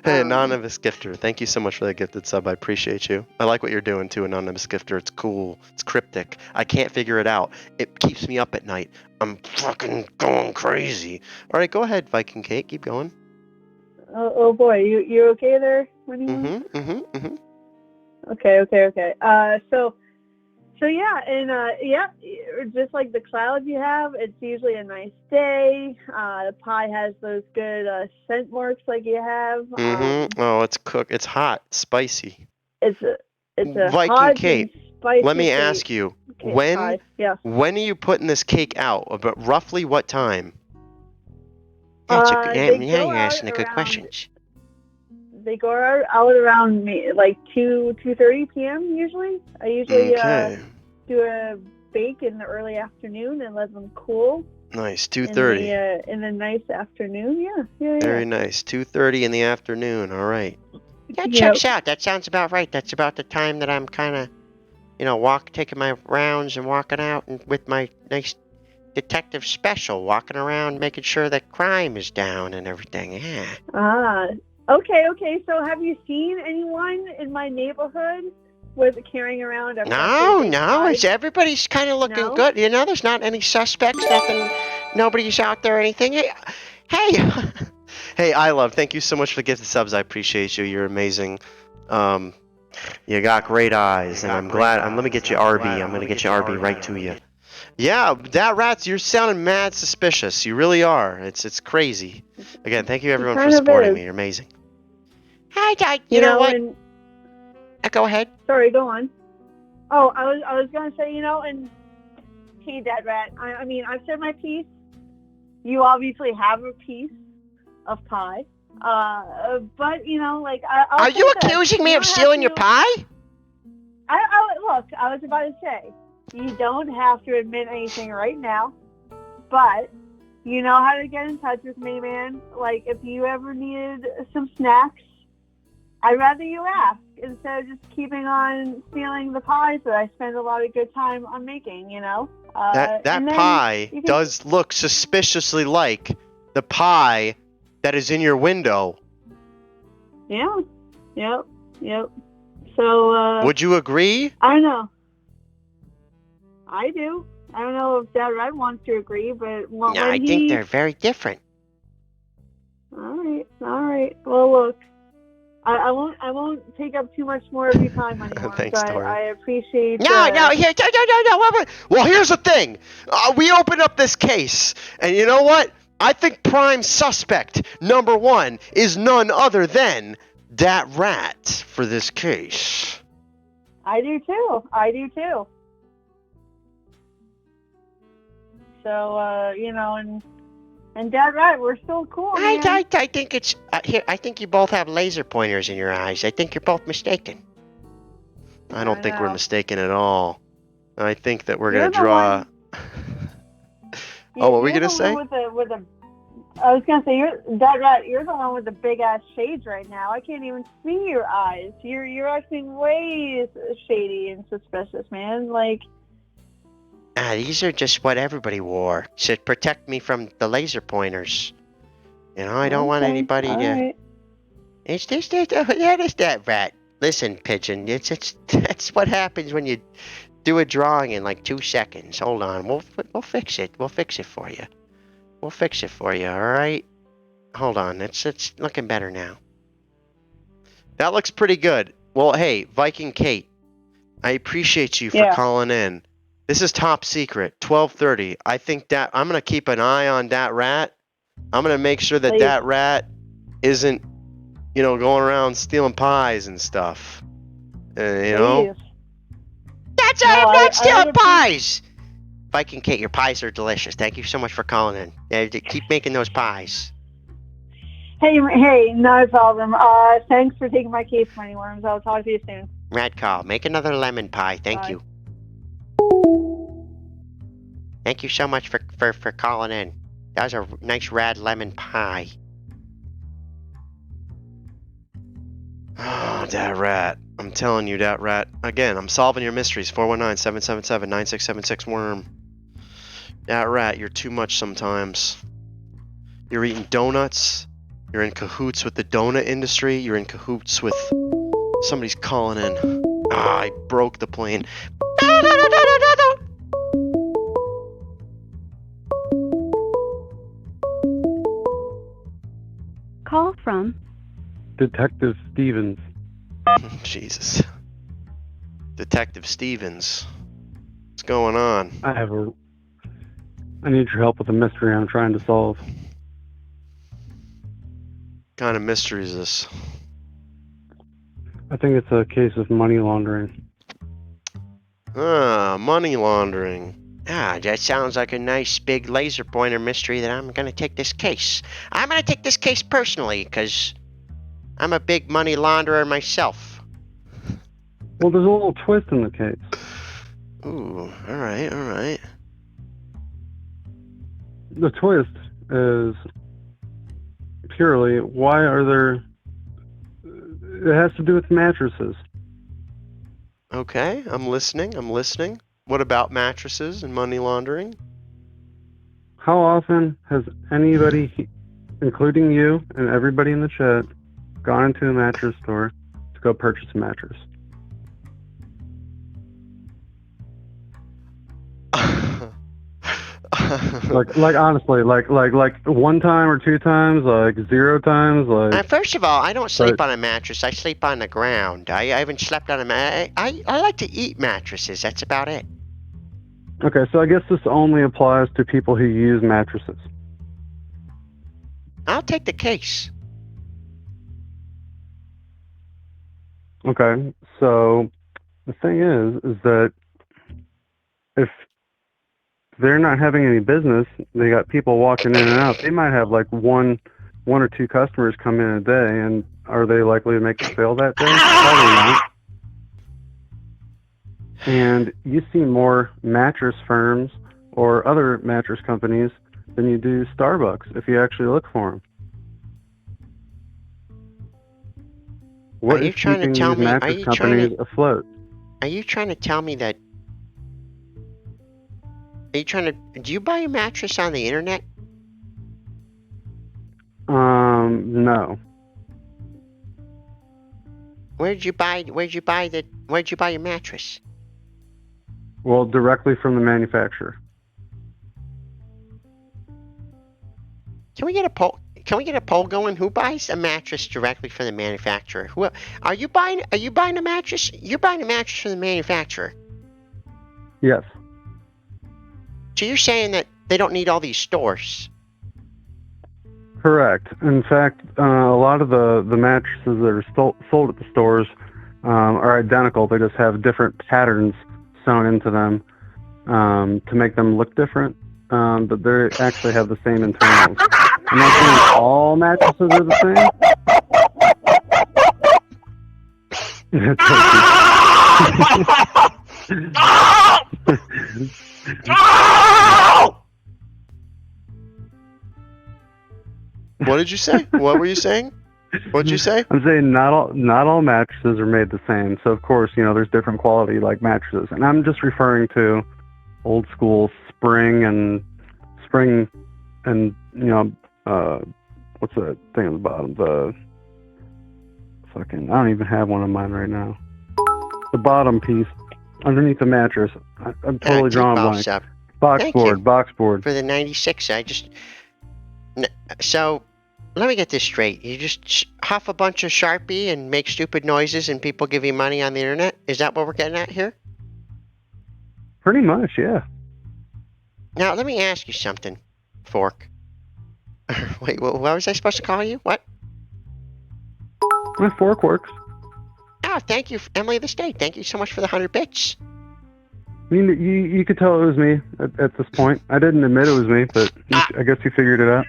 Hey, anonymous gifter, thank you so much for that gifted sub. I appreciate you. I like what you're doing too, anonymous gifter. It's cool. It's cryptic. I can't figure it out. It keeps me up at night. I'm fucking going crazy. All right, go ahead, Viking Kate. Keep going. Oh boy, you okay there? Okay. So yeah, and just like the clouds you have, it's usually a nice day. The pie has those good scent marks like you have. Oh, it's cooked. It's hot, spicy. It's It's a Viking hot Kate, and spicy let me cake. ask you, Cake when pie. Yeah. when are you putting this cake out? About roughly what time? That's Now you're asking a good questions. They go out around like 2:30 p.m. usually. I usually Okay. do a bake in the early afternoon and let them cool. Nice, 2:30. In the nice afternoon. Yeah. Very nice, 2:30 in the afternoon. All right. That Yep. checks out. That sounds about right. That's about the time that I'm kind of, taking my rounds and walking out and with my nice detective special, walking around making sure that crime is down and everything. Yeah. Okay. So have you seen anyone in my neighborhood carrying around a No, cake pie? it's everybody's kind of looking good. There's not any suspects, nothing, nobody's out there or anything. Hey, hey, I love. Thank you so much for the gift of subs. I appreciate you. You're amazing. You got great eyes, and I'm glad. Let me get you RB. I'm gonna get you RB right to you. Yeah, that rats. You're sounding mad suspicious. You really are. It's crazy. Again, thank you everyone for supporting me. You're amazing. Hi, you know what? Go ahead. Sorry, go on. Oh, I was gonna say, and hey, Dead Rat. I mean, I've said my piece. You obviously have a piece of pie. But I'll Are you accusing me of stealing your pie? Look, I was about to say, you don't have to admit anything right now, but you know how to get in touch with me, man. Like, if you ever needed some snacks, I'd rather you ask instead of just keeping on stealing the pies that I spend a lot of good time on making, That pie does look suspiciously like the pie that is in your window. Yeah. Yep. So, would you agree? I don't know. I do. I don't know if Dad Red wants to agree, but I think they're very different. All right. Well, look, I won't take up too much more of your time anymore. Thanks, Tori. I appreciate. No. Well, here's the thing. We opened up this case, and you know what? I think prime suspect number 1 is none other than that rat for this case. I do too. So, and Dad Rat, we're still cool, man. I think it's here. I think you both have laser pointers in your eyes. I think you're both mistaken. I don't think we're mistaken at all. I think that we're gonna draw. What were we gonna say? I was gonna say, Dad Rat, you're the one with the big ass shades right now. I can't even see your eyes. You're acting way shady and suspicious, man. Like. These are just what everybody wore. Should protect me from the laser pointers. I don't want anybody to. Right. It's just that rat. Listen, Pigeon. That's what happens when you do a drawing in like 2 seconds. Hold on, we'll fix it. We'll fix it for you. All right. Hold on. It's looking better now. That looks pretty good. Well, hey, Viking Kate, I appreciate you for calling in. This is top secret, 12:30. I think that I'm gonna keep an eye on that rat. I'm gonna make sure that that rat isn't, going around stealing pies and stuff. That's I'm not stealing pies. Viking Kate, your pies are delicious. Thank you so much for calling in. Yeah, keep making those pies. Hey, not a problem. Thanks for taking my case, Moneyworms. I'll talk to you soon. Rat call. Make another lemon pie. Thank you. Thank you so much for calling in. That was a nice rad lemon pie. Oh, that rat. I'm telling you, that rat. Again, I'm solving your mysteries. 419-777-9676 worm. That rat, you're too much sometimes. You're eating donuts. You're in cahoots with the donut industry. You're in cahoots with... Somebody's calling in. I broke the plane. Call from Detective Stevens. Jesus. Detective Stevens. What's going on? I need your help with a mystery I'm trying to solve. What kind of mystery is this? I think it's a case of money laundering. Money laundering. That sounds like a nice big laser pointer mystery that I'm gonna take this case. I'm gonna take this case personally, because I'm a big money launderer myself. Well, there's a little twist in the case. Ooh, alright. The twist is purely, why are there... It has to do with mattresses. Okay, I'm listening. What about mattresses and money laundering? How often has anybody, including you and everybody in the chat, gone into a mattress store to go purchase a mattress? like honestly, like one time or two times, like 0 times, like. First of all, I don't sleep on a mattress. I sleep on the ground. I haven't slept on a I like to eat mattresses. That's about it. Okay, so I guess this only applies to people who use mattresses. I'll take the case. Okay, so the thing is that if they're not having any business, they got people walking in and out. They might have like one or two customers come in a day, and are they likely to make a sale that day? Probably not. And you see more mattress firms or other mattress companies than you do Starbucks if you actually look for them. What is keeping these mattress companies afloat? Are you trying to tell me that? Do you buy a mattress on the internet? No. Where'd you buy your mattress? Well, directly from the manufacturer. Can we get a poll? Can we get a poll going? Who buys a mattress directly from the manufacturer? Are you buying a mattress? You're buying a mattress from the manufacturer. Yes. So you're saying that they don't need all these stores? Correct. In fact, a lot of the mattresses that are sold at the stores are identical. They just have different patterns sewn into them to make them look different, but they actually have the same internals. I'm not saying all mattresses are the same. What did you say? What were you saying? What'd you say? I'm saying not all mattresses are made the same. So of course, there's different quality like mattresses, and I'm just referring to old school spring and what's the thing at the bottom? The fucking, I don't even have one of mine right now. The bottom piece underneath the mattress. I'm totally drawing a blank. Box board. For the 96, so let me get this straight. You just huff a bunch of Sharpie and make stupid noises and people give you money on the internet? Is that what we're getting at here? Pretty much, yeah. Now, let me ask you something, Fork. Wait, what was I supposed to call you? What? My Fork works. Oh, thank you, Emily of the State. Thank you so much for the 100 bits. I mean, you could tell it was me at this point. I didn't admit it was me, but I guess you figured it out.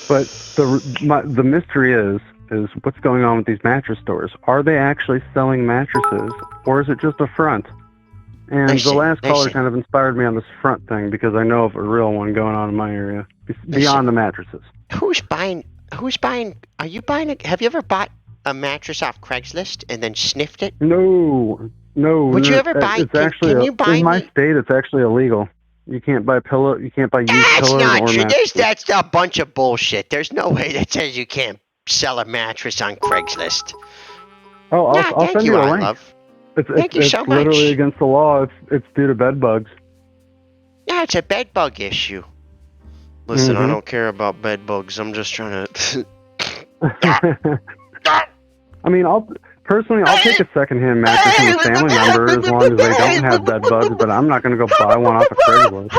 But the mystery is what's going on with these mattress stores. Are they actually selling mattresses, or is it just a front? And the last caller kind of inspired me on this front thing, because I know of a real one going on in my area beyond the mattresses. Who's buying? Are you buying have you ever bought a mattress off Craigslist and then sniffed it? No. Would you ever buy? Can you buy? In my state, it's actually illegal. You can't buy pillow. You can't buy used pillows or mattresses. That's a bunch of bullshit. There's no way that says you can't sell a mattress on Craigslist. Oh, I'll send you a link. Thank you so much. It's literally against the law. It's due to bed bugs. Yeah, it's a bed bug issue. Listen, I don't care about bed bugs. I'm just trying to. I mean, Personally, I'll take a secondhand mattress from a family member as long as they don't have bed bugs, but I'm not going to go buy one off of Craigslist.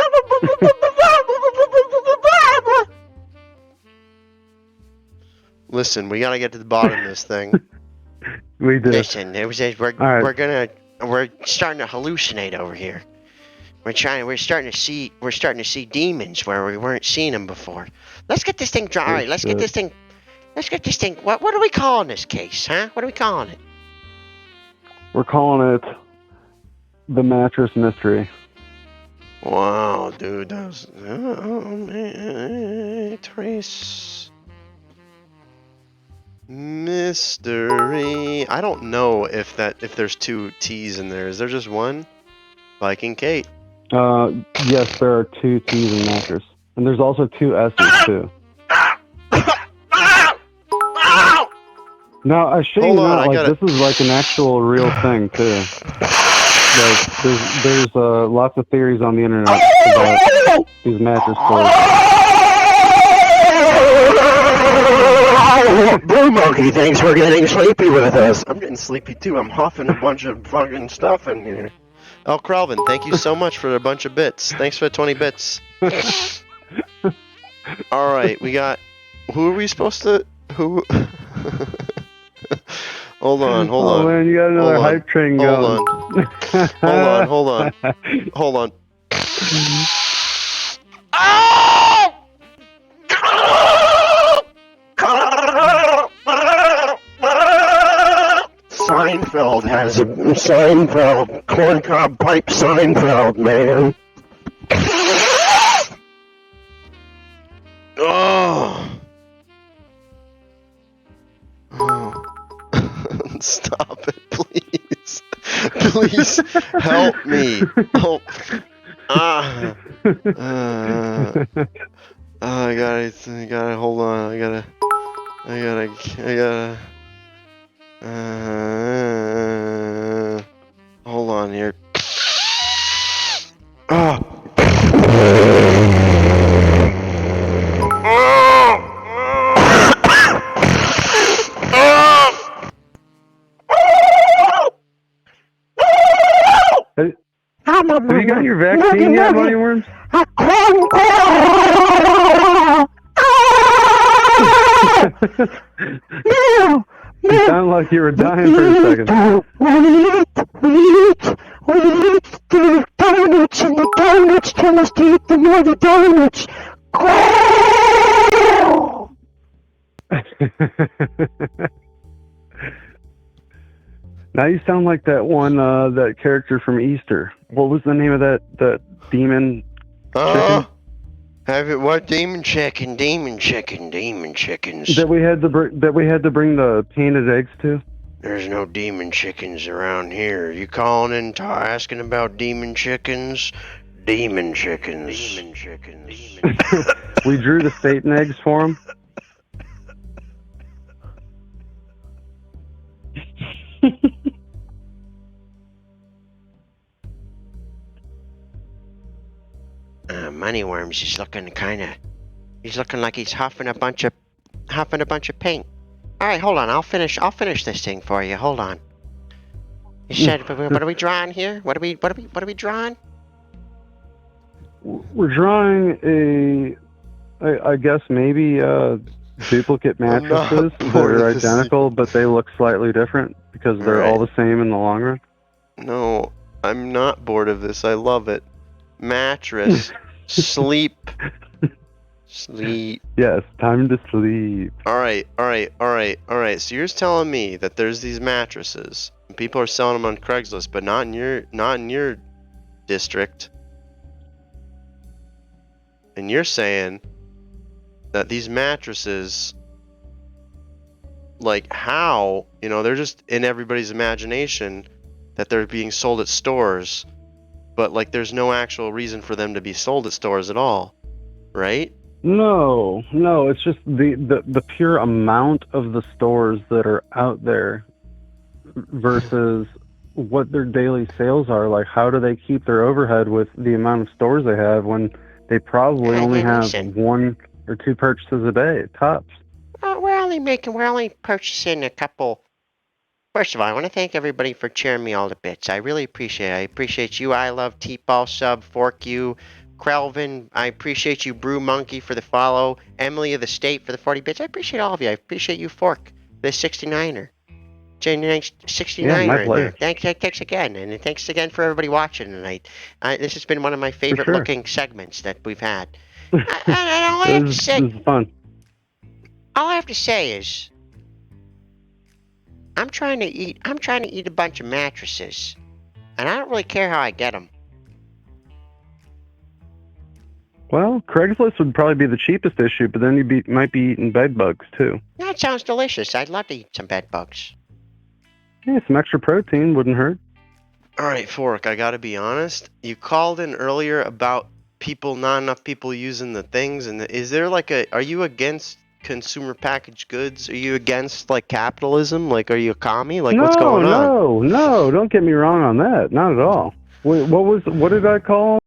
Listen, we gotta get to the bottom of this thing. We do. Listen, we're starting to hallucinate over here. We're starting to see demons where we weren't seeing them before. Let's get this thing dry. All right, let's get this thing. What are we calling this case, huh? What are we calling it? We're calling it the mattress mystery. Wow, dude, that was trace mystery. I don't know if there's two T's in there. Is there just one? Viking Kate. Yes, there are two T's in mattress, and there's also two S's too. No, I shit you not. Like this is like an actual real thing too. Like there's lots of theories on the internet about these mattress stores. Blue Monkey thinks we're getting sleepy with us. I'm getting sleepy too. I'm huffing a bunch of fucking stuff in here. Oh, Kralvin, thank you so much for a bunch of bits. Thanks for the 20 bits. All right, we got. Who are we supposed to? Who? Hold on. Oh man, you got another hype train going. Hold on. Seinfeld has a corncob pipe Seinfeld, man. Oh. Stop it, please. Please help me. Oh. I gotta hold on. I gotta hold on here. Have you got your vaccine yet, Moneyworms? You sound like you were dying for a second. We eat the donuts, and the donuts tell us to eat the more the donuts. Now you sound like that one, that character from Easter. What was the name of that demon chicken? What demon chicken? Demon chickens. That we had to bring the painted eggs to. There's no demon chickens around here. You calling in asking about demon chickens? Demon chickens. We drew the Satan eggs for them. Moneyworms is looking he's looking like he's huffing a bunch of paint. All right, hold on. I'll finish this thing for you. Hold on. You said, what are we drawing here? What are we drawing? We're drawing I guess maybe duplicate mattresses that are identical, but they look slightly different because they're all the same in the long run. No, I'm not bored of this. I love it. Mattress. Sleep. Yes, time to sleep. All right. So you're telling me that there's these mattresses, and people are selling them on Craigslist, but not in your district. And you're saying that these mattresses, like how, they're just in everybody's imagination that they're being sold at stores, but like there's no actual reason for them to be sold at stores at all, right? No, it's just the pure amount of the stores that are out there versus what their daily sales are. Like, how do they keep their overhead with the amount of stores they have when they probably only have one or two purchases a day, tops? We're only purchasing a couple First of all, I want to thank everybody for cheering me all to bits. I really appreciate it. I appreciate you, I Love, T-Ball Sub, Fork You, Krelvin. I appreciate you, Brew Monkey, for the follow. Emily of the State for the 40 bits. I appreciate all of you. I appreciate you, Fork, the 69er. J 69 Yeah, my er in there. pleasure. Thanks again, and thanks again for everybody watching tonight. This has been one of my favorite sure. looking segments that we've had. And all I have to say, This is fun. all I have to say is, I'm trying to eat a bunch of mattresses, and I don't really care how I get them. Well, Craigslist would probably be the cheapest issue, but then you might be eating bed bugs too. That sounds delicious. I'd love to eat some bed bugs. Yeah, some extra protein wouldn't hurt. All right, Fork, I gotta be honest. You called in earlier about not enough people using the things, and is there are you against consumer packaged goods? Are you against capitalism? Are you a commie? What's going on? No, don't get me wrong on that. Not at all. Wait, what did I call?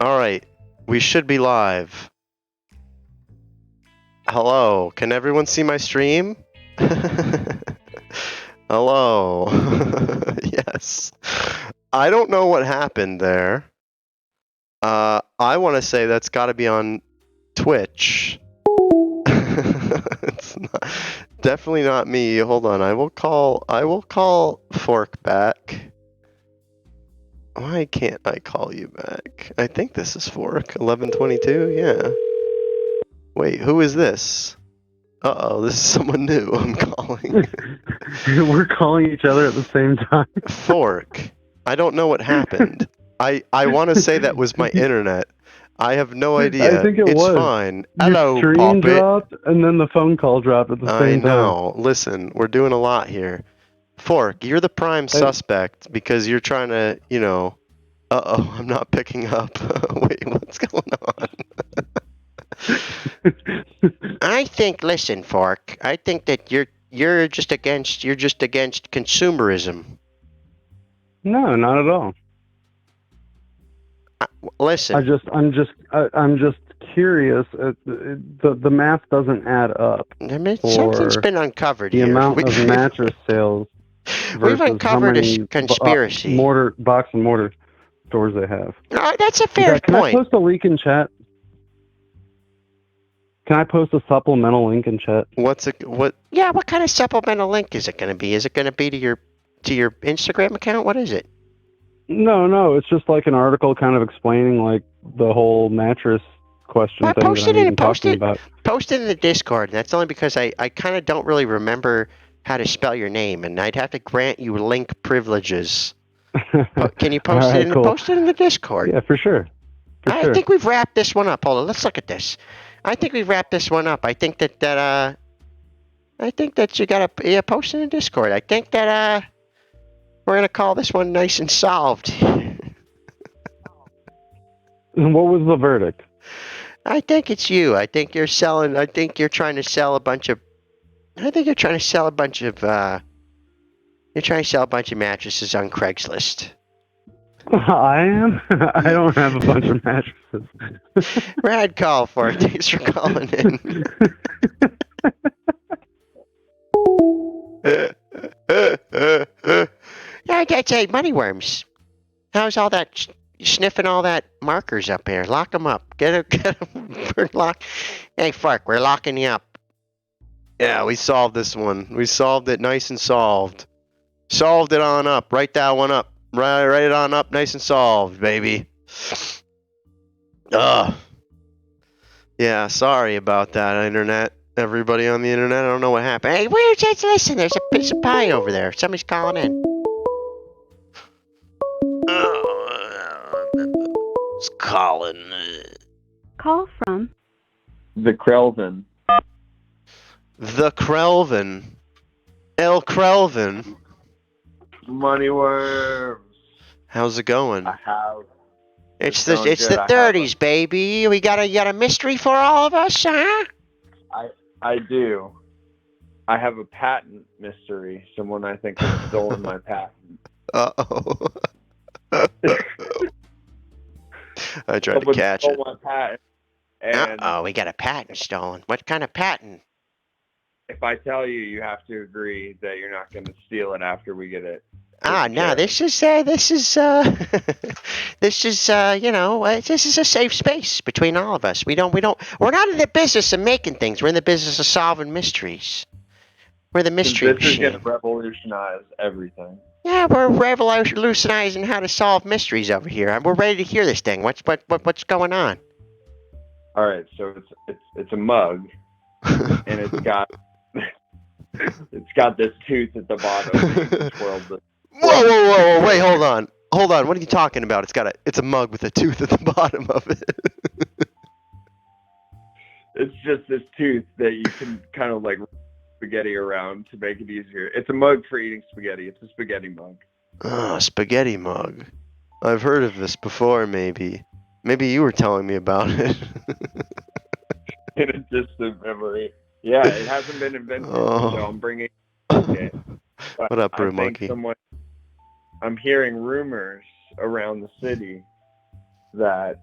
All right, we should be live. Hello, can everyone see my stream? Hello. Yes. I don't know what happened there. I want to say that's got to be on Twitch. It's definitely not me. Hold on. I will call Fork back. Why can't I call you back? I think this is Fork. 1122? Yeah. Wait, who is this? Uh-oh, this is someone new I'm calling. We're calling each other at the same time. Fork. I don't know what happened. I want to say that was my internet. I have no idea. I think it it's was. fine. Your Hello, stream Poppet. dropped, and then the phone call dropped at the same time. I know. Listen, we're doing a lot here. Fork, you're the prime suspect because you're trying to, uh-oh, I'm not picking up. Wait, what's going on? I think, listen, Fork, I think that you're just against consumerism. No, not at all. Listen. I'm just curious. The math doesn't add up. I mean, something's been uncovered the here. amount of mattress sales. We've Versus uncovered how many a conspiracy. Box and mortar stores they have. That's a fair Can point. I post a link in chat? Can I post a supplemental link in chat? Yeah, what kind of supplemental link is it going to be? Is it going to be to your Instagram account? What is it? No, it's just like an article kind of explaining the whole mattress question thing that I'm even talking about. Post it in the Discord. That's only because I kind of don't really remember how to spell your name, and I'd have to grant you link privileges. Can you post Right, it? cool. Post it in the Discord. Yeah, for sure. I think we've wrapped this one up. Hold on, let's look at this. I think we've wrapped this one up. I think that you gotta post it in Discord. I think that we're gonna call this one nice and solved. And what was the verdict? I think it's you. I think you're selling. I think you're trying to sell a bunch of. I think you're trying to sell a bunch of. You're trying to sell a bunch of mattresses on Craigslist. I am. I don't have a bunch of mattresses. Rad call for it. Thanks for calling in. Yeah, I'd say Moneyworms. How's all that sniffing all that markers up here? Lock them up. Get them lock. Hey, Fork, we're locking you up. Yeah, we solved this one. We solved it nice and solved. Solved it on up. Write that one up. Write it on up nice and solved, baby. Ugh. Yeah, sorry about that, Internet. Everybody on the internet, I don't know what happened. Hey, just listen, there's a piece of pie over there. Somebody's calling in. It's calling. Call from The Krelvin. The Krelvin. El Krelvin. Moneyworms. How's it going? I have. It's going the good. 30s, baby. You got a mystery for all of us, huh? I do. I have a patent mystery. Someone I think has stolen my patent. Uh-oh. I tried Someone to catch stole it. my patent. And Uh-oh, we got a patent stolen. What kind of patent? if I tell you, you have to agree that you're not going to steal it after we get it. No, this is this is a safe space between all of us. We're not in the business of making things. We're in the business of solving mysteries. We're the mystery This is machine. going to revolutionize everything. Yeah, we're revolutionizing how to solve mysteries over here. We're ready to hear this thing. What's going on? All right, so it's a mug, and it's got this tooth at the bottom. Whoa! Wait, hold on. What are you talking about? It's a mug with a tooth at the bottom of it. It's just this tooth that you can kind of like spaghetti around to make it easier. It's a mug for eating spaghetti. It's a spaghetti mug. Oh, spaghetti mug. I've heard of this before, maybe. Maybe you were telling me about it. In a distant memory. Yeah, it hasn't been invented, so I'm bringing it. But What up, Brew I think Monkey? I'm hearing rumors around the city that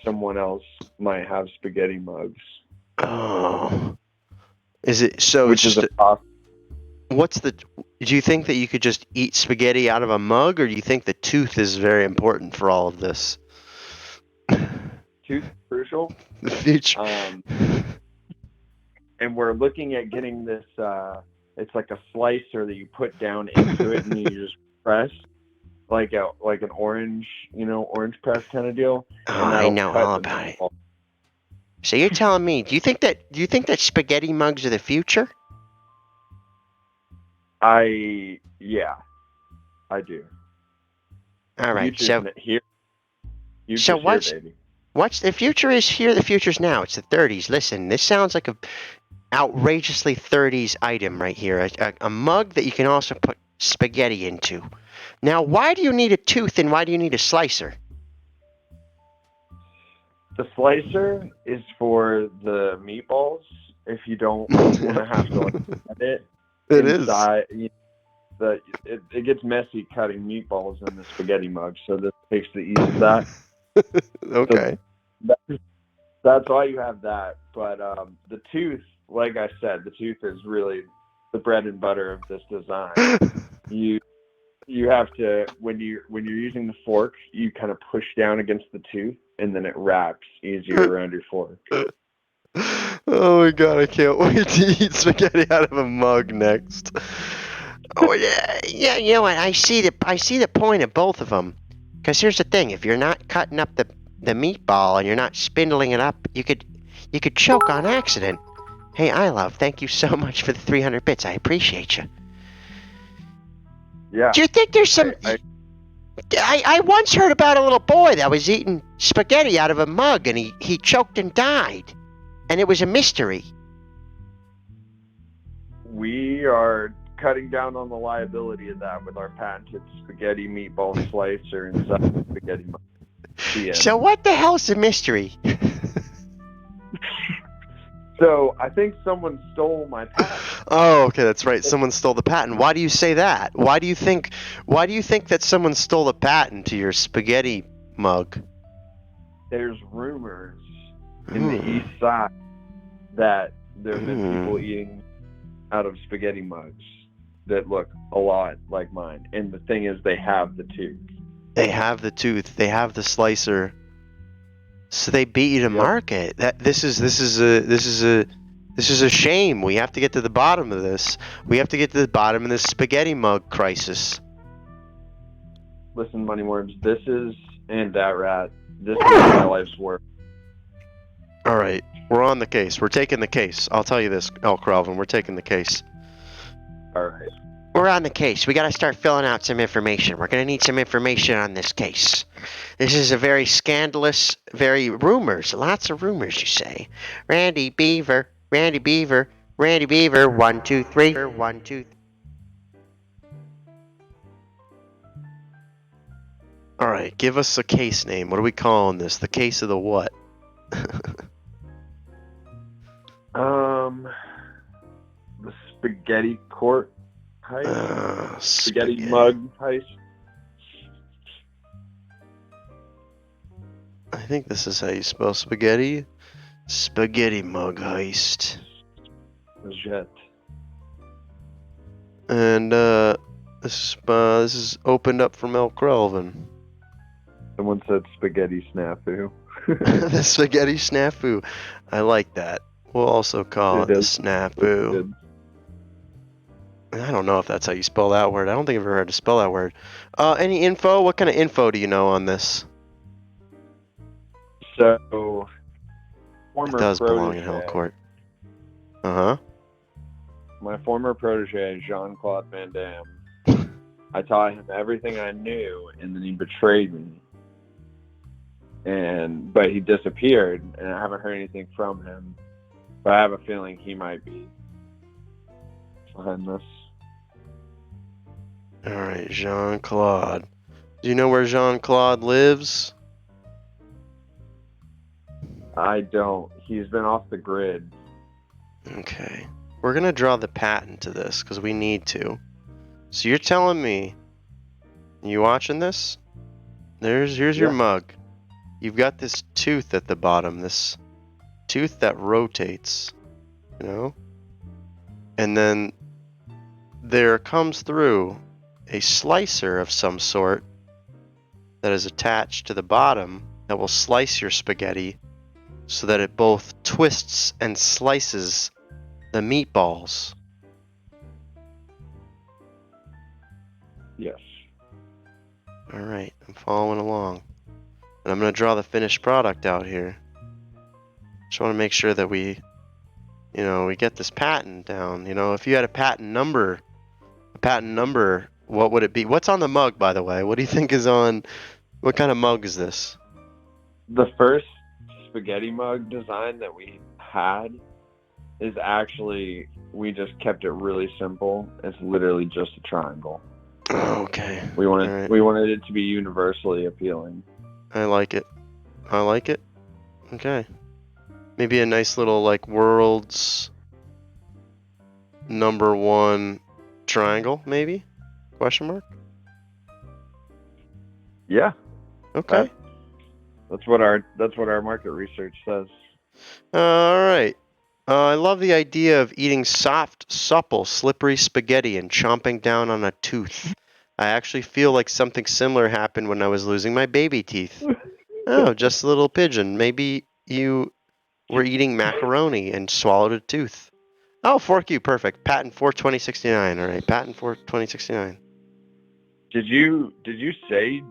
someone else might have spaghetti mugs. Oh. Is it so? Which it's is just what's the? Do you think that you could just eat spaghetti out of a mug, or do you think the tooth is very important for all of this? Tooth crucial. The future. And we're looking at getting this. It's like a slicer that you put down into it, and you just press like an orange, orange press kind of deal. Oh, I know all about it. So you're telling me? Do you think that spaghetti mugs are the future? Yeah, I do. All right. Baby. What's the future is here? The future's now. It's the 30s. Listen, this sounds like a outrageously 30s item right here. A mug that you can also put spaghetti into. Now, why do you need a tooth and why do you need a slicer? The slicer is for the meatballs. If you don't want to have to cut it. It inside, it gets messy cutting meatballs in the spaghetti mug, so this takes the ease of that. Okay. So that's why you have that. But the tooth, like I said, the tooth is really the bread and butter of this design. You have to when you're using the fork, you kind of push down against the tooth, and then it wraps easier around your fork. Oh my god, I can't wait to eat spaghetti out of a mug next. Oh yeah. You know what? I see the point of both of them. Because here's the thing: if you're not cutting up the meatball and you're not spindling it up, you could choke on accident. Hey, I love. Thank you so much for the 300 bits. I appreciate you. Yeah. Do you think there's some? I once heard about a little boy that was eating spaghetti out of a mug and he choked and died. And it was a mystery. We are cutting down on the liability of that with our patented spaghetti meatball slicer inside spaghetti mug. So what the hell's the mystery? So I think someone stole my patent. Oh, okay, that's right. Someone stole the patent. Why do you say that? Why do you think that someone stole the patent to your spaghetti mug? There's rumors in the east side that there have been people eating out of spaghetti mugs that look a lot like mine. And the thing is, they have the tooth. They have the tooth. They have the slicer. So they beat you to market. This is a shame. We have to get to the bottom of this. We have to get to the bottom of this spaghetti mug crisis. Listen, Moneyworms, this is my life's work. All right, we're on the case. We're taking the case. I'll tell you this, El Cralvin, we're taking the case. All right. We're on the case. We got to start filling out some information. We're going to need some information on this case. This is a very scandalous, very rumors. Lots of rumors, you say. Randy Beaver, Randy Beaver, Randy Beaver. 1, 2, 3. 1, 2. All right, give us a case name. What are we calling this? The case of the what? The spaghetti court heist. Spaghetti mug heist. I think this is how you spell spaghetti. Spaghetti mug heist. Jet. And this is opened up from El Crelvin. Someone said spaghetti snafu. The spaghetti snafu. I like that. We'll also call it the snafu. I don't know if that's how you spell that word. I don't think I've ever heard to spell that word. Any info? What kind of info do you know on this? So, former It does belong in protege. Hell Court. Uh-huh. My former protege, Jean-Claude Van Damme. I taught him everything I knew, and then he betrayed me. But he disappeared, and I haven't heard anything from him. But I have a feeling he might be behind this. All right, Jean-Claude. Do you know where Jean-Claude lives? I don't. He's been off the grid. Okay. We're going to draw the patent to this because we need to. So you're telling me, you watching this? Here's your mug. You've got this tooth at the bottom, this tooth that rotates, you know? And then there comes through a slicer of some sort that is attached to the bottom that will slice your spaghetti so that it both twists and slices the meatballs. Yes. All right, I'm following along. And I'm going to draw the finished product out here. Just want to make sure that we get this patent down. You know, if you had a patent number, what would it be? What's on the mug, by the way? What do you think is on, what kind of mug is this? The first spaghetti mug design that we had is actually, we just kept it really simple. It's literally just a triangle. Okay. We wanted it to be universally appealing. I like it. Okay. Maybe a nice little, like, world's #1 triangle, maybe? Question mark? Yeah. Okay. That's what our market research says. All right. I love the idea of eating soft, supple, slippery spaghetti and chomping down on a tooth. I actually feel like something similar happened when I was losing my baby teeth. Oh, just a little pigeon. Maybe you were eating macaroni and swallowed a tooth. Oh, fork you, perfect. Patent 42069. All right, patent 42069. Did you say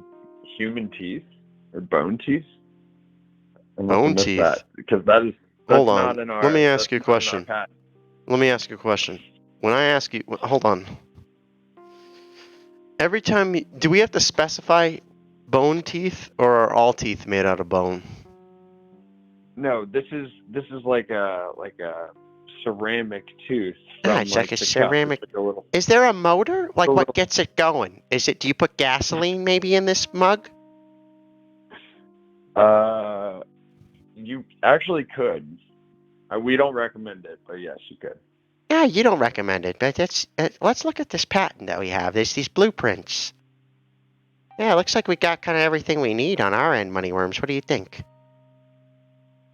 human teeth or bone teeth? Bone teeth. Because that's Hold not on. in our. Let me ask you a that's not in our question. patent. Let me ask you a question. When I ask you, hold on. Every time, do we have to specify bone teeth, or are all teeth made out of bone? No, this is like a ceramic tooth. It's like a ceramic. Is there a motor? Like, what gets it going? Do you put gasoline maybe in this mug? You actually could. We don't recommend it, but yes, you could. Yeah, you don't recommend it, but let's look at this patent that we have. There's these blueprints. Yeah, it looks like we got kind of everything we need on our end, Moneyworms. What do you think?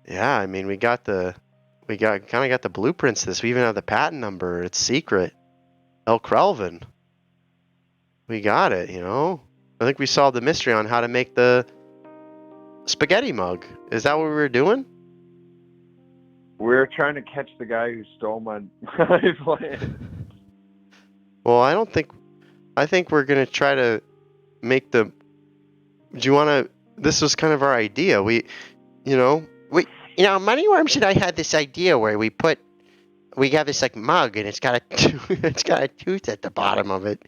Yeah, I mean, we kind of got the blueprints to this. We even have the patent number. It's secret. El Crelvin. We got it, you know? I think we solved the mystery on how to make the spaghetti mug. Is that what we were doing? We're trying to catch the guy who stole my plan. Well, I think we're going to try to make the... Do you want to... This was kind of our idea. Moneyworms and I had this idea where we have this like mug and it's got a it's got a tooth at the bottom of it,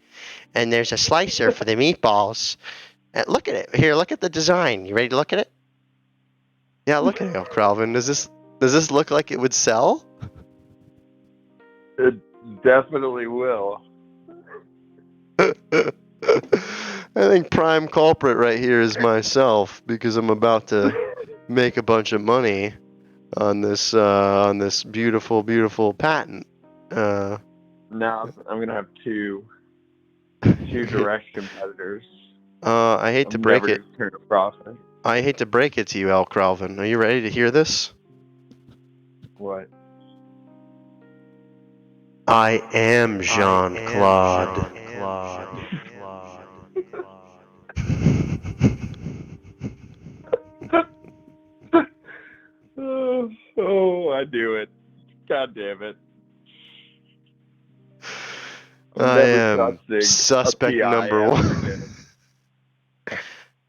and there's a slicer for the meatballs. And look at it here. Look at the design. You ready to look at it? Yeah, look at it, Calvin. Does this look like it would sell? It definitely will. I think prime culprit right here is myself because I'm about to make a bunch of money on this beautiful, beautiful patent. Now I'm gonna have two direct competitors. I hate to break it. Turn a profit. I hate to break it to you, Al Calvin. Are you ready to hear this? What? I am Jean-Claude. I do it. God damn it. I am suspect number one.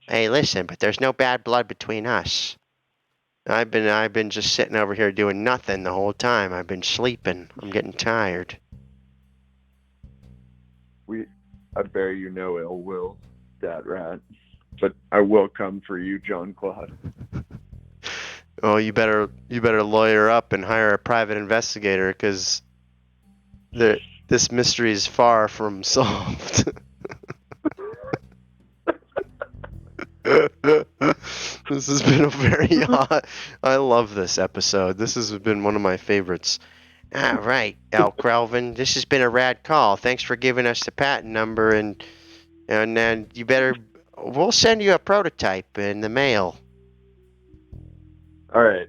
Hey, listen, but there's no bad blood between us. I've been just sitting over here doing nothing the whole time. I've been sleeping. I'm getting tired. I bear you no ill will, Dat Rat. But I will come for you, Jean-Claude. Oh, you better lawyer up and hire a private investigator, because this mystery is far from solved. This has been a very odd. I love this episode. This has been one of my favorites. All right, Al Calvin, this has been a rad call. Thanks for giving us the patent number, and then we'll send you a prototype in the mail. All right.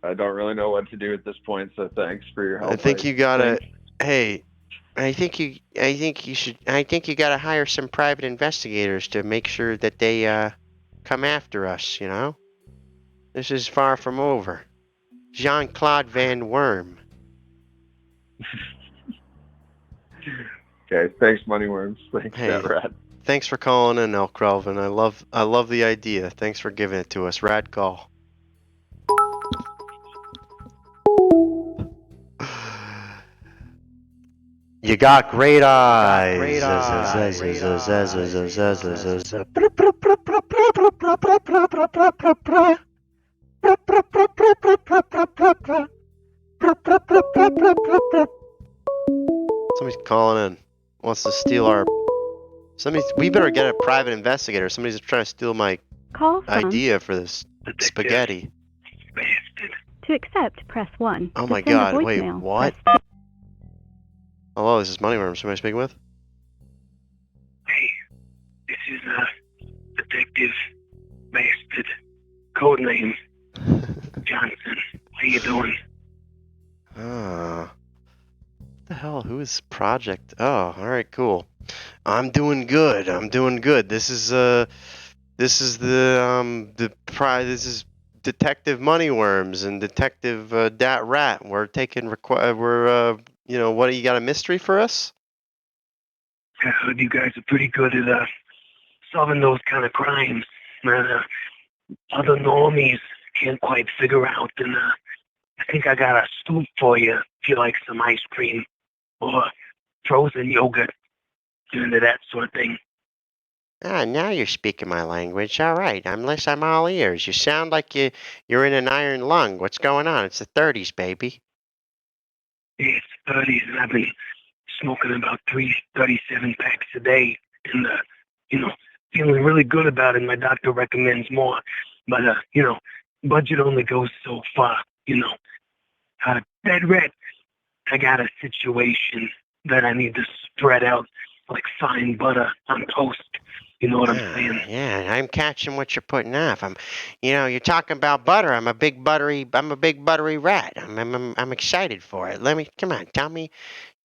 I don't really know what to do at this point, so thanks for your help. I think you gotta. Hey, I think you gotta hire some private investigators to make sure that they come after us. This is far from over. Jean-Claude Van Worm. Okay, thanks, Moneyworms. Thanks, Dat Rat. Thanks for calling in, El Calvin. I love the idea. Thanks for giving it to us. Rad call. You got great eyes. Somebody's calling in. Wants to steal our. We better get a private investigator. Somebody's trying to steal my idea for this spaghetti. To accept, press 1. Oh To my send a God! Wait, voicemail, what? Hello, this is Moneyworms. Who am I speaking with? This is Detective Bastard, codename Johnson. How you doing? What the hell? Who is Project? Oh, all right, cool. I'm doing good. This is this is Detective Moneyworms and Detective Dat Rat. We're taking what, you got a mystery for us? I heard you guys are pretty good at solving those kind of crimes that other normies can't quite figure out. And I think I got a scoop for you if you like some ice cream or frozen yogurt, into that sort of thing. Now you're speaking my language. All right, I'm all ears. You sound like you're in an iron lung. What's going on? It's the 30s, baby. Yeah, it's the 30s, and I've been smoking about 337 packs a day, and feeling really good about it. My doctor recommends more, but budget only goes so far. Dead Red, I got a situation that I need to spread out like fine butter on toast. You know what I'm saying? Yeah, I'm catching what you're putting off. You're talking about butter. I'm a big buttery rat. I'm excited for it. Come on, tell me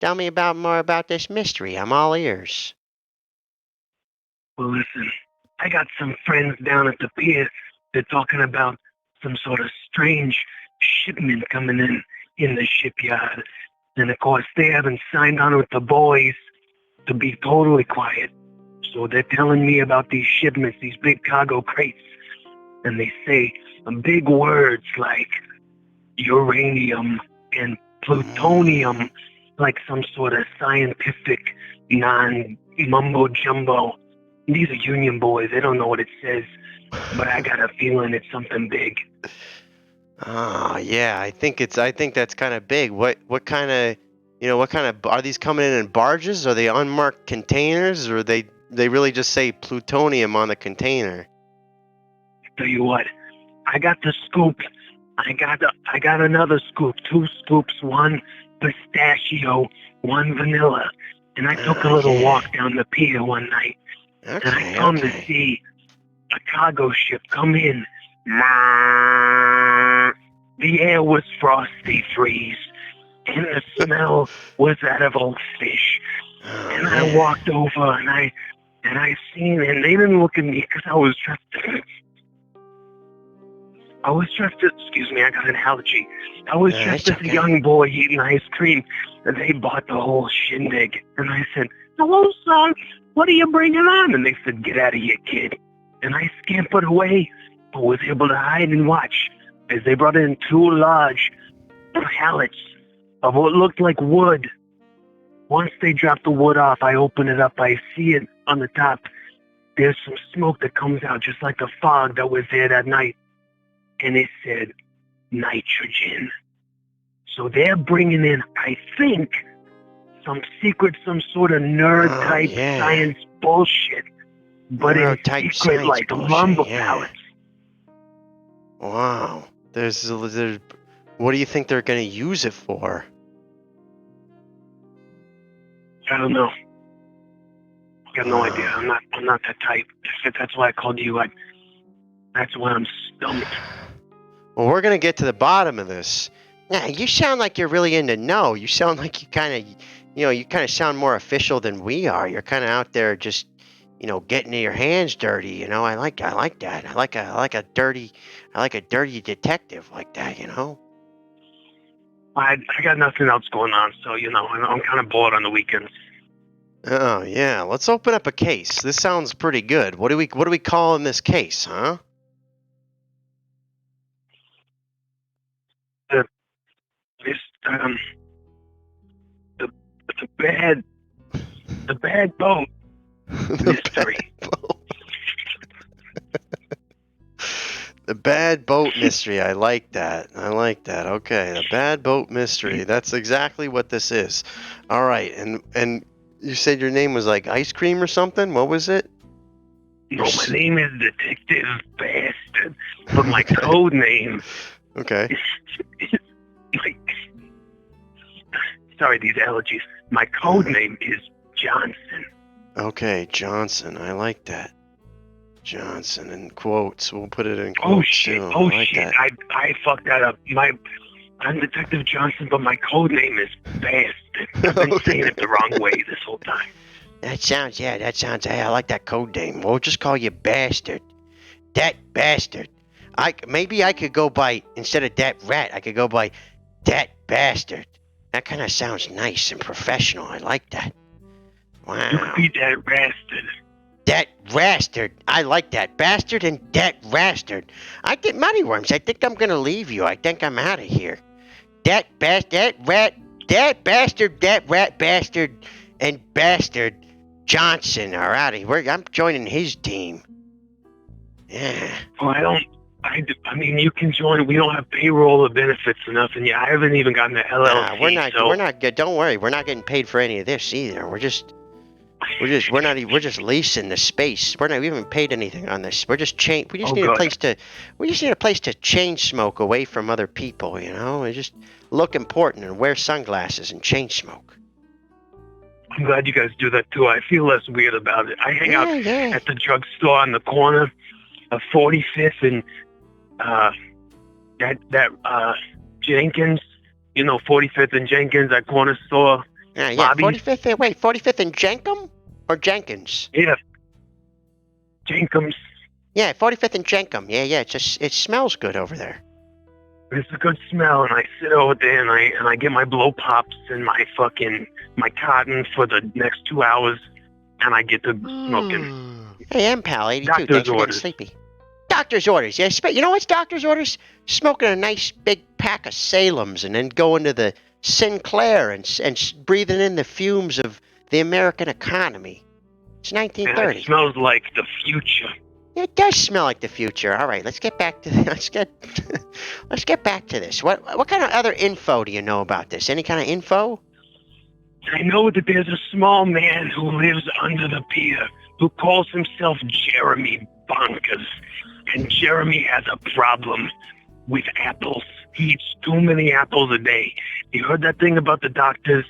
more about this mystery. I'm all ears. Well, listen, I got some friends down at the pier. They're talking about some sort of strange shipment coming in the shipyard. And of course, they haven't signed on with the boys to be totally quiet. So they're telling me about these shipments, these big cargo crates. And they say big words like uranium and plutonium, like some sort of scientific non-mumbo jumbo. These are union boys. They don't know what it says, but I got a feeling it's something big. Oh, yeah, I think that's kind of big. What kind of, are these coming in barges? Are they unmarked containers, or they really just say plutonium on the container? Tell you what, I got the scoop. I got another scoop, 2 scoops, 1 pistachio, 1 vanilla. And I took a little walk down the pier one night, and I come to see a cargo ship come in. The air was frosty freeze, and the smell was that of old fish. And I walked over, and I seen, and they didn't look at me because I was dressed. Excuse me, I got an allergy. I was dressed as a young boy eating ice cream, and they bought the whole shindig. And I said, "Hello, son. What are you bringing on?" And they said, "Get out of here, kid." And I scampered away, but was able to hide and watch as they brought in 2 large pallets of what looked like wood. Once they dropped the wood off, I open it up. I see it on the top. There's some smoke that comes out just like the fog that was there that night. And it said nitrogen. So they're bringing in, I think, some sort of nerd-type science bullshit. But in secret, like lumber pallets. Wow. There's. What do you think they're going to use it for? I don't know. I got no idea. I'm not that type. That's why I called you. That's why I'm stumped. Well, we're gonna get to the bottom of this. Yeah, you sound like you're really in the know. You sound like you kind of sound more official than we are. You're kind of out there just, getting your hands dirty. I like that. I like a dirty detective like that. I got nothing else going on, so I'm kind of bored on the weekends. Oh yeah, let's open up a case. This sounds pretty good. What do we call in this case, huh? The bad boat mystery. The bad boat mystery. I like that. Okay, the bad boat mystery. That's exactly what this is. All right, and you said your name was like Ice Cream or something? What was it? No, my name is Detective Bastard, but my code name. Okay. Sorry, these allergies. My code name is Johnson. Okay, Johnson. I like that. Johnson in quotes. We'll put it in quotes. Oh shit! I fucked that up. I'm Detective Johnson, but my code name is Bastard. I've been saying it the wrong way this whole time. That sounds. Hey, I like that code name. We'll just call you Bastard. That Bastard. Maybe I could go by, instead of that rat, I could go by that Bastard. That kind of sounds nice and professional. I like that. Wow. You could be that Bastard. That Rastard. I like that. Bastard and that Rastard. I think, Moneyworms, I think I'm going to leave you. I think I'm out of here. That rat bastard, and Bastard Johnson are out of here. I'm joining his team. Yeah. Well, I mean, you can join. We don't have payroll or benefits or nothing yet. I haven't even gotten the LLC. Nah, we're not good. Don't worry. We're not getting paid for any of this either. We're just leasing the space. We haven't paid anything on this. We just need a place to chain smoke away from other people, We just look important and wear sunglasses and chain smoke. I'm glad you guys do that too. I feel less weird about it. I hang out at the drugstore on the corner of 45th and Jenkins, 45th and Jenkins, that corner store. Yeah, lobby. 45th and Jenkum or Jenkins? Yeah, Jenkins. Yeah, 45th and Jenkum. Yeah, it smells good over there. It's a good smell, and I sit over there and I get my blow pops and my cotton for the next 2 hours, and I get to smoking. Hey, M-Pal 82, thanks for getting sleepy. doctor's orders. Yeah, you know what's doctor's orders? Smoking a nice big pack of Salem's and then going to the Sinclair and breathing in the fumes of the American economy. It's 1930. It smells like the future. It does smell like the future. All right, let's get back to let's get back to this. What kind of other info do you know about this? Any kind of info? I know that there's a small man who lives under the pier who calls himself Jeremy Bonkers. And Jeremy has a problem with apples. He eats too many apples a day. You heard that thing about the doctors?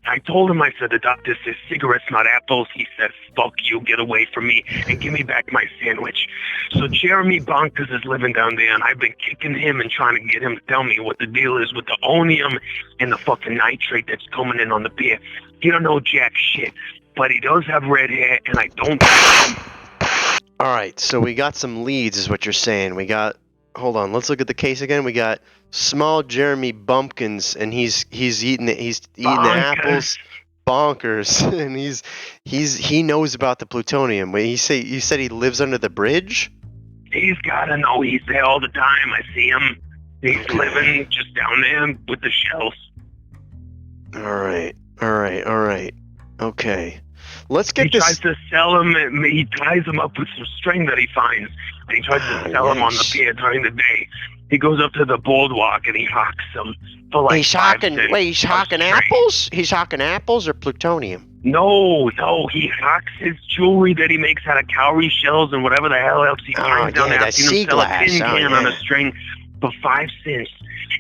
I told him, I said, the doctor says cigarettes, not apples. He said, fuck you, get away from me, and give me back my sandwich. So Jeremy Bonkers is living down there, and I've been kicking him and trying to get him to tell me what the deal is with the onium and the fucking nitrate that's coming in on the beer. He don't know jack shit, but he does have red hair, and I don't like him. All right, so we got some leads, is what you're saying. We got, hold on, let's look at the case again. We got small Jeremy Bumpkins, and he's eating the apples, bonkers, and he knows about the plutonium. Wait, you said he lives under the bridge? He's gotta know. He's there all the time. I see him. He's living just down there with the shells. All right. Okay. Let's get He tries to sell him. He ties him up with some string that he finds, and he tries to sell him on the pier during the day. He goes up to the boardwalk and he hawks them for like he's 5 hawking. cents. Wait, he's hawking apples? He's hawking apples or plutonium? No, he hawks his jewelry that he makes out of cowrie shells and whatever the hell else he finds down there. I've seen him sell a tin can on a string for 5 cents.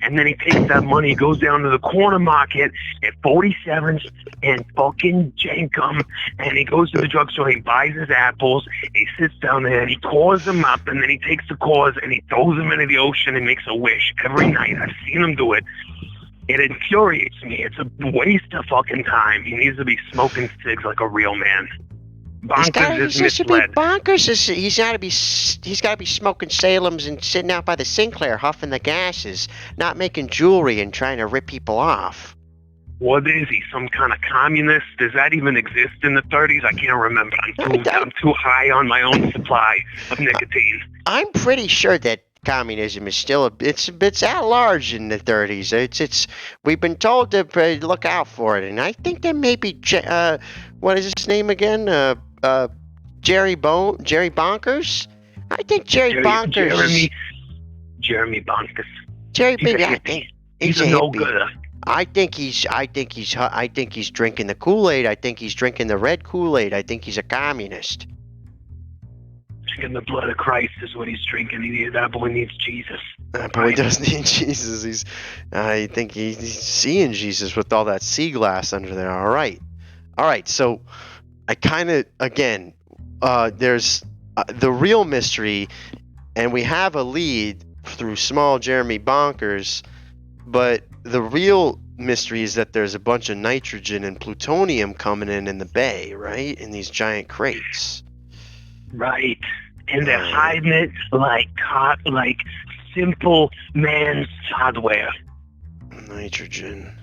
And then he takes that money, goes down to the corner market at 47th and fucking Jenkum, and he goes to the drugstore, he buys his apples, he sits down there, and he cores them up, and then he takes the cores and he throws them into the ocean and makes a wish every night. I've seen him do it. It infuriates me. It's a waste of fucking time. He needs to be smoking cigs like a real man. Bonkers is misled. Bonkers is he's got to be smoking Salem's and sitting out by the Sinclair huffing the gases, not making jewelry and trying to rip people off. What is he? Some kind of communist? Does that even exist in the 30s? I can't remember. I'm too high on my own supply of nicotine. I'm pretty sure that communism is still it's at large in the 30s. It's we've been told to look out for it, and I think there may be what is his name again? Jerry Bonkers. I think Jerry Bonkers. Jeremy Bonkers. He's a no-gooder. I think he's drinking the Kool-Aid. I think he's drinking the red Kool-Aid. I think he's a communist. Drinking the blood of Christ is what he's drinking. That boy needs Jesus. That boy does need Jesus. I think he's seeing Jesus with all that sea glass under there. All right. So I kind of, again, there's the real mystery, and we have a lead through small Jeremy Bonkers, but the real mystery is that there's a bunch of nitrogen and plutonium coming in the bay, right? In these giant crates. Right. And they're hiding it like simple man's hardware. Nitrogen.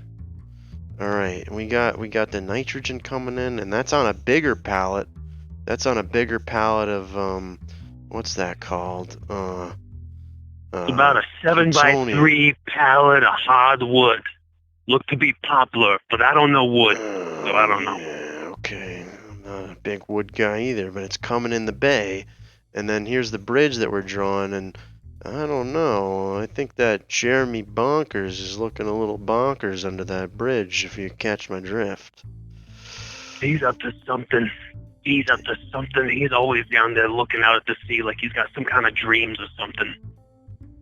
All right, we got the nitrogen coming in, and that's on a bigger pallet. That's on a bigger pallet of what's that called? It's about a 7x3 pallet of hardwood. Look to be poplar, but I don't know wood, so I don't know. Yeah, okay. I'm not a big wood guy either, but it's coming in the bay. And then here's the bridge that we're drawing, and I don't know. I think that Jeremy Bonkers is looking a little bonkers under that bridge, if you catch my drift. He's up to something. He's always down there looking out at the sea like he's got some kind of dreams or something.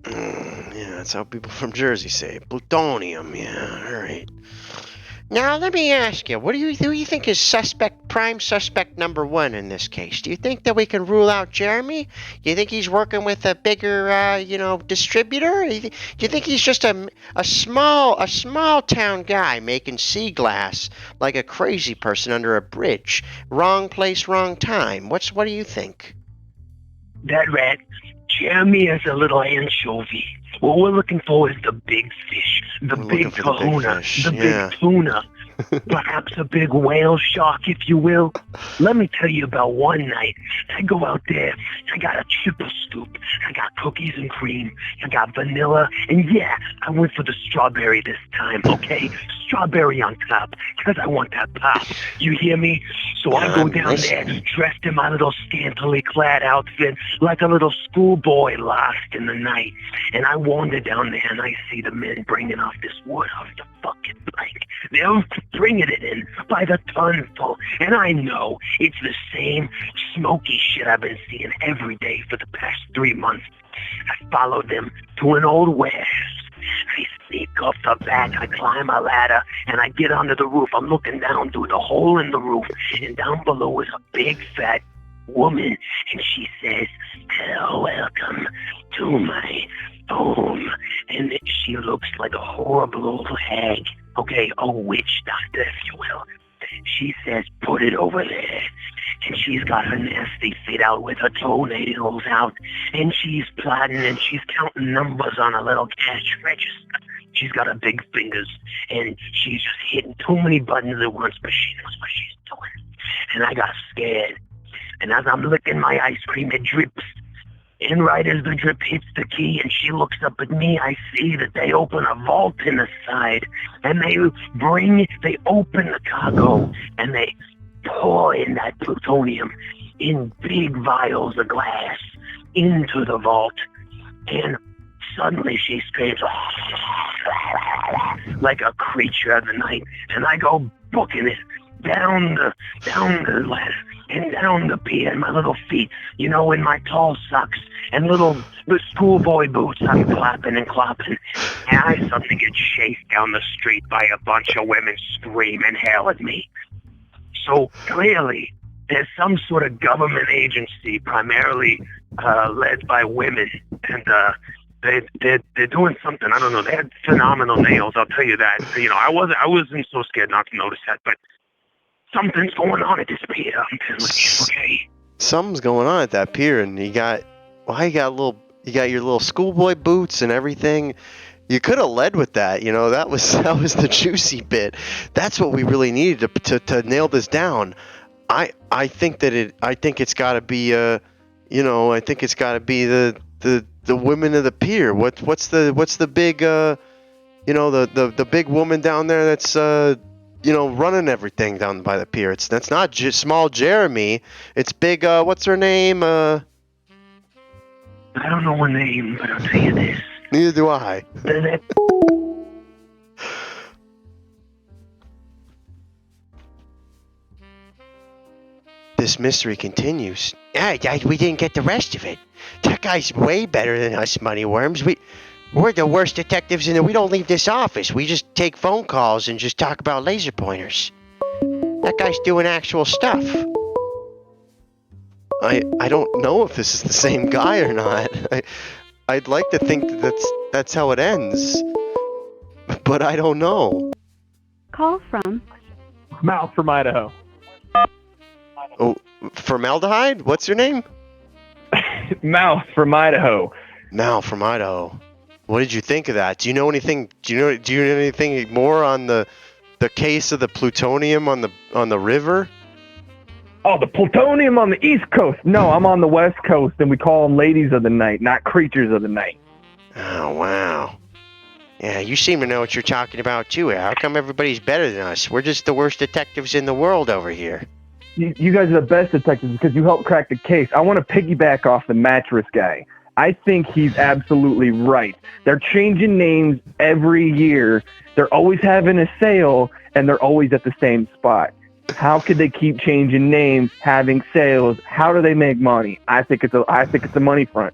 Yeah, that's how people from Jersey say. Plutonium, yeah, all right. Now, let me ask you, who do you think is prime suspect number one in this case? Do you think that we can rule out Jeremy? Do you think he's working with a bigger, distributor? Do you think he's just a small town guy making sea glass like a crazy person under a bridge? Wrong place, wrong time. What do you think? That rat, Jeremy is a little anchovy. What we're looking for is the big fish, the big kahuna, the big tuna. Perhaps a big whale shark, if you will. Let me tell you about one night. I go out there, I got a triple scoop, I got cookies and cream, I got vanilla, and yeah, I went for the strawberry this time, okay? Strawberry on top, because I want that pop. You hear me? So I go down there, dressed in my little scantily clad outfit, like a little schoolboy lost in the night. And I wander down there, and I see the men bringing off this wood off the fucking plank. They're bringing it in by the tonful. And I know it's the same smoky shit I've been seeing every day for the past 3 months. I followed them to an old warehouse. I sneak off the back, I climb a ladder, and I get onto the roof. I'm looking down through the hole in the roof, and down below is a big fat woman, and she says, welcome to my home. And she looks like a horrible old hag, okay, a witch doctor, if you will. She says, put it over there. And she's got her nasty feet out with her toenails out. And she's plotting and she's counting numbers on a little cash register. She's got her big fingers. And she's just hitting too many buttons at once, but she knows what she's doing. And I got scared. And as I'm licking my ice cream, it drips. And right as the drip hits the key and she looks up at me, I see that they open a vault in the side. And they open the cargo and they pour in that plutonium in big vials of glass into the vault. And suddenly she screams like a creature of the night. And I go booking it down the ladder and down the pier in my little feet, you know, in my tall socks and the schoolboy boots. I'm clapping and clopping, and I suddenly get chased down the street by a bunch of women screaming hell at me. So clearly, there's some sort of government agency, primarily led by women, and they're doing something. I don't know. They had phenomenal nails. I'll tell you that. You know, I wasn't so scared not to notice that, but something's going on at this pier. I'm telling you, okay. Something's going on at that pier, and you got your little schoolboy boots and everything. You could have led with that, you know. That was the juicy bit. That's what we really needed to nail this down. I think it's got to be the women of the pier. What's the big the big woman down there that's running everything down by the pier. That's not just small Jeremy. It's big. What's her name? I don't know her name, but I'll tell you this. Neither do I. This mystery continues. We didn't get the rest of it. That guy's way better than us, Moneyworms. We're the worst detectives we don't leave this office. We just take phone calls and just talk about laser pointers. That guy's doing actual stuff. I don't know if this is the same guy or not. I'd like to think that's how it ends, but I don't know. Call from Mal from Idaho. Oh, formaldehyde? What's your name? Mal from Idaho. Mal from Idaho. What did you think of that? Do you know anything? Do you know anything more on the case of the plutonium on the river? Oh, the plutonium on the East Coast. No, I'm on the West Coast, and we call them ladies of the night, not creatures of the night. Oh, wow. Yeah, you seem to know what you're talking about, too. How come everybody's better than us? We're just the worst detectives in the world over here. You guys are the best detectives because you helped crack the case. I want to piggyback off the mattress guy. I think he's absolutely right. They're changing names every year. They're always having a sale, and they're always at the same spot. How could they keep changing names, having sales? How do they make money? I think it's a money front.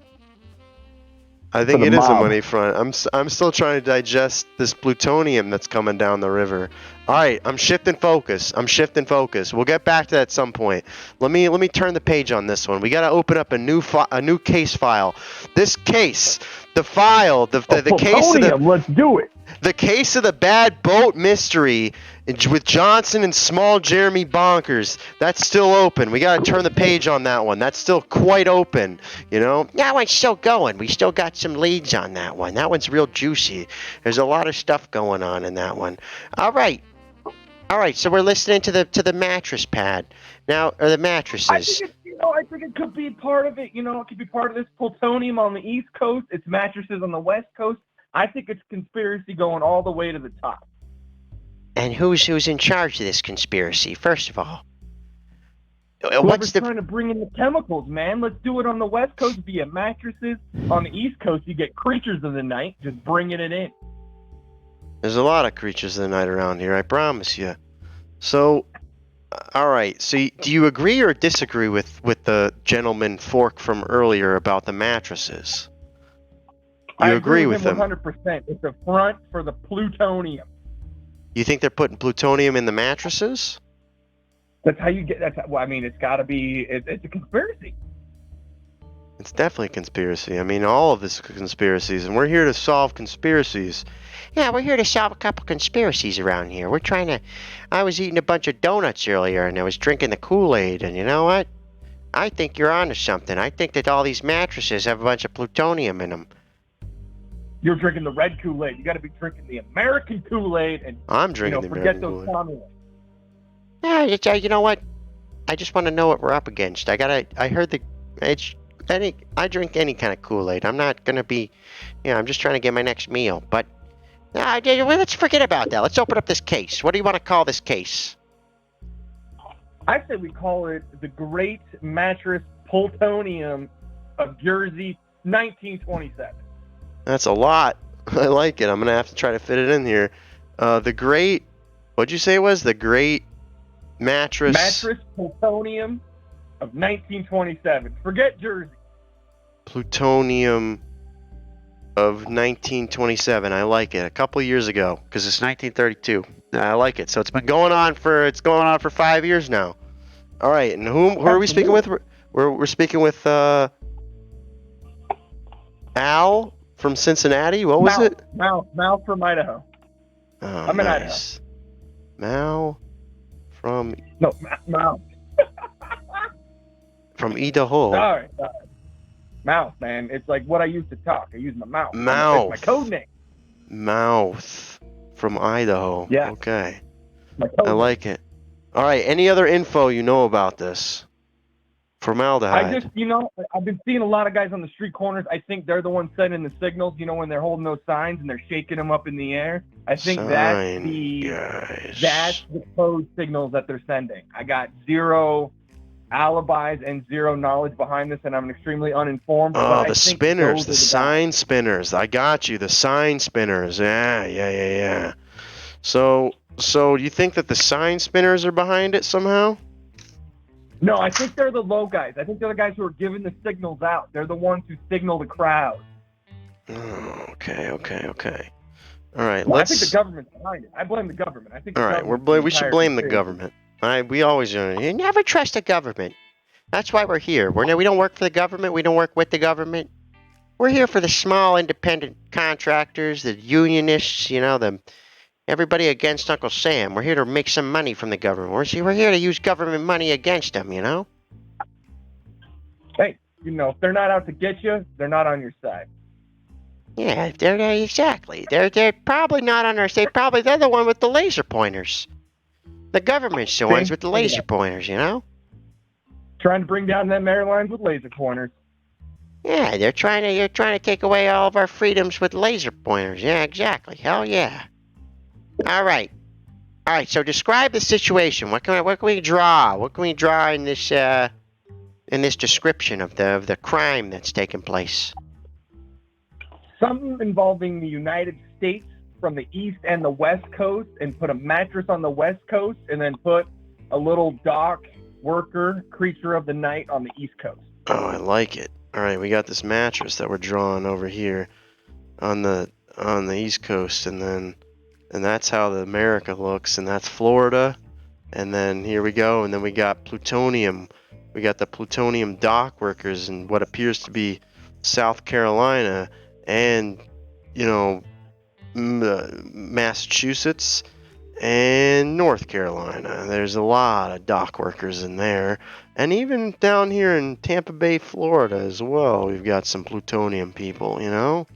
I think it is a money front. I'm still trying to digest this plutonium that's coming down the river. All right, I'm shifting focus. We'll get back to that at some point. Let me turn the page on this one. We got to open up a new case file. This case, the file, the case of the. Let's do it. The case of the bad boat mystery with Johnson and small Jeremy Bonkers. That's still open. We got to turn the page on that one. That's still quite open, you know? That one's still going. We still got some leads on that one. That one's real juicy. There's a lot of stuff going on in that one. All right. All right, so we're listening to the mattress pad now, or the mattresses. I think it could be part of it. It could be part of this plutonium on the East Coast. It's mattresses on the West Coast. I think it's conspiracy going all the way to the top. And who's in charge of this conspiracy? First of all, Whoever's trying to bring in the chemicals, man. Let's do it on the West Coast via mattresses. On the East Coast, you get creatures of the night, just bringing it in. There's a lot of creatures of the night around here, I promise you. So, all right. So, do you agree or disagree with the gentleman Fork from earlier about the mattresses? I agree with him him? 100%. It's a front for the plutonium. You think they're putting plutonium in the mattresses? That's how you get. It's got to be. It's a conspiracy. It's definitely a conspiracy. I mean, all of this is conspiracies, and we're here to solve conspiracies. Yeah, we're here to solve a couple conspiracies around here. We're trying to... I was eating a bunch of donuts earlier, and I was drinking the Kool-Aid, and you know what? I think you're onto something. I think that all these mattresses have a bunch of plutonium in them. You're drinking the red Kool-Aid. You got to be drinking the American Kool-Aid, and I'm drinking the forget American those Kool-Aid. communists. Yeah, you know what? I just want to know what we're up against. I heard I drink any kind of Kool-Aid. I'm not gonna be, I'm just trying to get my next meal. But let's forget about that. Let's open up this case. What do you want to call this case? I say we call it the Great Mattress Plutonium of Jersey, 1927. That's a lot. I like it. I'm gonna have to try to fit it in here. The Great, what'd you say it was? The Great Mattress Plutonium of 1927. Forget Jersey. Plutonium of 1927. I like it. A couple years ago, because it's 1932. I like it. So it's been going on for 5 years now. All right, and who are we speaking with? We're speaking with Al from Cincinnati. What was it? Mal from Idaho. Oh, I'm in Idaho. Mal from Mal. From Idaho. Sorry. Mouth, man. It's like what I used to talk. I use my mouth. Mouth. It's my code name. Mouth from Idaho. Yeah. Okay. I like it. All right. Any other info you know about this? Formaldehyde. I've been seeing a lot of guys on the street corners. I think they're the ones sending the signals, when they're holding those signs and they're shaking them up in the air. I think that's the code signals that they're sending. I got zero alibis and zero knowledge behind this, and I'm extremely uninformed. Oh, the spinners, the sign spinners. I got you. The sign spinners. Yeah. So you think that the sign spinners are behind it somehow? No, I think they're the low guys. I think they're the guys who are giving the signals out. They're the ones who signal the crowd. Oh, okay. All right, I think the government's behind it. I blame the government. I think. All right, we should blame the government. We always you never trust the government. That's why we're here. We don't work for the government. We don't work with the government. We're here for the small independent contractors, the unionists. Everybody against Uncle Sam. We're here to make some money from the government. We're here to use government money against them. Hey, if they're not out to get you, they're not on your side. Yeah, exactly. They're probably not on our side. They're the one with the laser pointers. The government's the ones with the laser pointers. Trying to bring down them airlines with laser pointers. Yeah, you're trying to take away all of our freedoms with laser pointers. Yeah, exactly. Hell yeah. All right. So describe the situation. What can we draw? What can we draw in this description of the crime that's taken place? Something involving the United States from the East and the West Coast, and put a mattress on the West Coast, and then put a little dock worker creature of the night on the East Coast. Oh, I like it. All right, we got this mattress that we're drawing over here on the East Coast, and that's how the America looks, and that's Florida, and then here we go, and then we got plutonium. We got the plutonium dock workers in what appears to be South Carolina, and Massachusetts and North Carolina. There's a lot of dock workers in there, and even down here in Tampa Bay, Florida as well. We've got some plutonium people. All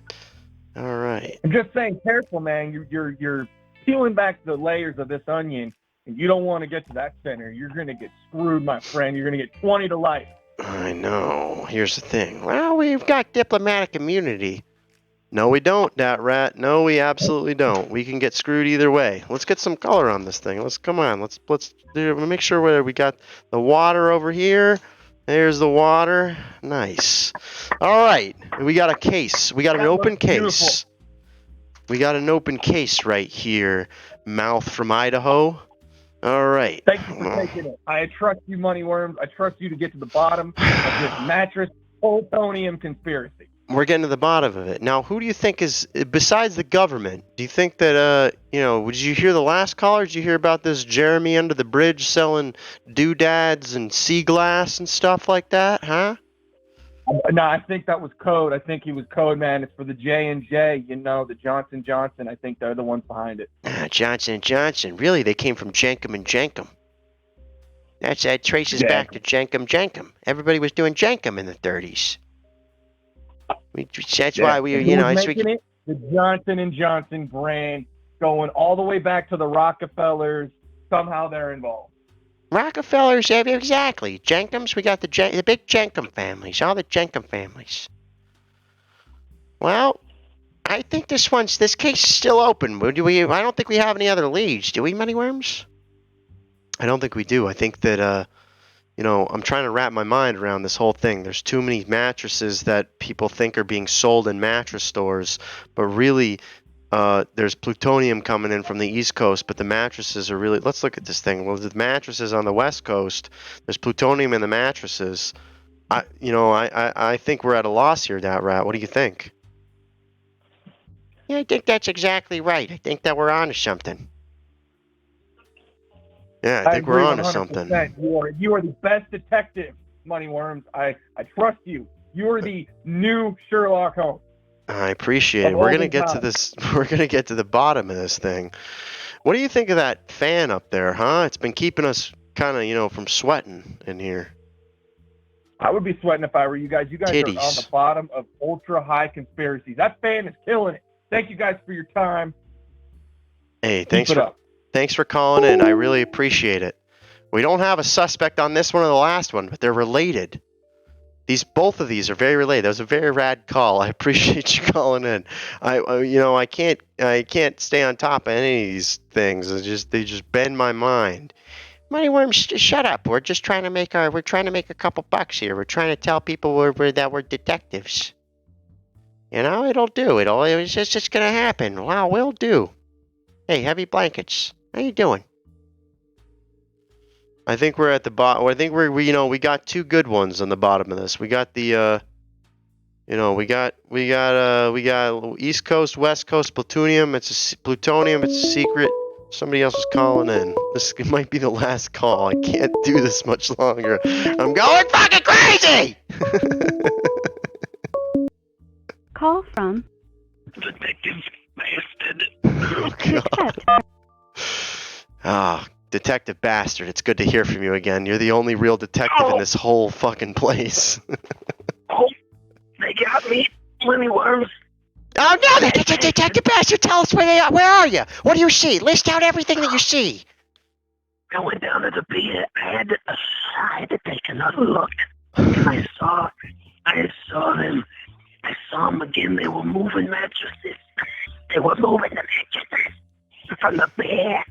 right. I'm just saying, careful, man. You're peeling back the layers of this onion, and you don't want to get to that center, you're going to get screwed, my friend. You're going to get 20 to life. I know. Here's the thing. Well, we've got diplomatic immunity. No, we don't, Dat Rat. No, we absolutely don't. We can get screwed either way. Let's get some color on this thing. Come on. Let's make sure where we got the water over here. There's the water. Nice. All right. We got a case. We got an open case. We got an open case right here. Mouth from Idaho. All right. Thank you for taking it. I trust you, Moneyworms. I trust you to get to the bottom of this mattress plutonium conspiracy. We're getting to the bottom of it. Now, who do you think is, besides the government, do you think that, did you hear the last caller? Did you hear about this Jeremy under the bridge selling doodads and sea glass and stuff like that, huh? No, I think that was code. I think he was code, man. It's for the J&J, the Johnson Johnson. I think they're the ones behind it. Johnson & Johnson. Really, they came from Jenkum and Jenkum. That traces back to Jenkum. Everybody was doing Jenkum in the 30s. That's why we, making it the Johnson & Johnson brand, going all the way back to the Rockefellers. Somehow they're involved. Rockefellers, exactly. Jenkums, we got the big Jenkum families, all the Jenkum families. Well, I think this case is still open. I don't think we have any other leads, do we, Moneyworms? I don't think we do. I think that, I'm trying to wrap my mind around this whole thing. There's too many mattresses that people think are being sold in mattress stores, but really, there's plutonium coming in from the East Coast, but the mattresses are really... Let's look at this thing. Well, the mattresses on the West Coast, there's plutonium in the mattresses. I think we're at a loss here, Dat Rat. What do you think? Yeah, I think that's exactly right. I think that we're on to something. Yeah, I think we're on to something. You are the best detective, Moneyworms. I trust you. You are the new Sherlock Holmes. I appreciate it. We're gonna get to this. We're gonna get to the bottom of this thing. What do you think of that fan up there, huh? It's been keeping us kind of, from sweating in here. I would be sweating if I were you guys. You guys are on the bottom of ultra high conspiracies. That fan is killing it. Thank you guys for your time. Hey, thanks for calling in. I really appreciate it. We don't have a suspect on this one or the last one, but they're related. Both of these are very related. That was a very rad call. I appreciate you calling in. I can't stay on top of any of these things. They just bend my mind. Moneyworms, shut up. We're just trying to make a couple bucks here. We're trying to tell people that we're detectives. It'll do. It's just gonna happen. Wow, we'll do. Hey, heavy blankets. How you doing? I think we're at the bottom. I think we got two good ones on the bottom of this. We got the we got East Coast, West Coast plutonium. It's a secret. Somebody else is calling in. This might be the last call. I can't do this much longer. I'm going fucking crazy. Call from Detective Bastard. Oh, God. Detective Bastard, it's good to hear from you again. You're the only real detective in this whole fucking place. They got me. Moneyworms. Oh, no! Detective Bastard, tell us where they are. Where are you? What do you see? List out everything that you see. I went down to the pier. I had to take another look. And I saw them. I saw them again. They were moving mattresses. They were moving the mattresses from the pier.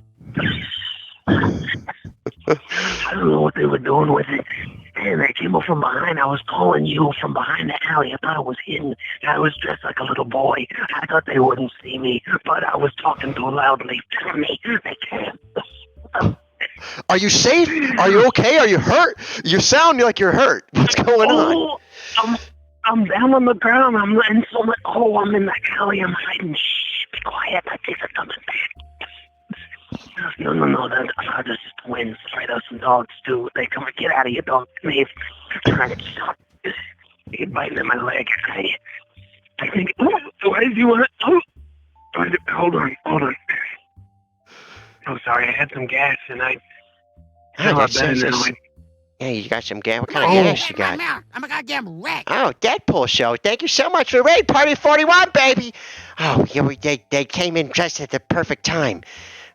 I don't know what they were doing with it. And I came up from behind. I was calling you from behind the alley. I thought I was hidden. I was dressed like a little boy. I thought they wouldn't see me, but I was talking too loudly. Tell me, they can't. Are you safe? Are you okay? Are you hurt? You sound like you're hurt. What's going on? I'm down on the ground. I'm in the alley. I'm hiding. Shh, be quiet. I think they're coming back. No. That's just twins. Right, there's some dogs too. They come and get out of your dog. They're trying to stop. They're biting at my leg. I think. Why did you want to? Hold on. Oh, sorry. I had some gas and I. Yeah, you got some gas. What kind of gas you got? I'm a goddamn wreck. Oh, Deadpool show. Thank you so much for Raid Party 41, baby. Oh, yeah, they came in just at the perfect time.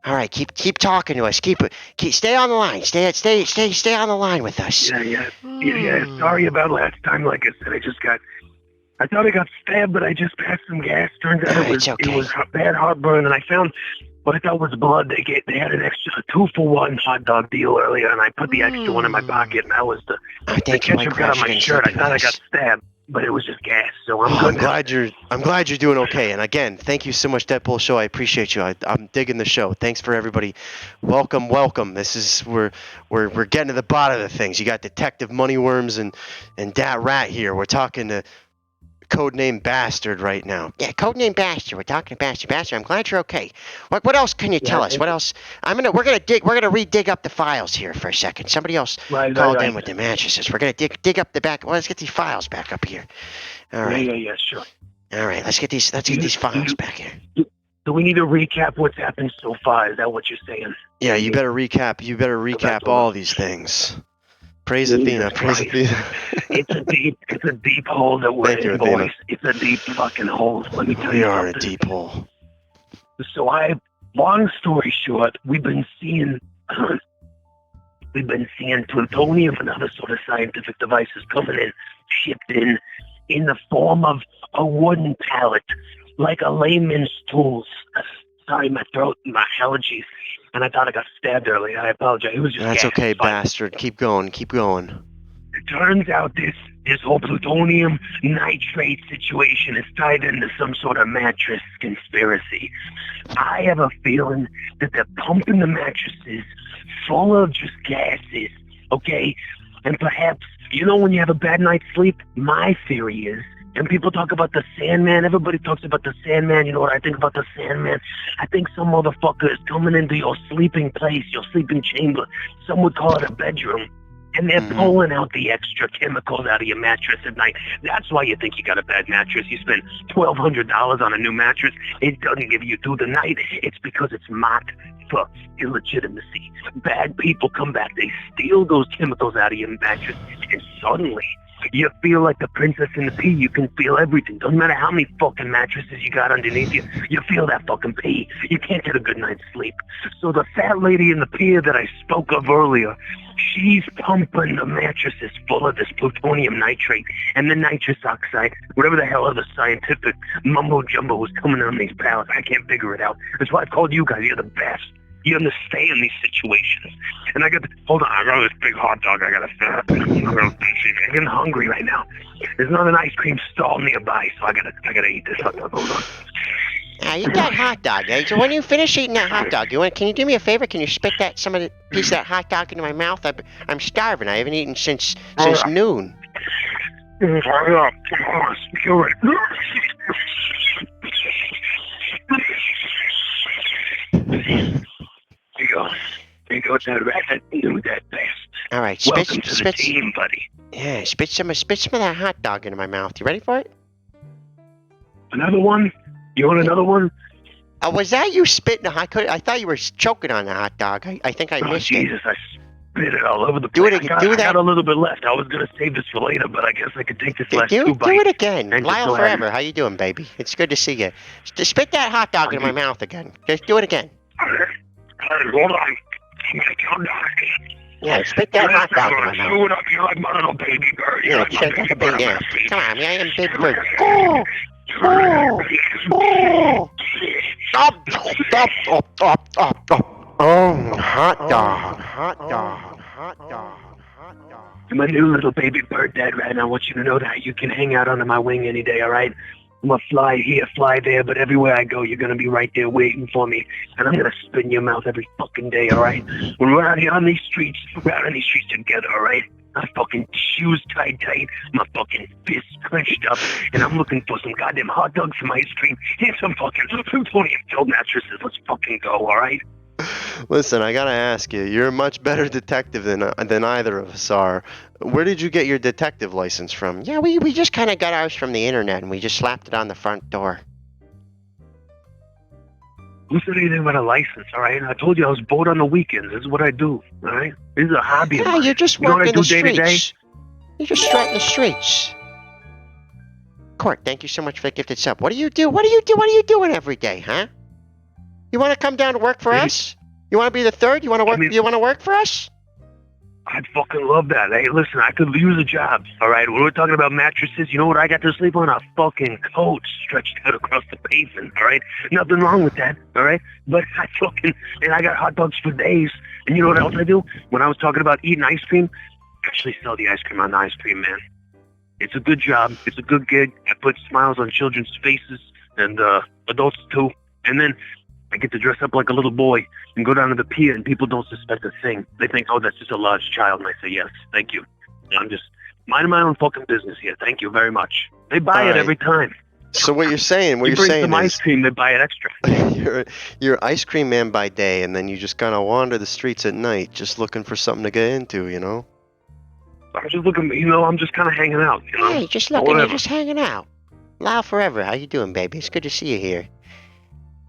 All right, keep talking to us. Keep stay on the line. Stay on the line with us. Yeah. Sorry about last time. Like I said, I thought I got stabbed, but I just passed some gas. Turns out it was bad heartburn, and I found what I thought was blood. They had an extra 2-for-1 hot dog deal earlier, and I put the extra one in my pocket, and that was the ketchup got on my shirt. I thought I got stabbed, but it was just gas. So I'm good. I'm glad you're doing okay. And again, thank you so much, Deadpool Show. I appreciate you. I'm digging the show. Thanks for everybody. Welcome. This is we're getting to the bottom of the things. You got Detective Moneyworms and Dat Rat here. We're talking to Codename Bastard right now. Yeah, Codename Bastard. We're talking to Bastard. I'm glad you're okay. What else can you tell us? What else? We're gonna re-dig up the files here for a second. Somebody else called in with the mattresses. We're gonna dig up the back. Well, let's get these files back up here. All right. Yeah, sure. All right, let's get these files back here. Do we need to recap what's happened so far? Is that what you're saying? Yeah, you better recap all these things. Praise Athena. It's a deep hole that we're in, boys. It's a deep fucking hole. Let me tell you something. We are in a deep hole. So long story short, we've been seeing plutonium and other sort of scientific devices coming in, shipped in the form of a wooden pallet, like a layman's tools. Sorry, my throat, my allergies. And I thought I got stabbed earlier. I apologize. It was just That's gas. okay, Bastard. Keep going. It turns out this whole plutonium nitrate situation is tied into some sort of mattress conspiracy. I have a feeling that they're pumping the mattresses full of just gases, okay? And perhaps, when you have a bad night's sleep, my theory is, and people talk about the Sandman. Everybody talks about the Sandman. You know what I think about the Sandman? I think some motherfucker is coming into your sleeping place, your sleeping chamber. Some would call it a bedroom. And they're pulling out the extra chemicals out of your mattress at night. That's why you think you got a bad mattress. You spend $1,200 on a new mattress. It doesn't give you through the night. It's because it's marked for illegitimacy. Bad people come back. They steal those chemicals out of your mattress. And suddenly, you feel like the princess in the pea. You can feel everything. Doesn't matter how many fucking mattresses you got underneath you. You feel that fucking pea. You can't get a good night's sleep. So the fat lady in the pier that I spoke of earlier, she's pumping the mattresses full of this plutonium nitrate and the nitrous oxide, whatever the hell other scientific mumbo jumbo is coming on these pallets. I can't figure it out. That's why I called you guys. You're the best. You understand these situations. And I got this big hot dog I gotta finish. I'm getting hungry right now. There's not an ice cream stall nearby, so I gotta eat this hot dog. Hold on. Eat that hot dog, eh? So when you finish eating that hot dog, can you do me a favor? Can you spit some of the piece of that hot dog into my mouth? I'm starving. I haven't eaten since noon. You're right. There you go, that rat that knew that best. All right, Welcome to the team, buddy. Yeah, spit some of that hot dog into my mouth. You ready for it? Another one? You want another one? Was that you spitting I thought you were choking on the hot dog. I think I missed Jesus, it. I spit it all over the place. I got a little bit left. I was going to save this for later, but I guess I could take this last two bites. Do it again. Lyle Forever, how you doing, baby? It's good to see you. Spit that hot dog into my mouth again. Just do it again. Hold on. I'm going to count down. Yeah, spit that hot dog in my mouth. Chew it up. You're like my little baby bird. Yeah, check out the big yeah. Come on, I am big bird. Hot dog. I'm a new little baby bird, Dad, right now. I want you to know that you can hang out under my wing any day, all right? I'm going to fly here, fly there, but everywhere I go, you're going to be right there waiting for me. And I'm going to spit in your mouth every fucking day, all right? When we're out here on these streets, we're out on these streets together, all right? My fucking shoes tied tight, my fucking fists clenched up, and I'm looking for some goddamn hot dogs, some ice cream, and some fucking plutonium-filled mattresses. Let's fucking go, all right? Listen, I gotta ask you, you're a much better detective than either of us are. Where did you get your detective license from? Yeah, we just kind of got ours from the internet, and we just slapped it on the front door. Who said anything about a license, all right? I told you I was bored on the weekends. This is what I do, all right? This is a hobby of mine. You're just working the streets. You're just strutting the streets. Court, thank you so much for the gifted sub. What do you do? What are you doing every day, huh? You want to come down to work for us? You want to be the third? You want to work? You want to work for us? I'd fucking love that. Hey, listen, I could use a job, all right? When we're talking about mattresses, you know what I got to sleep on? A fucking coat stretched out across the pavement, all right? Nothing wrong with that, all right? But and I got hot dogs for days. And you know what else I do? When I was talking about eating ice cream, I actually sell the ice cream on the ice cream man. It's a good job. It's a good gig. I put smiles on children's faces and adults too. And then I get to dress up like a little boy and go down to the pier, and people don't suspect a thing. They think, oh, that's just a large child. And I say, yes, thank you. I'm just minding my own fucking business here. Thank you very much. They buy it every time. So what you're saying, you bring some ice cream, they buy it extra. you're ice cream man by day, and then you just kind of wander the streets at night, just looking for something to get into, you know? I'm just looking, I'm just kind of hanging out, you know? Hey, just looking, you're just hanging out. Lyle Forever, how you doing, baby? It's good to see you here.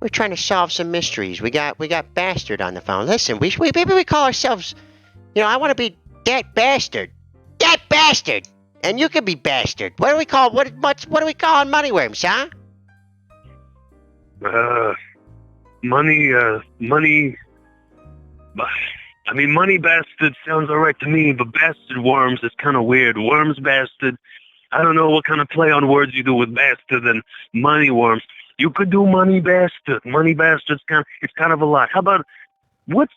We're trying to solve some mysteries. We got Bastard on the phone. Listen, maybe we call ourselves, I want to be that Bastard. That Bastard! And you can be Bastard. What do we call, what do we call on Moneyworms, huh? Money Bastard sounds alright to me, but Bastard Worms is kind of weird. Worms Bastard, I don't know what kind of play on words you do with Bastard and Money Worms. You could do Money Bastard. Money Bastard's it's kind of a lot. How about, what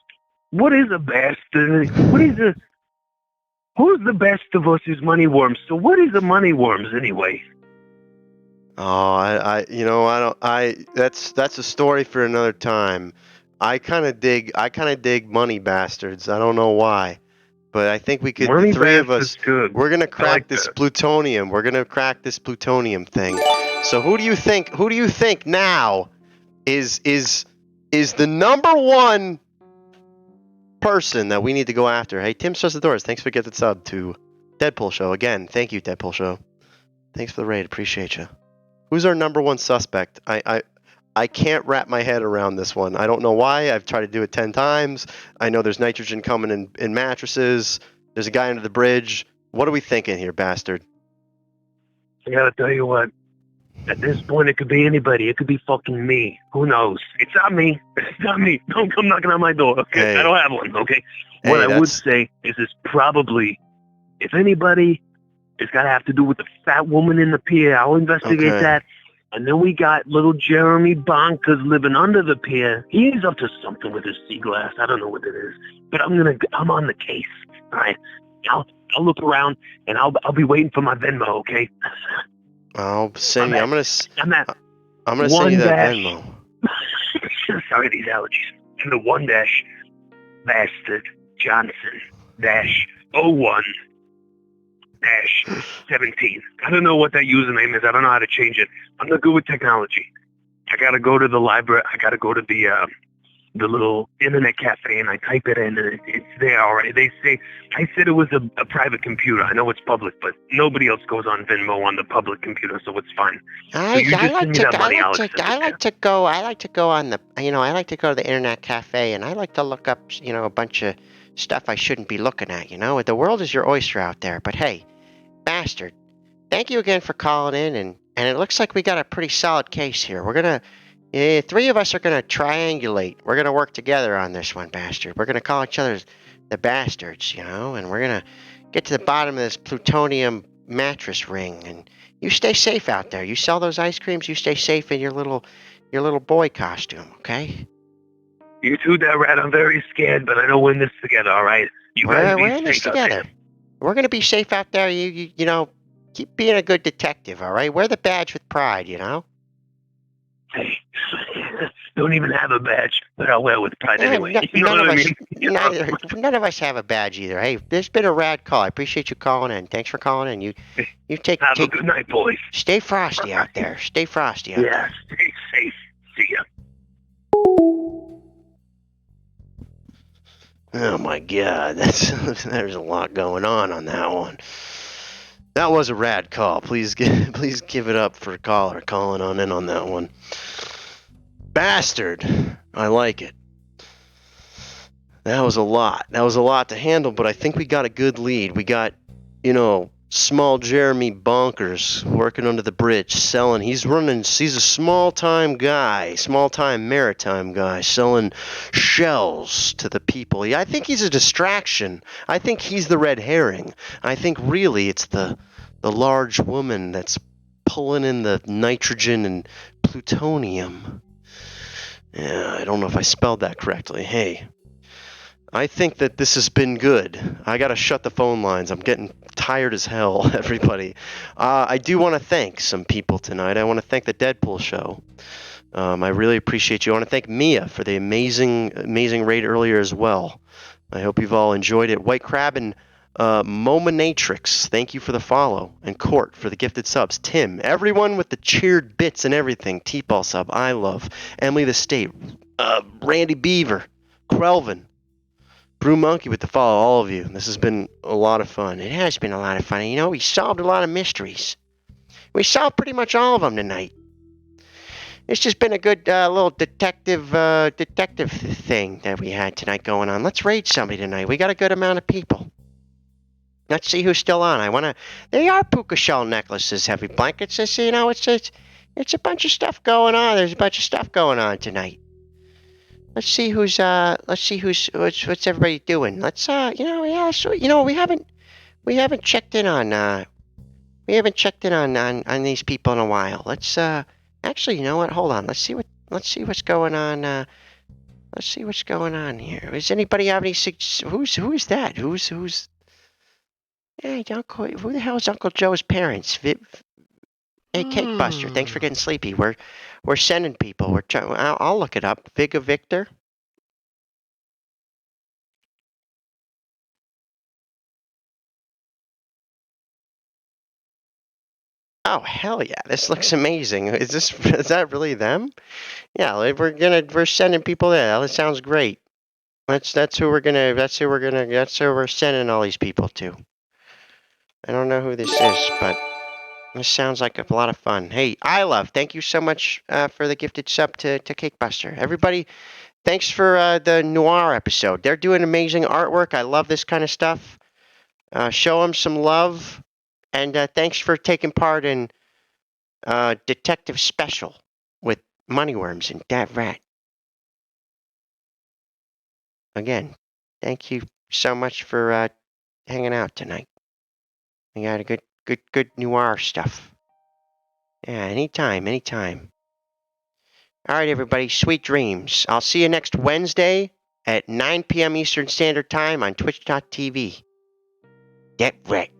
is a bastard? Who's the best of us is Money Worms? So what is a Money Worms anyway? Oh, that's a story for another time. I kind of dig Money Bastards. I don't know why, but I think we could. Money the three of us, good. we're gonna crack this plutonium. We're gonna crack this plutonium thing. So who do you think now is the number one person that we need to go after? Hey, Tim Sussadores, thanks for getting the sub to Deadpool Show again. Thank you, Deadpool Show. Thanks for the raid. Appreciate you. Who's our number one suspect? I can't wrap my head around this one. I don't know why. I've tried to do it 10 times. I know there's nitrogen coming in mattresses. There's a guy under the bridge. What are we thinking here, Bastard? I gotta tell you what. At this point, it could be anybody. It could be fucking me. Who knows? It's not me. It's not me. Don't come knocking on my door, okay? Hey. I don't have one, okay? Hey, What I would say is it's probably, if anybody, it's got to have to do with the fat woman in the pier. I'll investigate that. And then we got little Jeremy Bonkers living under the pier. He's up to something with his sea glass. I don't know what it is. But I'm on the case, all right? I'll look around, and I'll be waiting for my Venmo, okay? I'll send you. I'm gonna send you that Venmo. Sorry, these allergies. And the one dash Bastard Johnson dash 01 dash 17. I don't know what that username is. I don't know how to change it. I'm not good with technology. I gotta go to the library. I gotta go to the little internet cafe, and I type it in, and it's there already. They say, I said it was a private computer. I know it's public, but nobody else goes on Venmo on the public computer, so it's fine. I like to go to the internet cafe, and I like to look up, a bunch of stuff I shouldn't be looking at, The world is your oyster out there. But hey, Bastard, thank you again for calling in, and it looks like we got a pretty solid case here. We're gonna, three of us are gonna triangulate. We're gonna work together on this one, Bastard. We're gonna call each other the Bastards, and we're gonna get to the bottom of this plutonium mattress ring. And you stay safe out there. You sell those ice creams. You stay safe in your little boy costume, okay? You too, that rat. I'm very scared, but I know we're in this together, all right? We're in this together. We're gonna be safe out there. You keep being a good detective, all right? Wear the badge with pride, Hey, don't even have a badge, but I'll wear it with pride anyway. None of us have a badge either. Hey, there's been a rad call. I appreciate you calling in. Thanks for calling in. You take have a good night, boys. Stay frosty out there. Stay frosty out there. Yeah, stay safe. See ya. Oh my God, there's a lot going on that one. That was a rad call. Please give it up for a caller calling on in on that one. Bastard, I like it. That was a lot. That was a lot to handle, but I think we got a good lead. We got, small Jeremy Bonkers working under the bridge, selling. He's a small-time guy, small-time maritime guy, selling shells to the people. I think he's a distraction. I think he's the red herring. I think really it's the large woman that's pulling in the nitrogen and plutonium. Yeah, I don't know if I spelled that correctly. Hey, I think that this has been good. I gotta shut the phone lines. I'm getting tired as hell, everybody. I do want to thank some people tonight. I want to thank the Deadpool show. I really appreciate you. I want to thank Mia for the amazing raid earlier as well. I hope you've all enjoyed it. White Crab and Mominatrix, thank you for the follow. And Court for the gifted subs. Tim, everyone with the cheered bits and everything. T-Ball sub, I love. Emily the State, Randy Beaver, Krelvin, Brew Monkey with the follow, all of you. This has been a lot of fun. It has been a lot of fun. You know, we solved a lot of mysteries. We solved pretty much all of them tonight. It's just been a good little detective thing that we had tonight going on. Let's raid somebody tonight. We got a good amount of people. Let's see who's still on. They are puka shell necklaces, heavy blankets. You know, it's a bunch of stuff going on. There's a bunch of stuff going on tonight. Let's see what's everybody doing. Let's we haven't checked in on these people in a while. Let's actually, you know what? Hold on. Let's see what's going on. Let's see what's going on here. Does anybody have any who is that? Who's Hey, Uncle, who the hell is Uncle Joe's parents? Hey, Cake Buster, thanks for getting sleepy. We're sending people. I'll look it up. Viga Victor. Oh hell yeah! This looks amazing. Is that really them? Yeah, we're sending people there. That sounds great. That's who we're sending all these people to. I don't know who this is, but this sounds like a lot of fun. Hey, I love. Thank you so much for the gifted sub to Cake Buster. Everybody, thanks for the Noir episode. They're doing amazing artwork. I love this kind of stuff. Show them some love, and thanks for taking part in Detective Special with Moneyworms and Dat Rat. Again, thank you so much for hanging out tonight. We got a good noir stuff. Yeah, anytime. All right, everybody, sweet dreams. I'll see you next Wednesday at 9 p.m. Eastern Standard Time on Twitch.tv. Get wrecked.